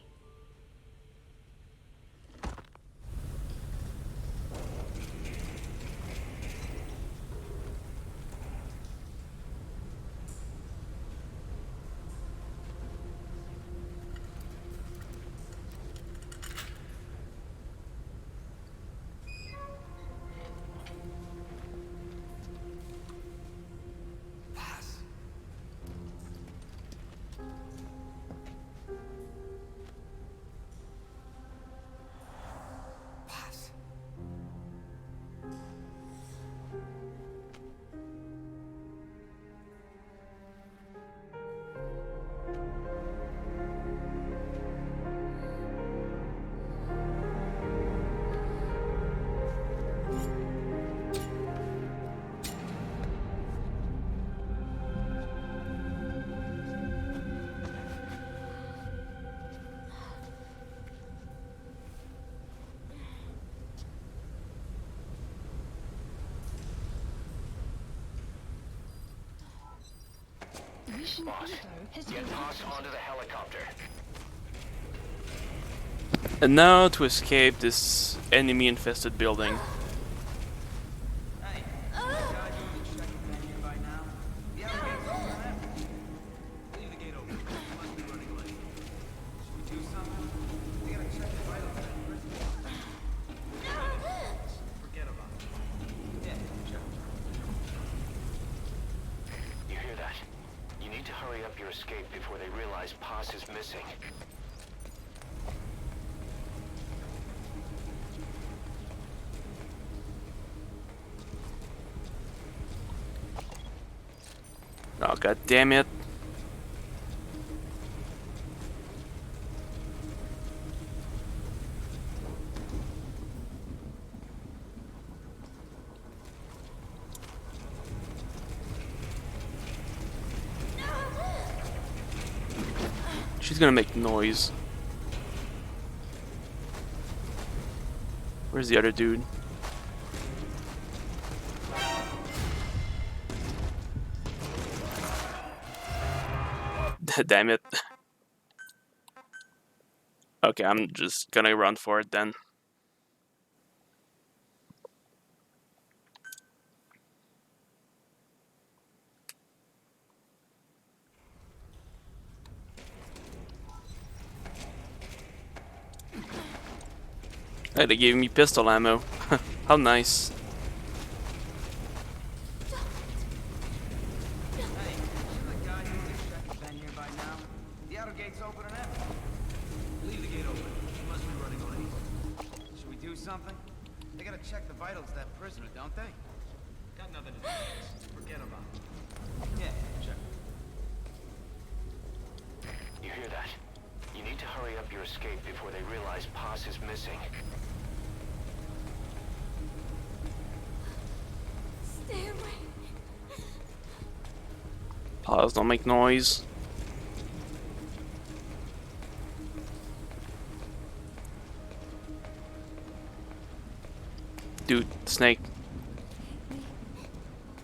Boss, get Haas onto the helicopter. And now to escape this enemy-infested building. You hear that? You need to hurry up your escape before they realize Paz is missing. Oh, god damn it. She's gonna make noise. Where's the other dude? Damn it. Okay, I'm just gonna run for it then. Hey, they gave me pistol ammo. How nice. check the vitals of that prisoner, don't they? Got nothing to do with this. Forget about it. Yeah, check. You hear that? You need to hurry up your escape before they realize Paz is missing. Stay away. Pause, don't make noise. Dude, snake.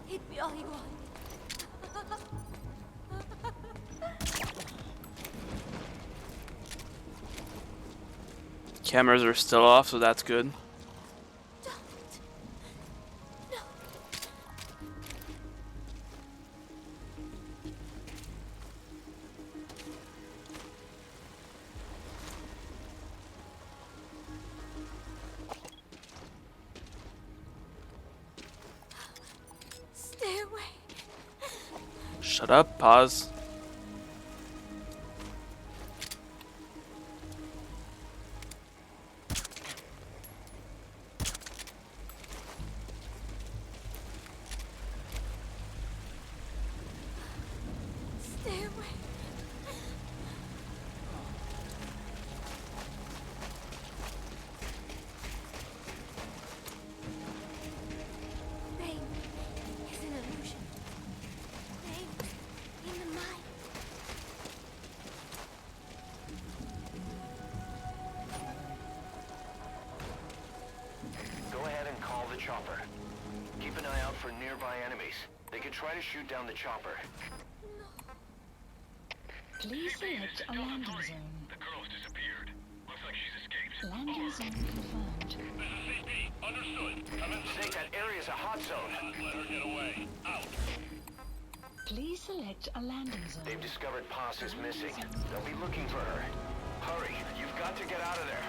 Hit me all you want. Cameras are still off, so that's good. Stay away. Shut up, pause. Stay away. Pain is an illusion. Pain in the mind. Go ahead and call the chopper. Keep an eye out for nearby enemies. They could try to shoot down the chopper. Please select a landing zone. The girl's disappeared. Looks like she's escaped. Landing zone confirmed. This is CP. Understood. Come in. Snake, that area's a hot zone. Let her get away. Out. Please select a landing zone. They've discovered Paz is missing. They'll be looking for her. Hurry, you've got to get out of there.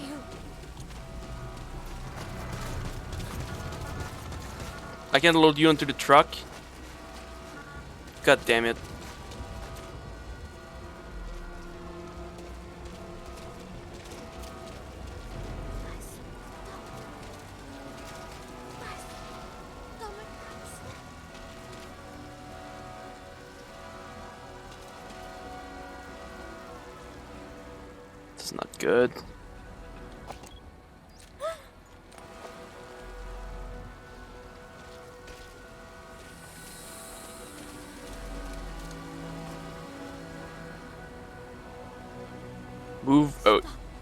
You. I can load you into the truck. God damn it. This is not good.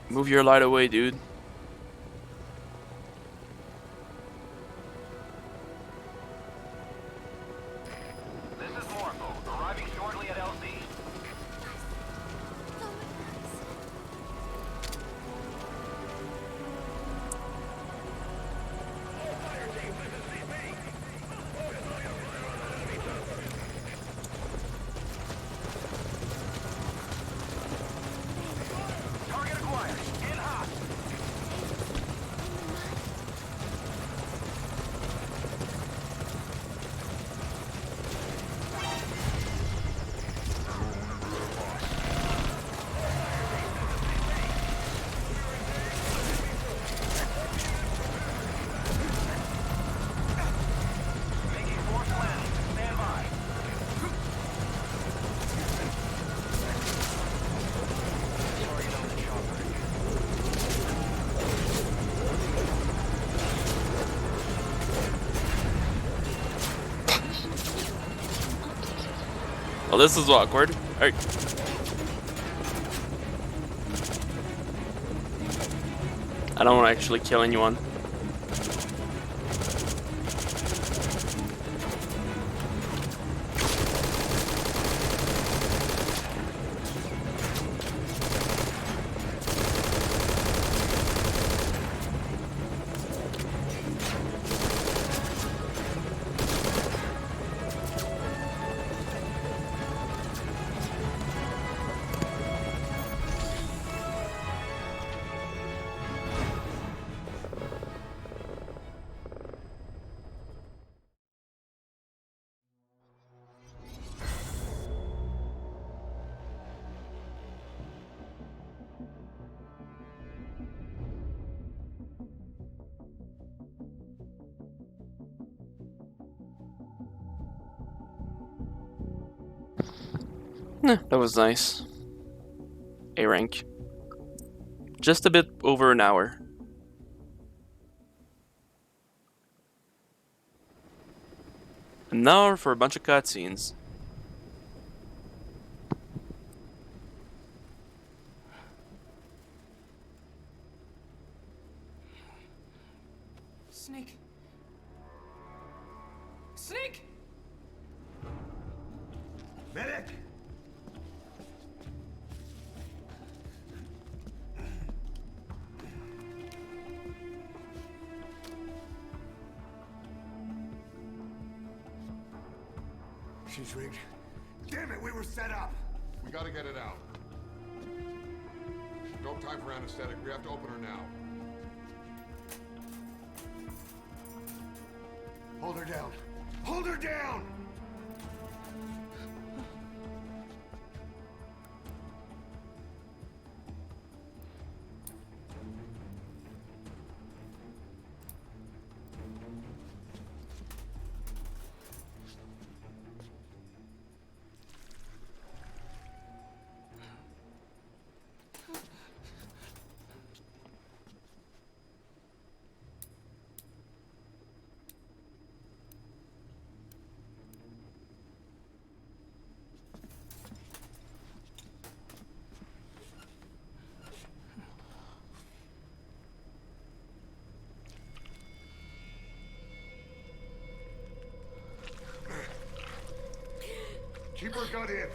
Move your light away, dude. This is Morpho, arriving shortly at LZ. Target acquired. In hot. Making forced landing. Stand by. Target on the chopper. Well, this is awkward. Alright. I don't want to actually kill anyone. That was nice. A rank. Just a bit over an hour. An hour for a bunch of cutscenes. Snake. Snake! Medic! She's rigged. Damn it, we were set up! We gotta get it out. No time for anesthetic. We have to open her now. Hold her down. Hold her down! Keep her gut in.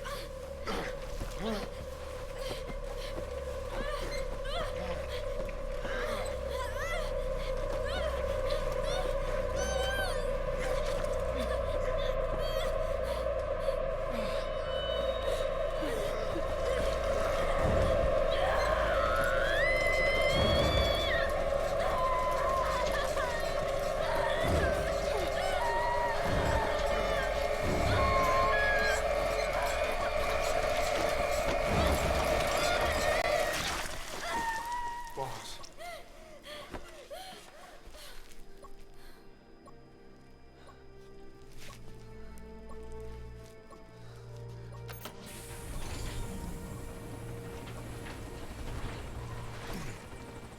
Boss.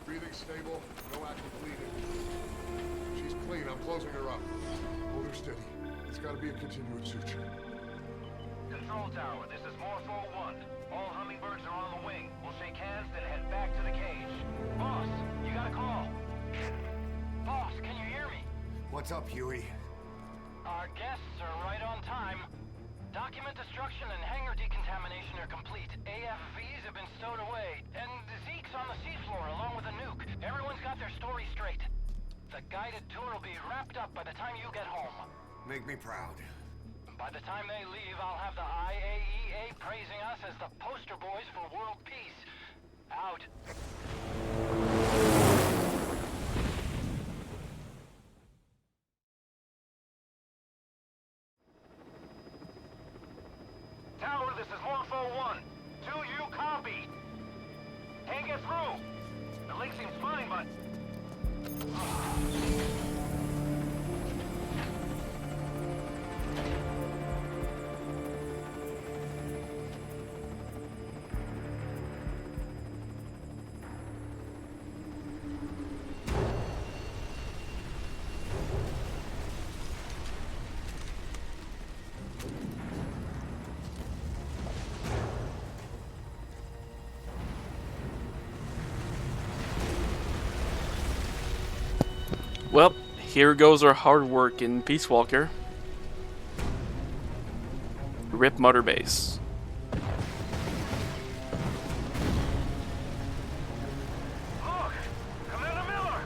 Breathing stable, no active bleeding. She's clean, I'm closing her up. Hold her steady. It's gotta be a continuous suture. Control tower, this is Morpho 1. All hummingbirds are on the wing. We'll shake hands, then head back to the cage. Boss, you got a call. Boss, can you hear me? What's up, Huey? Our guests are right on time. Document destruction and hangar decontamination are complete. AFVs have been stowed away, and Zeke's on the seafloor along with a nuke. Everyone's got their story straight. The guided tour will be wrapped up by the time you get home. Make me proud. By the time they leave, I'll have the IAEA praising us as the poster boys for world peace. Out. Tower, this is Morpho 1. Do you copy? Can't get through. The link seems fine, but... Well, here goes our hard work in Peace Walker. Rip Mother Base. Look! Commander Miller!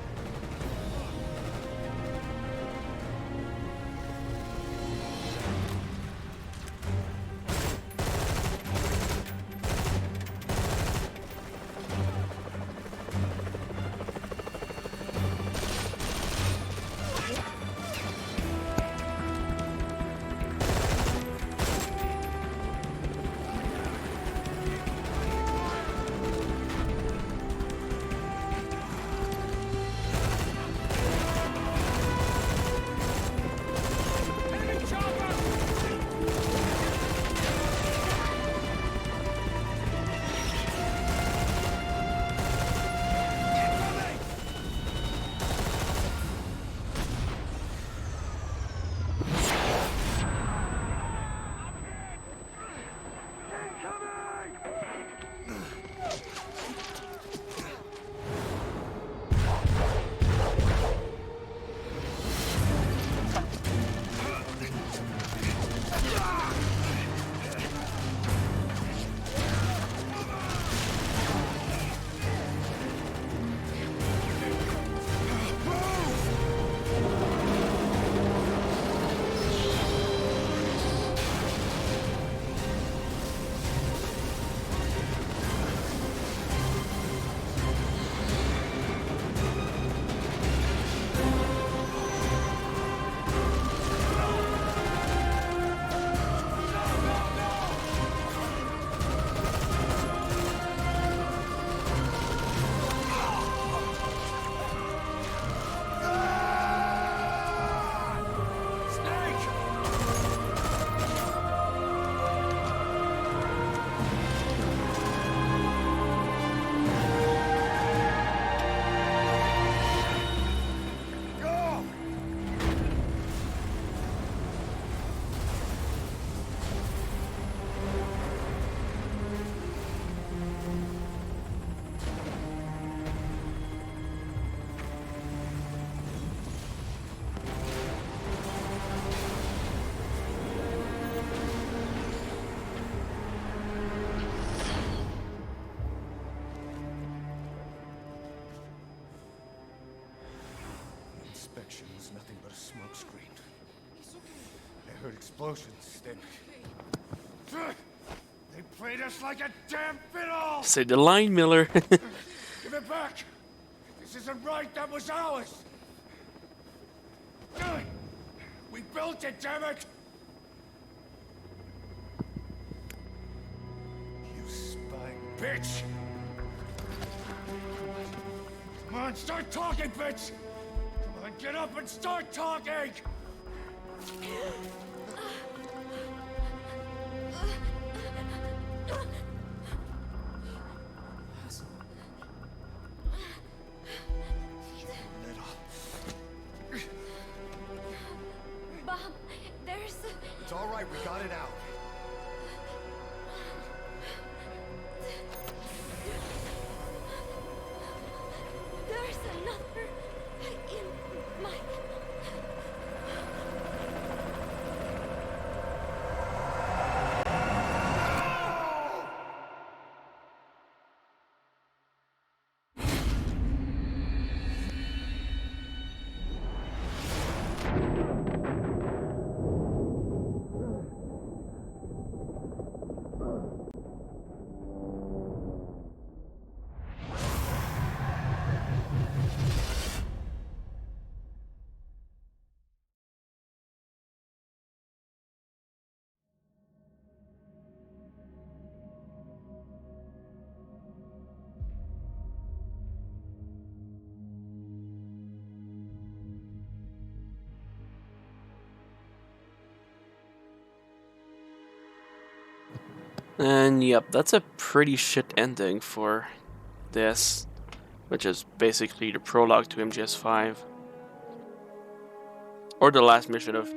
distraction was nothing but a smokescreen. I heard explosions, then... They played us like a damn fiddle! Say the line, Miller. Give it back! This isn't right, that was ours! We built it, damn it! You spy bitch! Come on, start talking, bitch! Come on, get up and start talking! Bob, there's... It's all right, we got it out. There's another in my... And yep, that's a pretty shit ending for this, which is basically the prologue to MGS5. Or the last mission of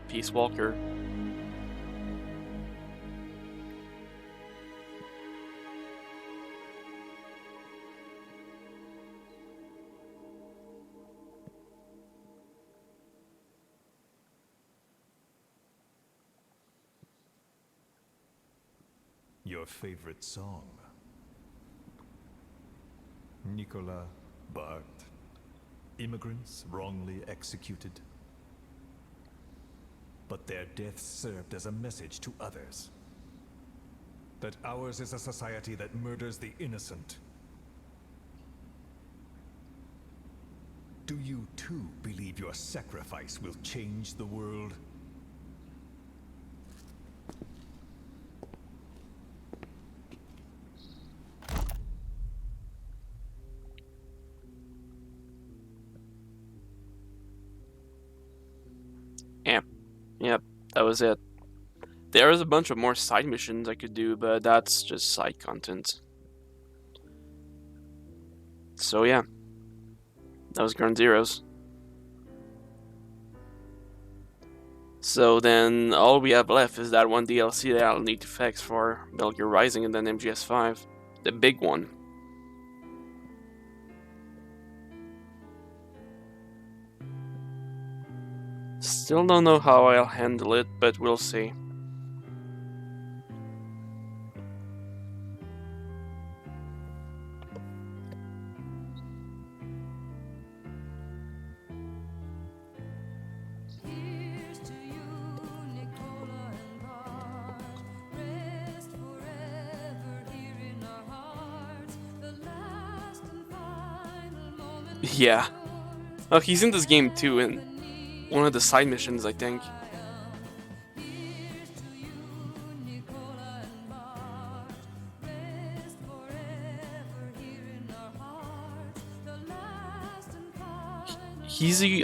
Peace Walker. Your favorite song? Nicolas Bart. Immigrants wrongly executed. But their deaths served as a message to others. That ours is a society that murders the innocent. Do you too believe your sacrifice will change the world? Yep, that was it. There is a bunch of more side missions I could do, but that's just side content. So yeah, that was Ground Zeroes. So then all we have left is that one DLC that I'll need to fix for Metal Gear Rising and then MGS5. The big one. Still don't know how I'll handle it, but we'll see. Yeah. Oh, he's in this game too, in one of the side missions, I think.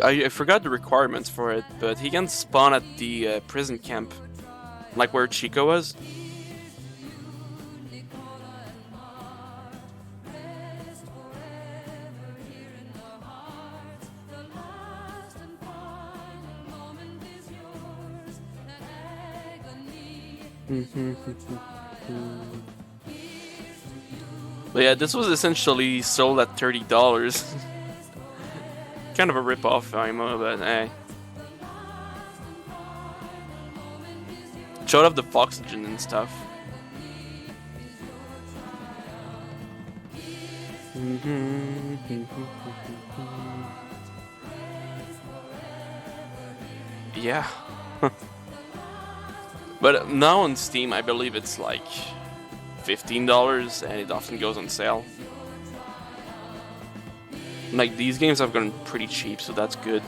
I forgot the requirements for it, but he can spawn at the prison camp, like where Chico was. But yeah, this was essentially sold at $30. Kind of a rip-off IMO, but hey. Showed off the Foxygen and stuff. Yeah. But now on Steam, I believe it's like $15, and it often goes on sale. Like, these games have gone pretty cheap, so that's good.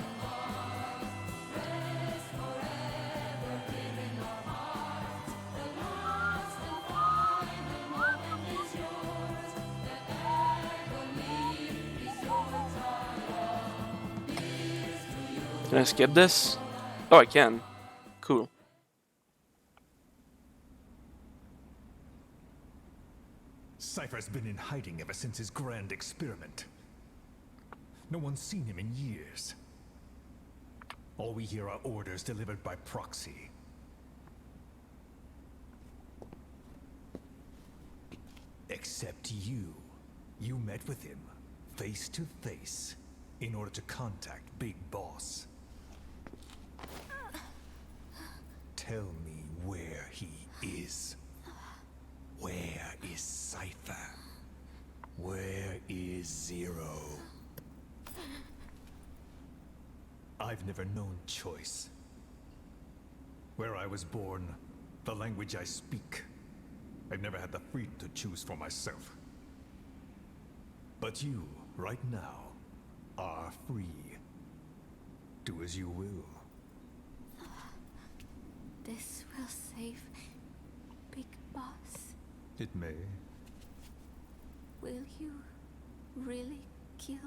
Can I skip this? Oh, I can. Cool. Cypher's been in hiding ever since his grand experiment. No one's seen him in years. All we hear are orders delivered by proxy. Except you. You met with him, face to face, in order to contact Big Boss. Tell me where he is. Where is Cypher? Where is Zero? I've never known choice. Where I was born, the language I speak, I've never had the freedom to choose for myself. But you, right now, are free. Do as you will. This will save Big Boss. It may. Will you really kill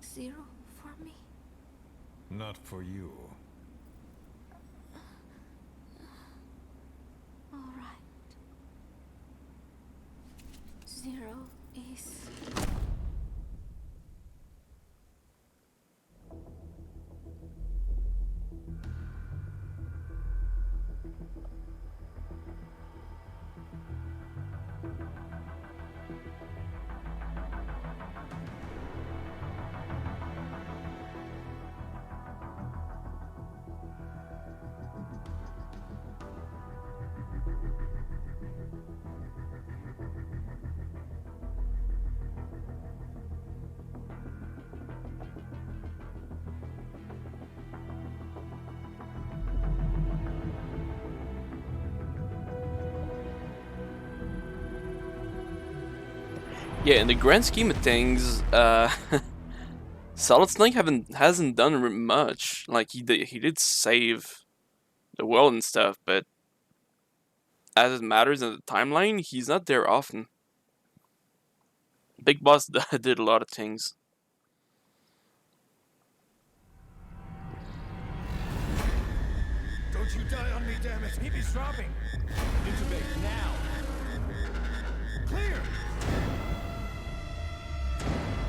Zero for me? Not for you. All right. Zero is... Yeah, in the grand scheme of things, Solid Snake hasn't done much. Like, he did save the world and stuff, but as it matters in the timeline, he's not there often. Big Boss did a lot of things. Don't you die on me, damn it! He be dropping! Intubate now! Clear!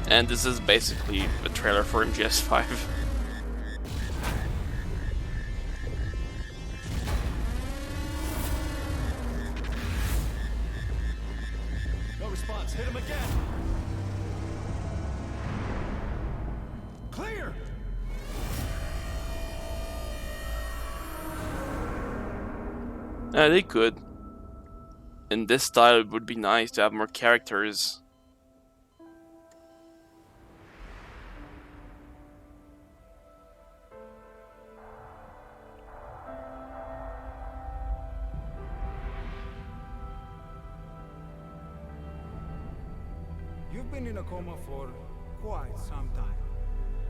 And this is basically a trailer for MGS5. No response. Hit him again! Clear! They could. In this style, it would be nice to have more characters. You've been in a coma for quite some time.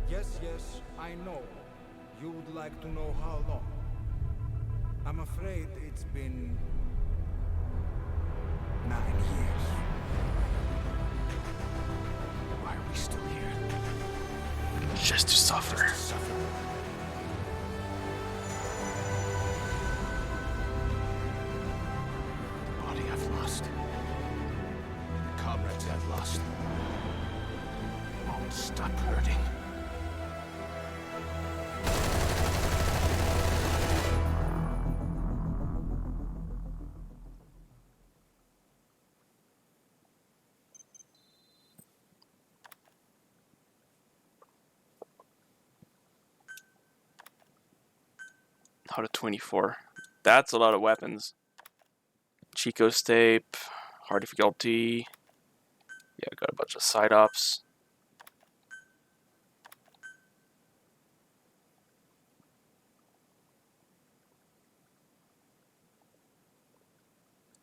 Yes, I know. You would like to know how long. I'm afraid it's been 9 years. Why are we still here? Just to suffer. The body I've lost. The comrades I've lost. Won't stop hurting. Out of 24. That's a lot of weapons. Chico's tape, hard difficulty. Yeah, got a bunch of side ops.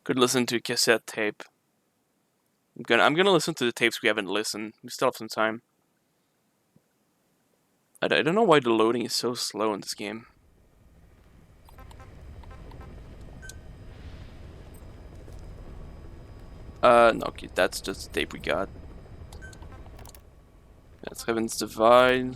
Could listen to a cassette tape. I'm gonna listen to the tapes we haven't listened. We still have some time. I don't know why the loading is so slow in this game. No, okay, that's just the tape we got. That's Heaven's Divide.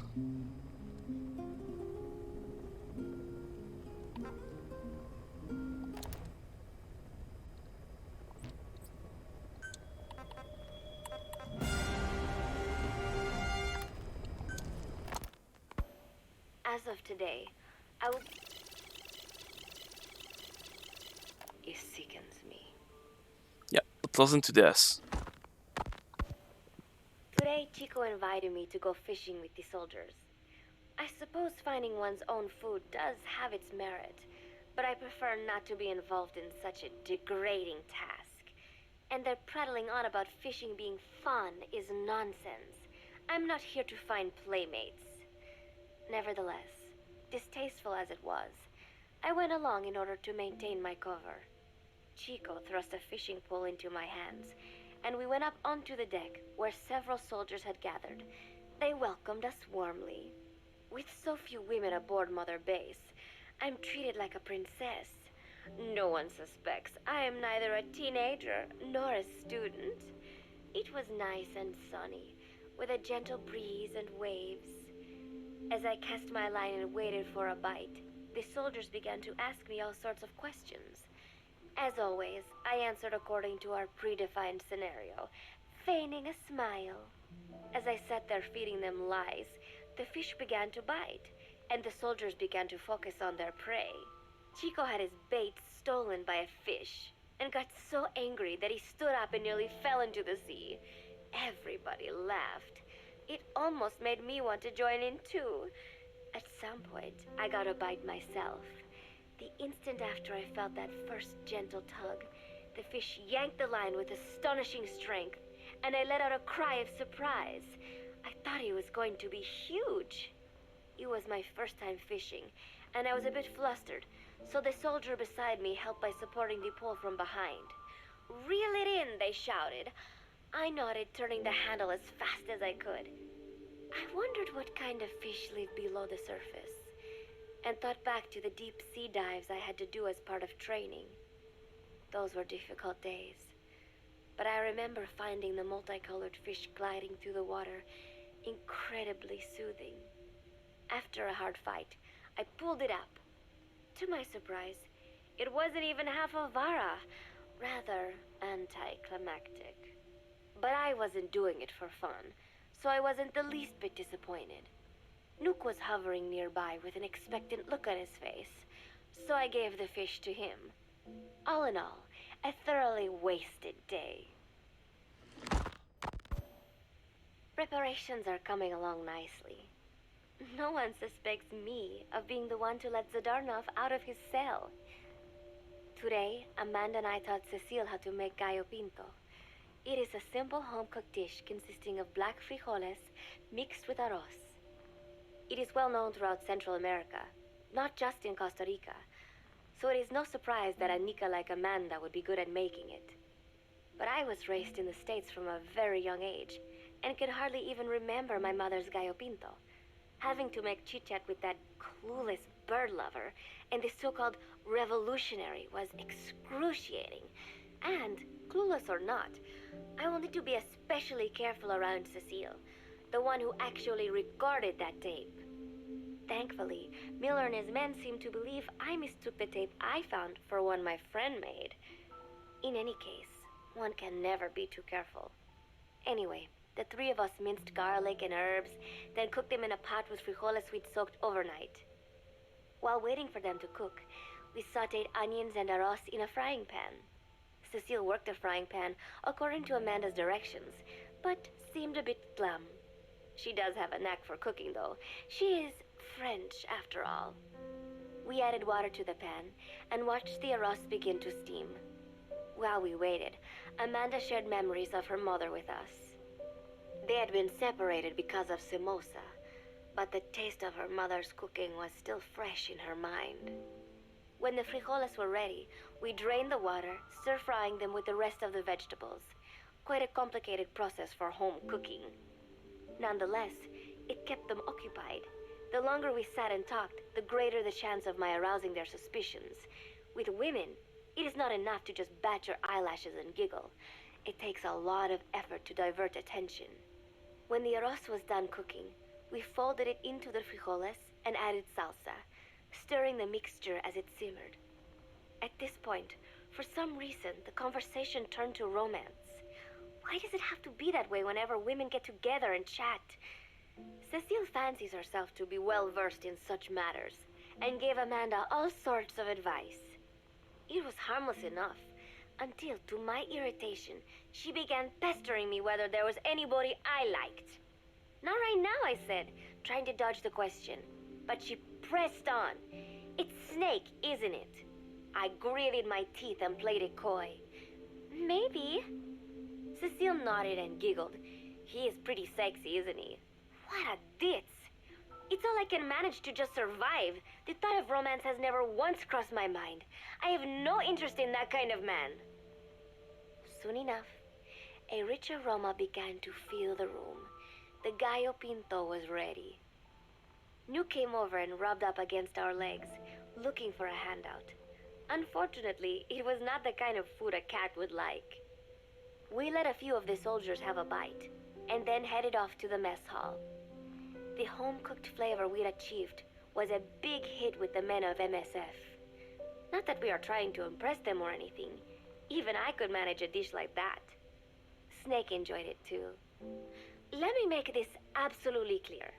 As of today, I will... It sickens me. Yeah, let's listen to this. Today, Chico invited me to go fishing with the soldiers. I suppose finding one's own food does have its merit, but I prefer not to be involved in such a degrading task. And their prattling on about fishing being fun is nonsense. I'm not here to find playmates. Nevertheless, distasteful as it was, I went along in order to maintain my cover. Chico thrust a fishing pole into my hands, and we went up onto the deck where several soldiers had gathered. They welcomed us warmly. With so few women aboard Mother Base, I'm treated like a princess. No one suspects I am neither a teenager nor a student. It was nice and sunny, with a gentle breeze and waves. As I cast my line and waited for a bite, the soldiers began to ask me all sorts of questions. As always, I answered according to our predefined scenario, feigning a smile. As I sat there feeding them lies, the fish began to bite, and the soldiers began to focus on their prey. Chico had his bait stolen by a fish, and got so angry that he stood up and nearly fell into the sea. Everybody laughed. It almost made me want to join in too. At some point, I got a bite myself. The instant after I felt that first gentle tug, the fish yanked the line with astonishing strength, and I let out a cry of surprise. I thought he was going to be huge. It was my first time fishing, and I was a bit flustered, so the soldier beside me helped by supporting the pole from behind. "Reel it in," they shouted. I nodded, turning the handle as fast as I could. I wondered what kind of fish live below the surface, and thought back to the deep sea dives I had to do as part of training. Those were difficult days, but I remember finding the multicolored fish gliding through the water incredibly soothing. After a hard fight, I pulled it up. To my surprise, it wasn't even half a vara, rather anticlimactic. But I wasn't doing it for fun, so I wasn't the least bit disappointed. Nook was hovering nearby with an expectant look on his face, so I gave the fish to him. All in all, a thoroughly wasted day. Preparations are coming along nicely. No one suspects me of being the one to let Zadarnov out of his cell. Today, Amanda and I taught Cecile how to make gallo pinto. It is a simple home-cooked dish consisting of black frijoles mixed with arroz. It is well known throughout Central America, not just in Costa Rica, so it is no surprise that a Nica like Amanda would be good at making it. But I was raised in the States from a very young age, and could hardly even remember my mother's gallo pinto. Having to make chit-chat with that clueless bird lover and the so-called revolutionary was excruciating. And, clueless or not, I will need to be especially careful around Cecile, the one who actually recorded that tape. Thankfully, Miller and his men seem to believe I mistook the tape I found for one my friend made. In any case, one can never be too careful. Anyway, the three of us minced garlic and herbs, then cooked them in a pot with frijoles we'd soaked overnight. While waiting for them to cook, we sautéed onions and arroz in a frying pan. Cecile worked the frying pan according to Amanda's directions, but seemed a bit glum. She does have a knack for cooking, though. She is French, after all. We added water to the pan and watched the arroz begin to steam. While we waited, Amanda shared memories of her mother with us. They had been separated because of Somoza, but the taste of her mother's cooking was still fresh in her mind. When the frijoles were ready, we drained the water, stir-frying them with the rest of the vegetables. Quite a complicated process for home cooking. Nonetheless, it kept them occupied. The longer we sat and talked, the greater the chance of my arousing their suspicions. With women, it is not enough to just bat your eyelashes and giggle. It takes a lot of effort to divert attention. When the arroz was done cooking, we folded it into the frijoles and added salsa, stirring the mixture as it simmered. At this point, for some reason, the conversation turned to romance. Why does it have to be that way whenever women get together and chat? Cecile fancies herself to be well-versed in such matters, and gave Amanda all sorts of advice. It was harmless enough, until, to my irritation, she began pestering me whether there was anybody I liked. Not right now, I said, trying to dodge the question, but she pressed on. It's Snake, isn't it? I gritted my teeth and played it coy. Maybe. Cecile nodded and giggled. He is pretty sexy, isn't he? What a ditz! It's all I can manage to just survive. The thought of romance has never once crossed my mind. I have no interest in that kind of man. Soon enough, a rich aroma began to fill the room. The gallo pinto was ready. New came over and rubbed up against our legs, looking for a handout. Unfortunately, it was not the kind of food a cat would like. We let a few of the soldiers have a bite, and then headed off to the mess hall. The home-cooked flavor we'd achieved was a big hit with the men of MSF. Not that we are trying to impress them or anything. Even I could manage a dish like that. Snake enjoyed it too. Let me make this absolutely clear.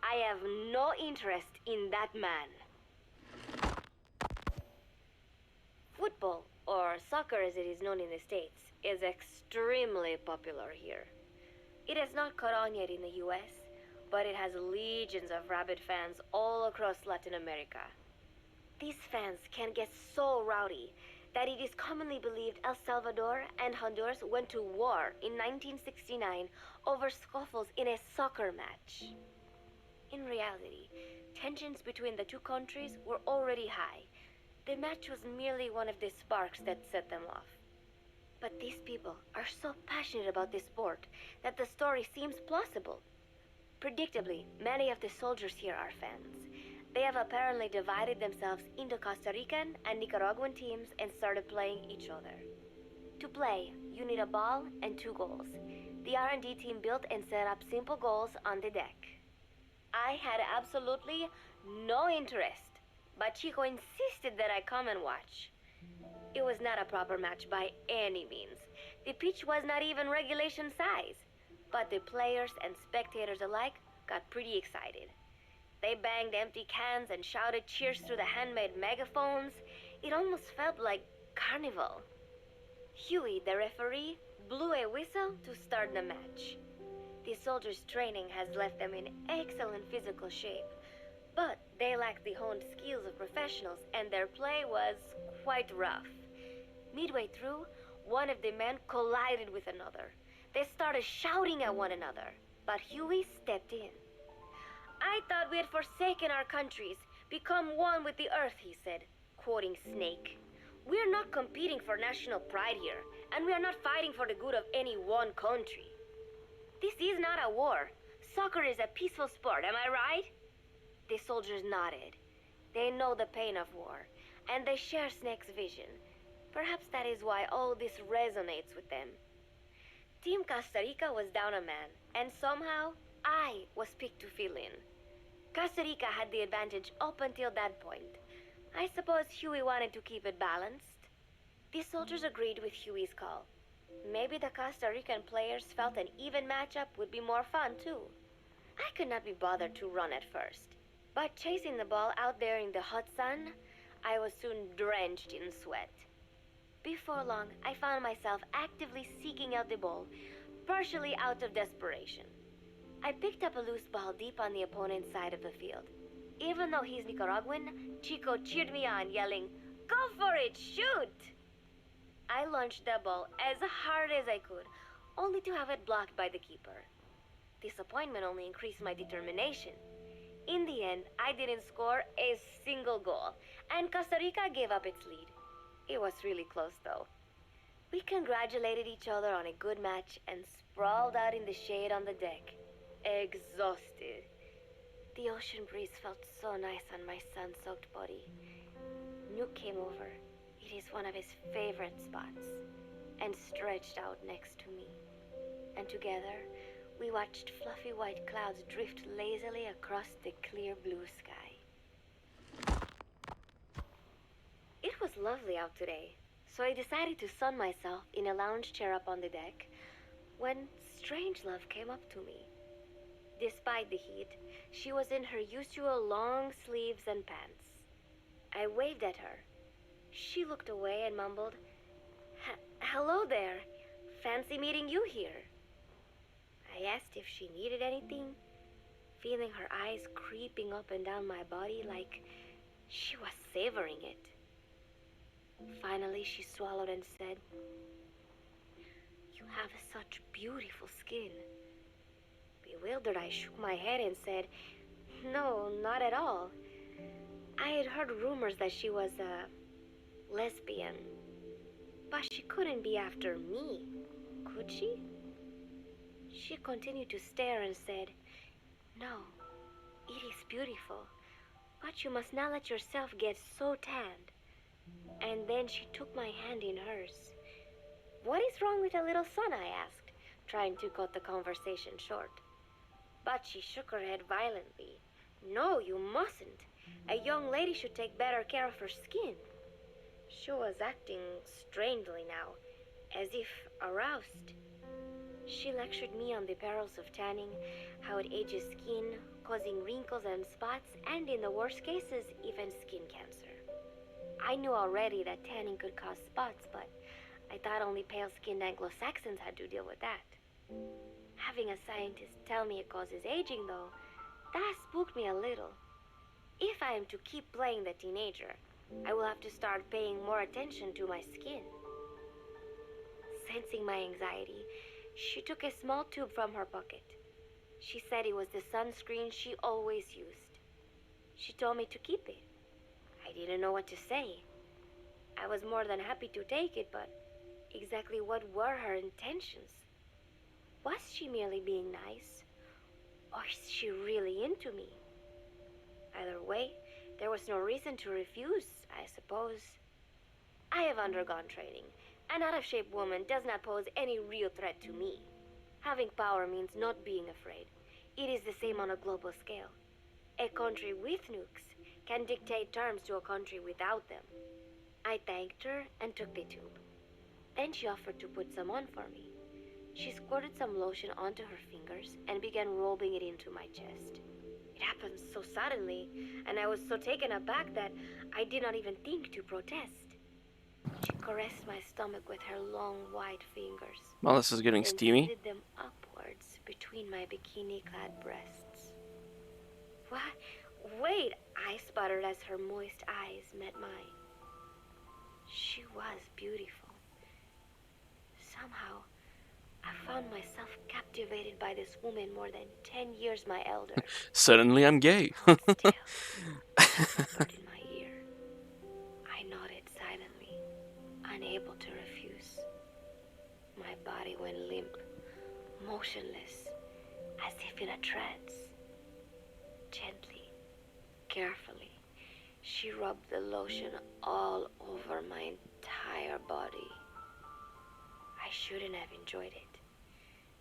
I have no interest in that man. Football, or soccer as it is known in the States, is extremely popular here. It has not caught on yet in the US, but it has legions of rabid fans all across Latin America. These fans can get so rowdy that it is commonly believed El Salvador and Honduras went to war in 1969 over scuffles in a soccer match. In reality, tensions between the two countries were already high. The match was merely one of the sparks that set them off. But these people are so passionate about this sport that the story seems plausible. Predictably, many of the soldiers here are fans. They have apparently divided themselves into Costa Rican and Nicaraguan teams and started playing each other. To play, you need a ball and 2 goals. The R&D team built and set up simple goals on the deck. I had absolutely no interest, but Chico insisted that I come and watch. It was not a proper match by any means. The pitch was not even regulation size, but the players and spectators alike got pretty excited. They banged empty cans and shouted cheers through the handmade megaphones. It almost felt like carnival. Huey, the referee, blew a whistle to start the match. The soldiers' training has left them in excellent physical shape, but they lacked the honed skills of professionals and their play was quite rough. Midway through, one of the men collided with another. They started shouting at one another, but Huey stepped in. I thought we had forsaken our countries, become one with the earth, he said, quoting Snake. We're not competing for national pride here, and we are not fighting for the good of any one country. This is not a war. Soccer is a peaceful sport, am I right? The soldiers nodded. They know the pain of war, and they share Snake's vision. Perhaps that is why all this resonates with them. Team Costa Rica was down a man, and somehow I was picked to fill in. Costa Rica had the advantage up until that point. I suppose Huey wanted to keep it balanced. The soldiers agreed with Huey's call. Maybe the Costa Rican players felt an even matchup would be more fun too. I could not be bothered to run at first, but chasing the ball out there in the hot sun, I was soon drenched in sweat. Before long, I found myself actively seeking out the ball, partially out of desperation. I picked up a loose ball deep on the opponent's side of the field. Even though he's Nicaraguan, Chico cheered me on, yelling, "Go for it, shoot!" I launched the ball as hard as I could, only to have it blocked by the keeper. Disappointment only increased my determination. In the end, I didn't score a single goal, and Costa Rica gave up its lead. It was really close, though. We congratulated each other on a good match and sprawled out in the shade on the deck, exhausted. The ocean breeze felt so nice on my sun-soaked body. Nuke came over. It is one of his favorite spots, and stretched out next to me. And together, we watched fluffy white clouds drift lazily across the clear blue sky. It was lovely out today, so I decided to sun myself in a lounge chair up on the deck when Strangelove came up to me. Despite the heat, she was in her usual long sleeves and pants. I waved at her. She looked away and mumbled, "Hello there. Fancy meeting you here." I asked if she needed anything, feeling her eyes creeping up and down my body like she was savoring it. Finally, she swallowed and said, "You have such beautiful skin." Bewildered, I shook my head and said, "No, not at all. I had heard rumors that she was a lesbian, but she couldn't be after me, could she?" She continued to stare and said, "No, it is beautiful, but you must not let yourself get so tanned." And then she took my hand in hers. "What is wrong with a little sun?" I asked, trying to cut the conversation short. But she shook her head violently. "No, you mustn't. A young lady should take better care of her skin." She was acting strangely now, as if aroused. She lectured me on the perils of tanning, how it ages skin, causing wrinkles and spots, and in the worst cases, even skin cancer. I knew already that tanning could cause spots, but I thought only pale-skinned Anglo-Saxons had to deal with that. Having a scientist tell me it causes aging, though, that spooked me a little. If I am to keep playing the teenager, I will have to start paying more attention to my skin. Sensing my anxiety, she took a small tube from her pocket. She said it was the sunscreen she always used. She told me to keep it. I didn't know what to say. I was more than happy to take it, but exactly what were her intentions? Was she merely being nice? Or is she really into me? Either way, there was no reason to refuse, I suppose. I have undergone training. An out-of-shape woman does not pose any real threat to me. Having power means not being afraid. It is the same on a global scale. A country with nukes can dictate terms to a country without them. I thanked her and took the tube. Then she offered to put some on for me. She squirted some lotion onto her fingers and began rolling it into my chest. It happened so suddenly, and I was so taken aback that I did not even think to protest. She caressed my stomach with her long white fingers. Well, this is getting Then steamy. slid them upwards between my bikini-clad breasts. "What? Wait," I sputtered as her moist eyes met mine. She was beautiful. Somehow, I found myself captivated by this woman more than 10 years my elder. Suddenly I'm gay. Whispered in my ear. I nodded silently, unable to refuse. My body went limp, motionless, as if in a trance. Gently, carefully, she rubbed the lotion all over my entire body. I shouldn't have enjoyed it,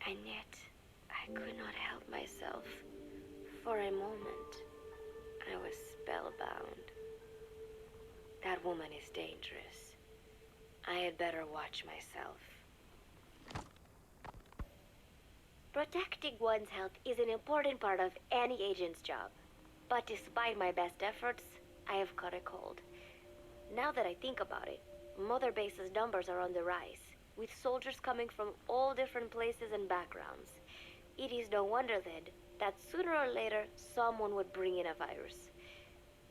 and yet I could not help myself. For a moment, I was spellbound. That woman is dangerous. I had better watch myself. Protecting one's health is an important part of any agent's job. But despite my best efforts, I have caught a cold. Now that I think about it, Mother Base's numbers are on the rise, with soldiers coming from all different places and backgrounds. It is no wonder then that sooner or later someone would bring in a virus.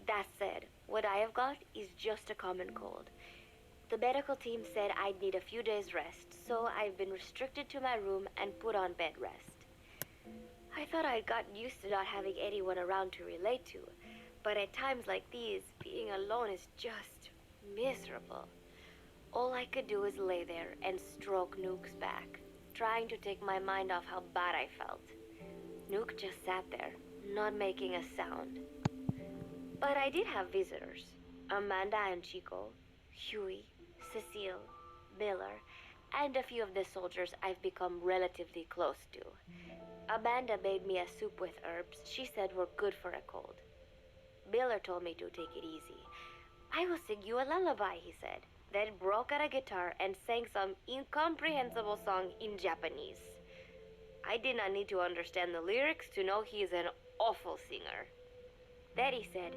That said, what I have got is just a common cold. The medical team said I'd need a few days rest, so I've been restricted to my room and put on bed rest. I thought I'd gotten used to not having anyone around to relate to, but at times like these, being alone is just miserable. All I could do is lay there and stroke Nuke's back, trying to take my mind off how bad I felt. Nuke just sat there, not making a sound. But I did have visitors. Amanda and Chico, Huey, Cecile, Miller, and a few of the soldiers I've become relatively close to. Amanda made me a soup with herbs she said were good for a cold. Miller told me to take it easy. I will sing you a lullaby, he said, then broke out a guitar and sang some incomprehensible song in Japanese. I did not need to understand the lyrics to know he is an awful singer. Then he said,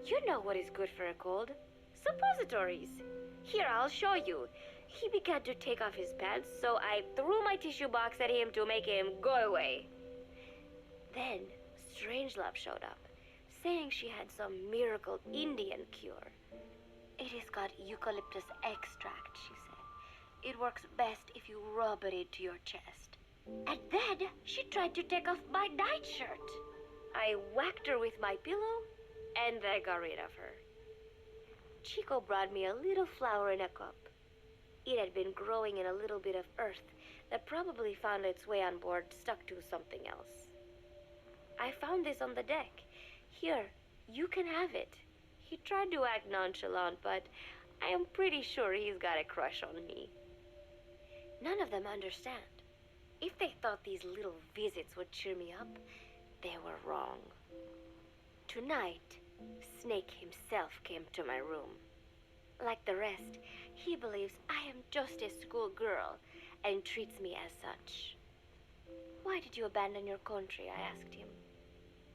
"You know what is good for a cold? Suppositories. Here, I'll show you." He began to take off his pants, so I threw my tissue box at him to make him go away. Then Strangelove showed up, saying she had some miracle Indian cure. "It has got eucalyptus extract," she said. "It works best if you rub it into your chest." And then she tried to take off my nightshirt. I whacked her with my pillow, and I got rid of her. Chico brought me a little flower in a cup. It had been growing in a little bit of earth that probably found its way on board, stuck to something else. "I found this on the deck. Here, you can have it." He tried to act nonchalant, but I am pretty sure he's got a crush on me. None of them understand. If they thought these little visits would cheer me up, they were wrong. Tonight, Snake himself came to my room. Like the rest, he believes I am just a schoolgirl and treats me as such. "Why did you abandon your country?" I asked him.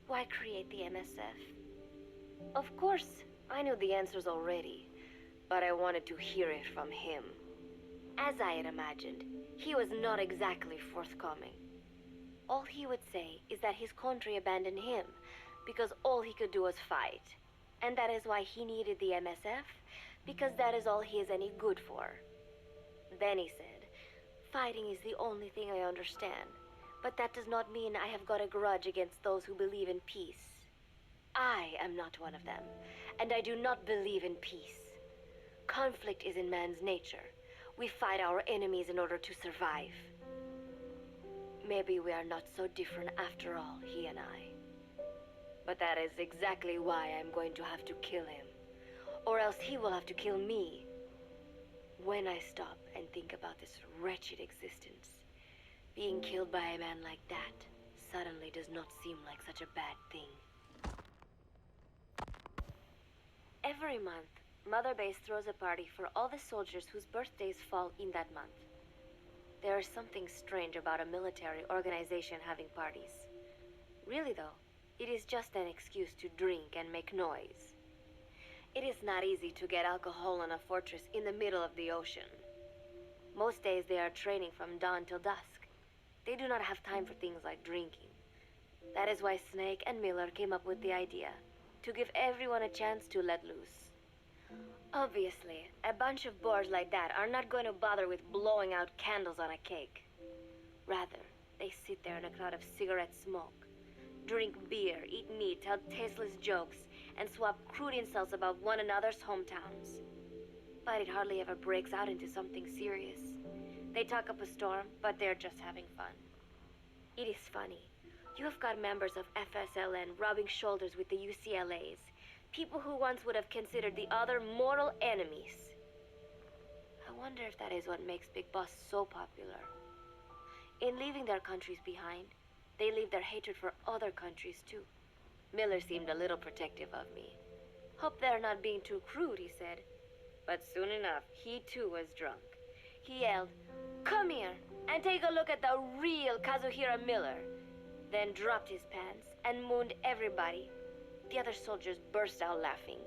"Why create the MSF?" Of course, I knew the answers already, but I wanted to hear it from him. As I had imagined, he was not exactly forthcoming. All he would say is that his country abandoned him because all he could do was fight. And that is why he needed the MSF, because that is all he is any good for. Then he said, "Fighting is the only thing I understand, but that does not mean I have got a grudge against those who believe in peace. I am not one of them, and I do not believe in peace. Conflict is in man's nature. We fight our enemies in order to survive." Maybe we are not so different after all, he and I. But that is exactly why I'm going to have to kill him. Or else he will have to kill me. When I stop and think about this wretched existence, being killed by a man like that suddenly does not seem like such a bad thing. Every month, Mother Base throws a party for all the soldiers whose birthdays fall in that month. There is something strange about a military organization having parties. Really though, it is just an excuse to drink and make noise. It is not easy to get alcohol on a fortress in the middle of the ocean. Most days they are training from dawn till dusk. They do not have time for things like drinking. That is why Snake and Miller came up with the idea, to give everyone a chance to let loose. Obviously, a bunch of boors like that are not going to bother with blowing out candles on a cake. Rather, they sit there in a cloud of cigarette smoke, drink beer, eat meat, tell tasteless jokes, and swap crude insults about one another's hometowns. But it hardly ever breaks out into something serious. They talk up a storm, but they're just having fun. It is funny. You have got members of FSLN rubbing shoulders with the UCLAs, people who once would have considered the other mortal enemies. I wonder if that is what makes Big Boss so popular. In leaving their countries behind, they leave their hatred for other countries too. Miller seemed a little protective of me. "Hope they're not being too crude," he said. But soon enough, he too was drunk. He yelled, "Come here and take a look at the real Kazuhira Miller," then dropped his pants and mooned everybody. The other soldiers burst out laughing.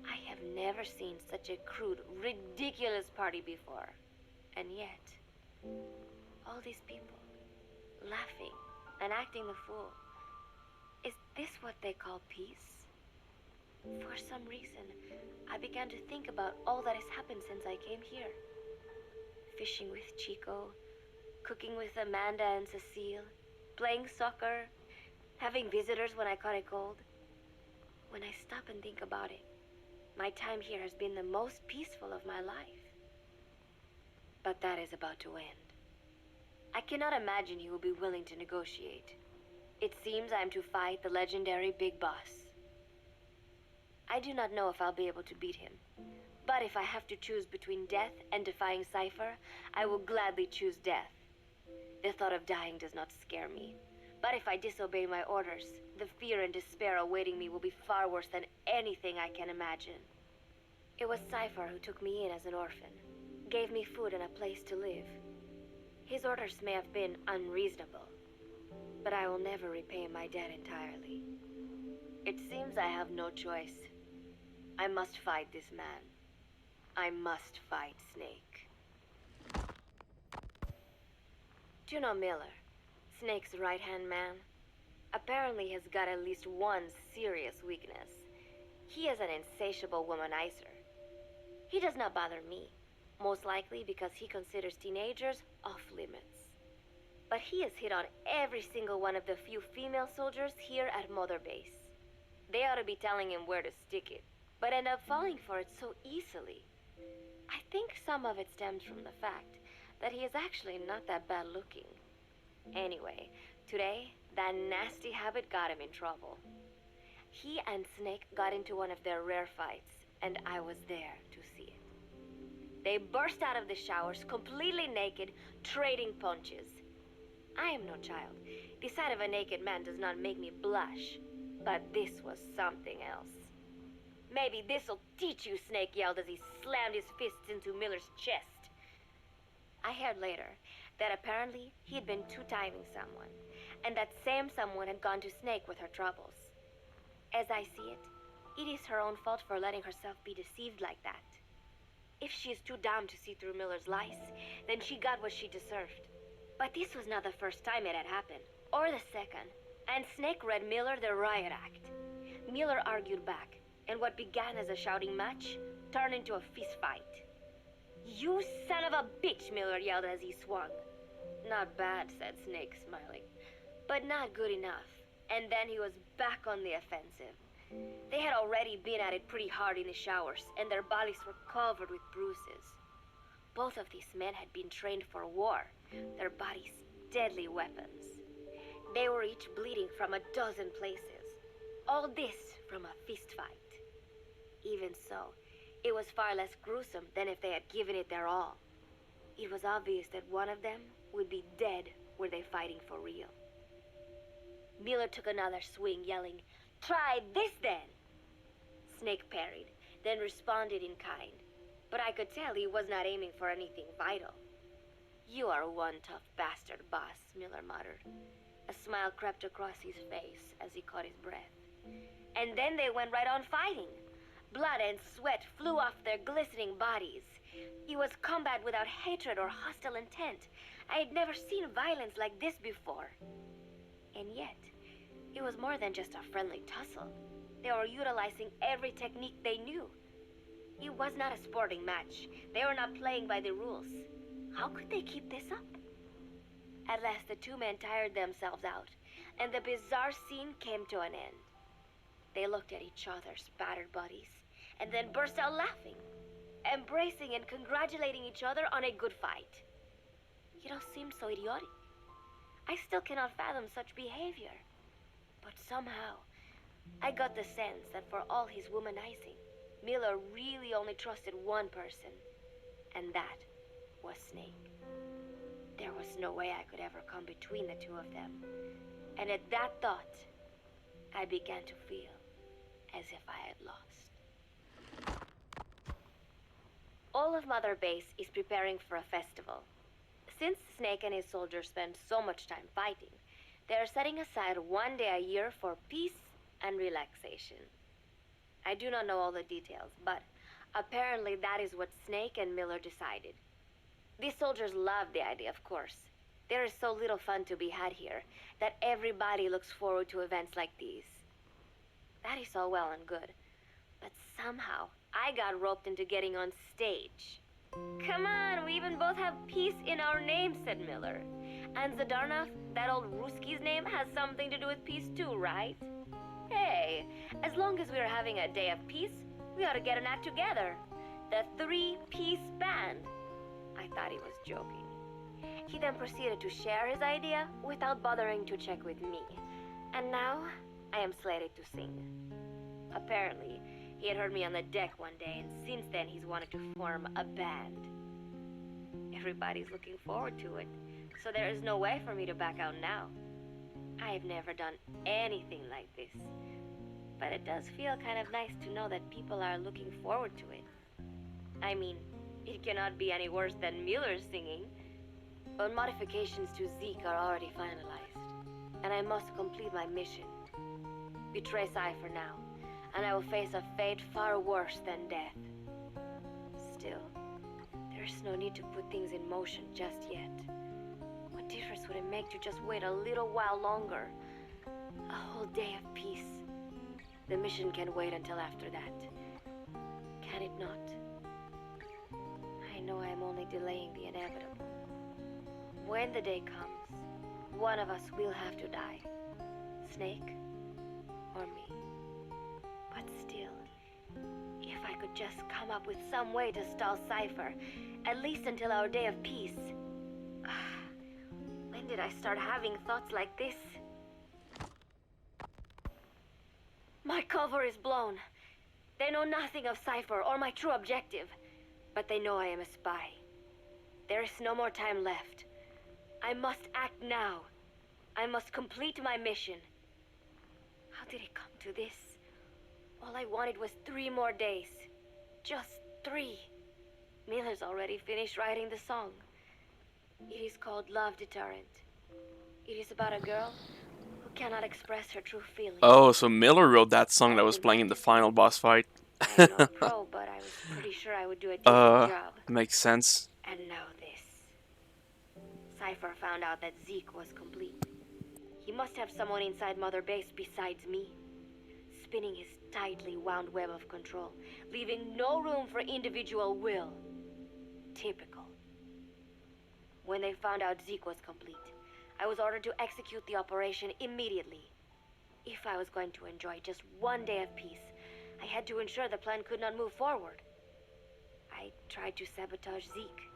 I have never seen such a crude, ridiculous party before. And yet, all these people, laughing and acting the fool. Is this what they call peace? For some reason, I began to think about all that has happened since I came here. Fishing with Chico, cooking with Amanda and Cecile, playing soccer, having visitors when I caught a cold. When I stop and think about it, my time here has been the most peaceful of my life. But that is about to end. I cannot imagine he will be willing to negotiate. It seems I am to fight the legendary Big Boss. I do not know if I'll be able to beat him. But if I have to choose between death and defying Cypher, I will gladly choose death. The thought of dying does not scare me. But if I disobey my orders, the fear and despair awaiting me will be far worse than anything I can imagine. It was Cypher who took me in as an orphan, gave me food and a place to live. His orders may have been unreasonable, but I will never repay my debt entirely. It seems I have no choice. I must fight this man. I must fight Snake. Do you know Miller, Snake's right-hand man? Apparently has got at least one serious weakness. He is an insatiable womanizer. He does not bother me, most likely because he considers teenagers off-limits. But he has hit on every single one of the few female soldiers here at Mother Base. They ought to be telling him where to stick it, but end up falling for it so easily. I think some of it stems from the fact that he is actually not that bad looking. Anyway, today, that nasty habit got him in trouble. He and Snake got into one of their rare fights, and I was there to see it. They burst out of the showers, completely naked, trading punches. I am no child. The sight of a naked man does not make me blush, but this was something else. Maybe this'll teach you, Snake yelled as he slammed his fists into Miller's chest. I heard later that apparently he'd been two-timing someone, and that same someone had gone to Snake with her troubles. As I see it, it is her own fault for letting herself be deceived like that. If she is too dumb to see through Miller's lies, then she got what she deserved. But this was not the first time it had happened, or the second, and Snake read Miller the riot act. Miller argued back, and what began as a shouting match turned into a fist fight. "You son of a bitch," Miller yelled as he swung. "Not bad," said Snake, smiling, "but not good enough." And then he was back on the offensive. They had already been at it pretty hard in the showers, and their bodies were covered with bruises. Both of these men had been trained for war, their bodies deadly weapons. They were each bleeding from a dozen places. All this from a fist fight. Even so, it was far less gruesome than if they had given it their all. It was obvious that one of them would be dead were they fighting for real. Miller took another swing, yelling, "Try this then!" Snake parried, then responded in kind. But I could tell he was not aiming for anything vital. "You are one tough bastard, boss," Miller muttered. A smile crept across his face as he caught his breath. And then they went right on fighting. Blood and sweat flew off their glistening bodies. It was combat without hatred or hostile intent. I had never seen violence like this before. And yet, it was more than just a friendly tussle. They were utilizing every technique they knew. It was not a sporting match. They were not playing by the rules. How could they keep this up? At last, the two men tired themselves out, and the bizarre scene came to an end. They looked at each other's battered bodies, and then burst out laughing, embracing and congratulating each other on a good fight. It all seemed so idiotic. I still cannot fathom such behavior. But somehow, I got the sense that for all his womanizing, Miller really only trusted one person, and that was Snake. There was no way I could ever come between the two of them. And at that thought, I began to feel as if I had lost. All of Mother Base is preparing for a festival. Since Snake and his soldiers spend so much time fighting, they are setting aside one day a year for peace and relaxation. I do not know all the details, but apparently that is what Snake and Miller decided. These soldiers love the idea, of course. There is so little fun to be had here that everybody looks forward to events like these. That is all well and good, but somehow I got roped into getting on stage. "Come on, we even both have peace in our names," said Miller. And Zadarnov, that old Ruski's name, has something to do with peace too, right? Hey, as long as we're having a day of peace, we ought to get an act together. The Three-Piece Band. I thought he was joking. He then proceeded to share his idea without bothering to check with me. And now, I am slated to sing. Apparently, he had heard me on the deck one day, and since then he's wanted to form a band. Everybody's looking forward to it, so there is no way for me to back out now. I have never done anything like this, but it does feel kind of nice to know that people are looking forward to it. I mean, it cannot be any worse than Miller's singing, but modifications to Zeke are already finalized, and I must complete my mission. Betray Cypher now, and I will face a fate far worse than death. Still, there's no need to put things in motion just yet. What difference would it make to just wait a little while longer? A whole day of peace. The mission can wait until after that. Can it not? I know I am only delaying the inevitable. When the day comes, one of us will have to die. Snake or me. But still, if I could just come up with some way to stall Cypher, at least until our day of peace. When did I start having thoughts like this? My cover is blown. They know nothing of Cypher or my true objective, but they know I am a spy. There is no more time left. I must act now. I must complete my mission. How did it come to this? All I wanted was 3 more days. Just 3. Miller's already finished writing the song. It is called Love Deterrent. It is about a girl who cannot express her true feelings. Oh, so Miller wrote that song that was playing in the final boss fight. I'm no pro, but I was pretty sure I would do a decent job. Makes sense. And now this. Cypher found out that Zeke was complete. He must have someone inside Mother Base besides me, spinning his tightly wound web of control, leaving no room for individual will. Typical. When they found out Zeke was complete, I was ordered to execute the operation immediately. If I was going to enjoy just 1 day of peace, I had to ensure the plan could not move forward. I tried to sabotage Zeke.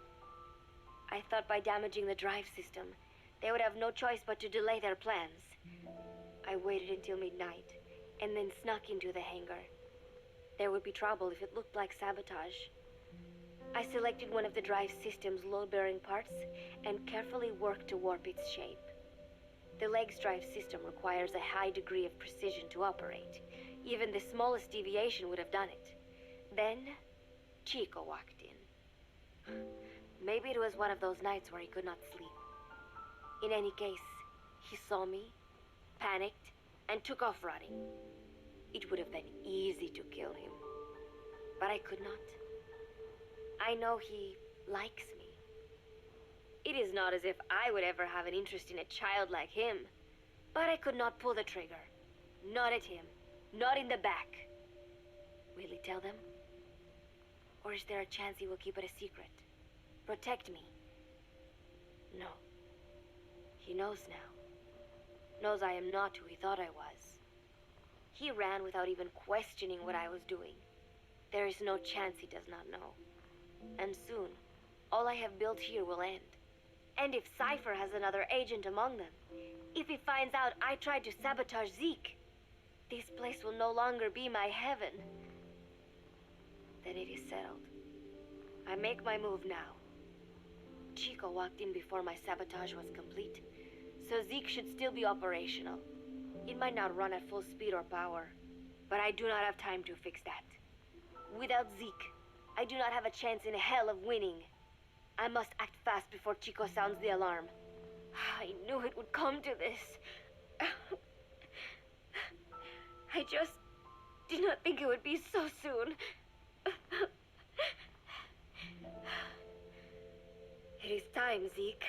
I thought by damaging the drive system, they would have no choice but to delay their plans. I waited until midnight, and then snuck into the hangar. There would be trouble if it looked like sabotage. I selected one of the drive system's load-bearing parts and carefully worked to warp its shape. The leg's drive system requires a high degree of precision to operate. Even the smallest deviation would have done it. Then, Chico walked in. Maybe it was one of those nights where he could not sleep. In any case, he saw me, panicked, and took off running. It would have been easy to kill him, but I could not. I know he likes me. It is not as if I would ever have an interest in a child like him, but I could not pull the trigger. Not at him, not in the back. Will he tell them? Or is there a chance he will keep it a secret? Protect me? No. He knows now. Knows I am not who he thought I was. He ran without even questioning what I was doing. There is no chance he does not know. And soon, all I have built here will end. And if Cypher has another agent among them, if he finds out I tried to sabotage Zeke, this place will no longer be my heaven. Then it is settled. I make my move now. Chico walked in before my sabotage was complete, so Zeke should still be operational. It might not run at full speed or power, but I do not have time to fix that. Without Zeke, I do not have a chance in hell of winning. I must act fast before Chico sounds the alarm. I knew it would come to this. I just did not think it would be so soon. It is time, Zeke.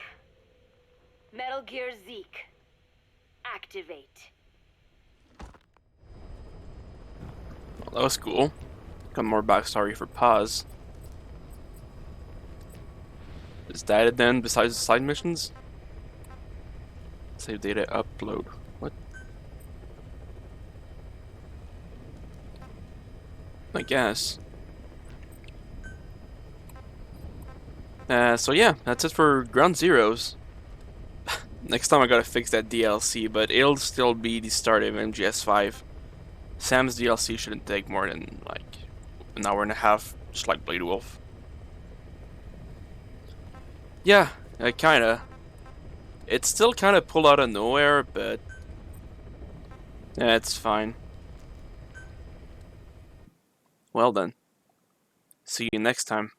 Metal Gear Zeke. Activate. Well, that was cool. Got more backstory for Paz. Is that it then, besides the side missions? Save data upload. What? I guess. So yeah, that's it for Ground Zeroes. Next time I gotta fix that DLC, but it'll still be the start of MGS5. Sam's DLC shouldn't take more than like an hour and a half, just like Blade Wolf. Yeah, kinda. It's still kinda pulled out of nowhere, but yeah, it's fine. Well then. See you next time.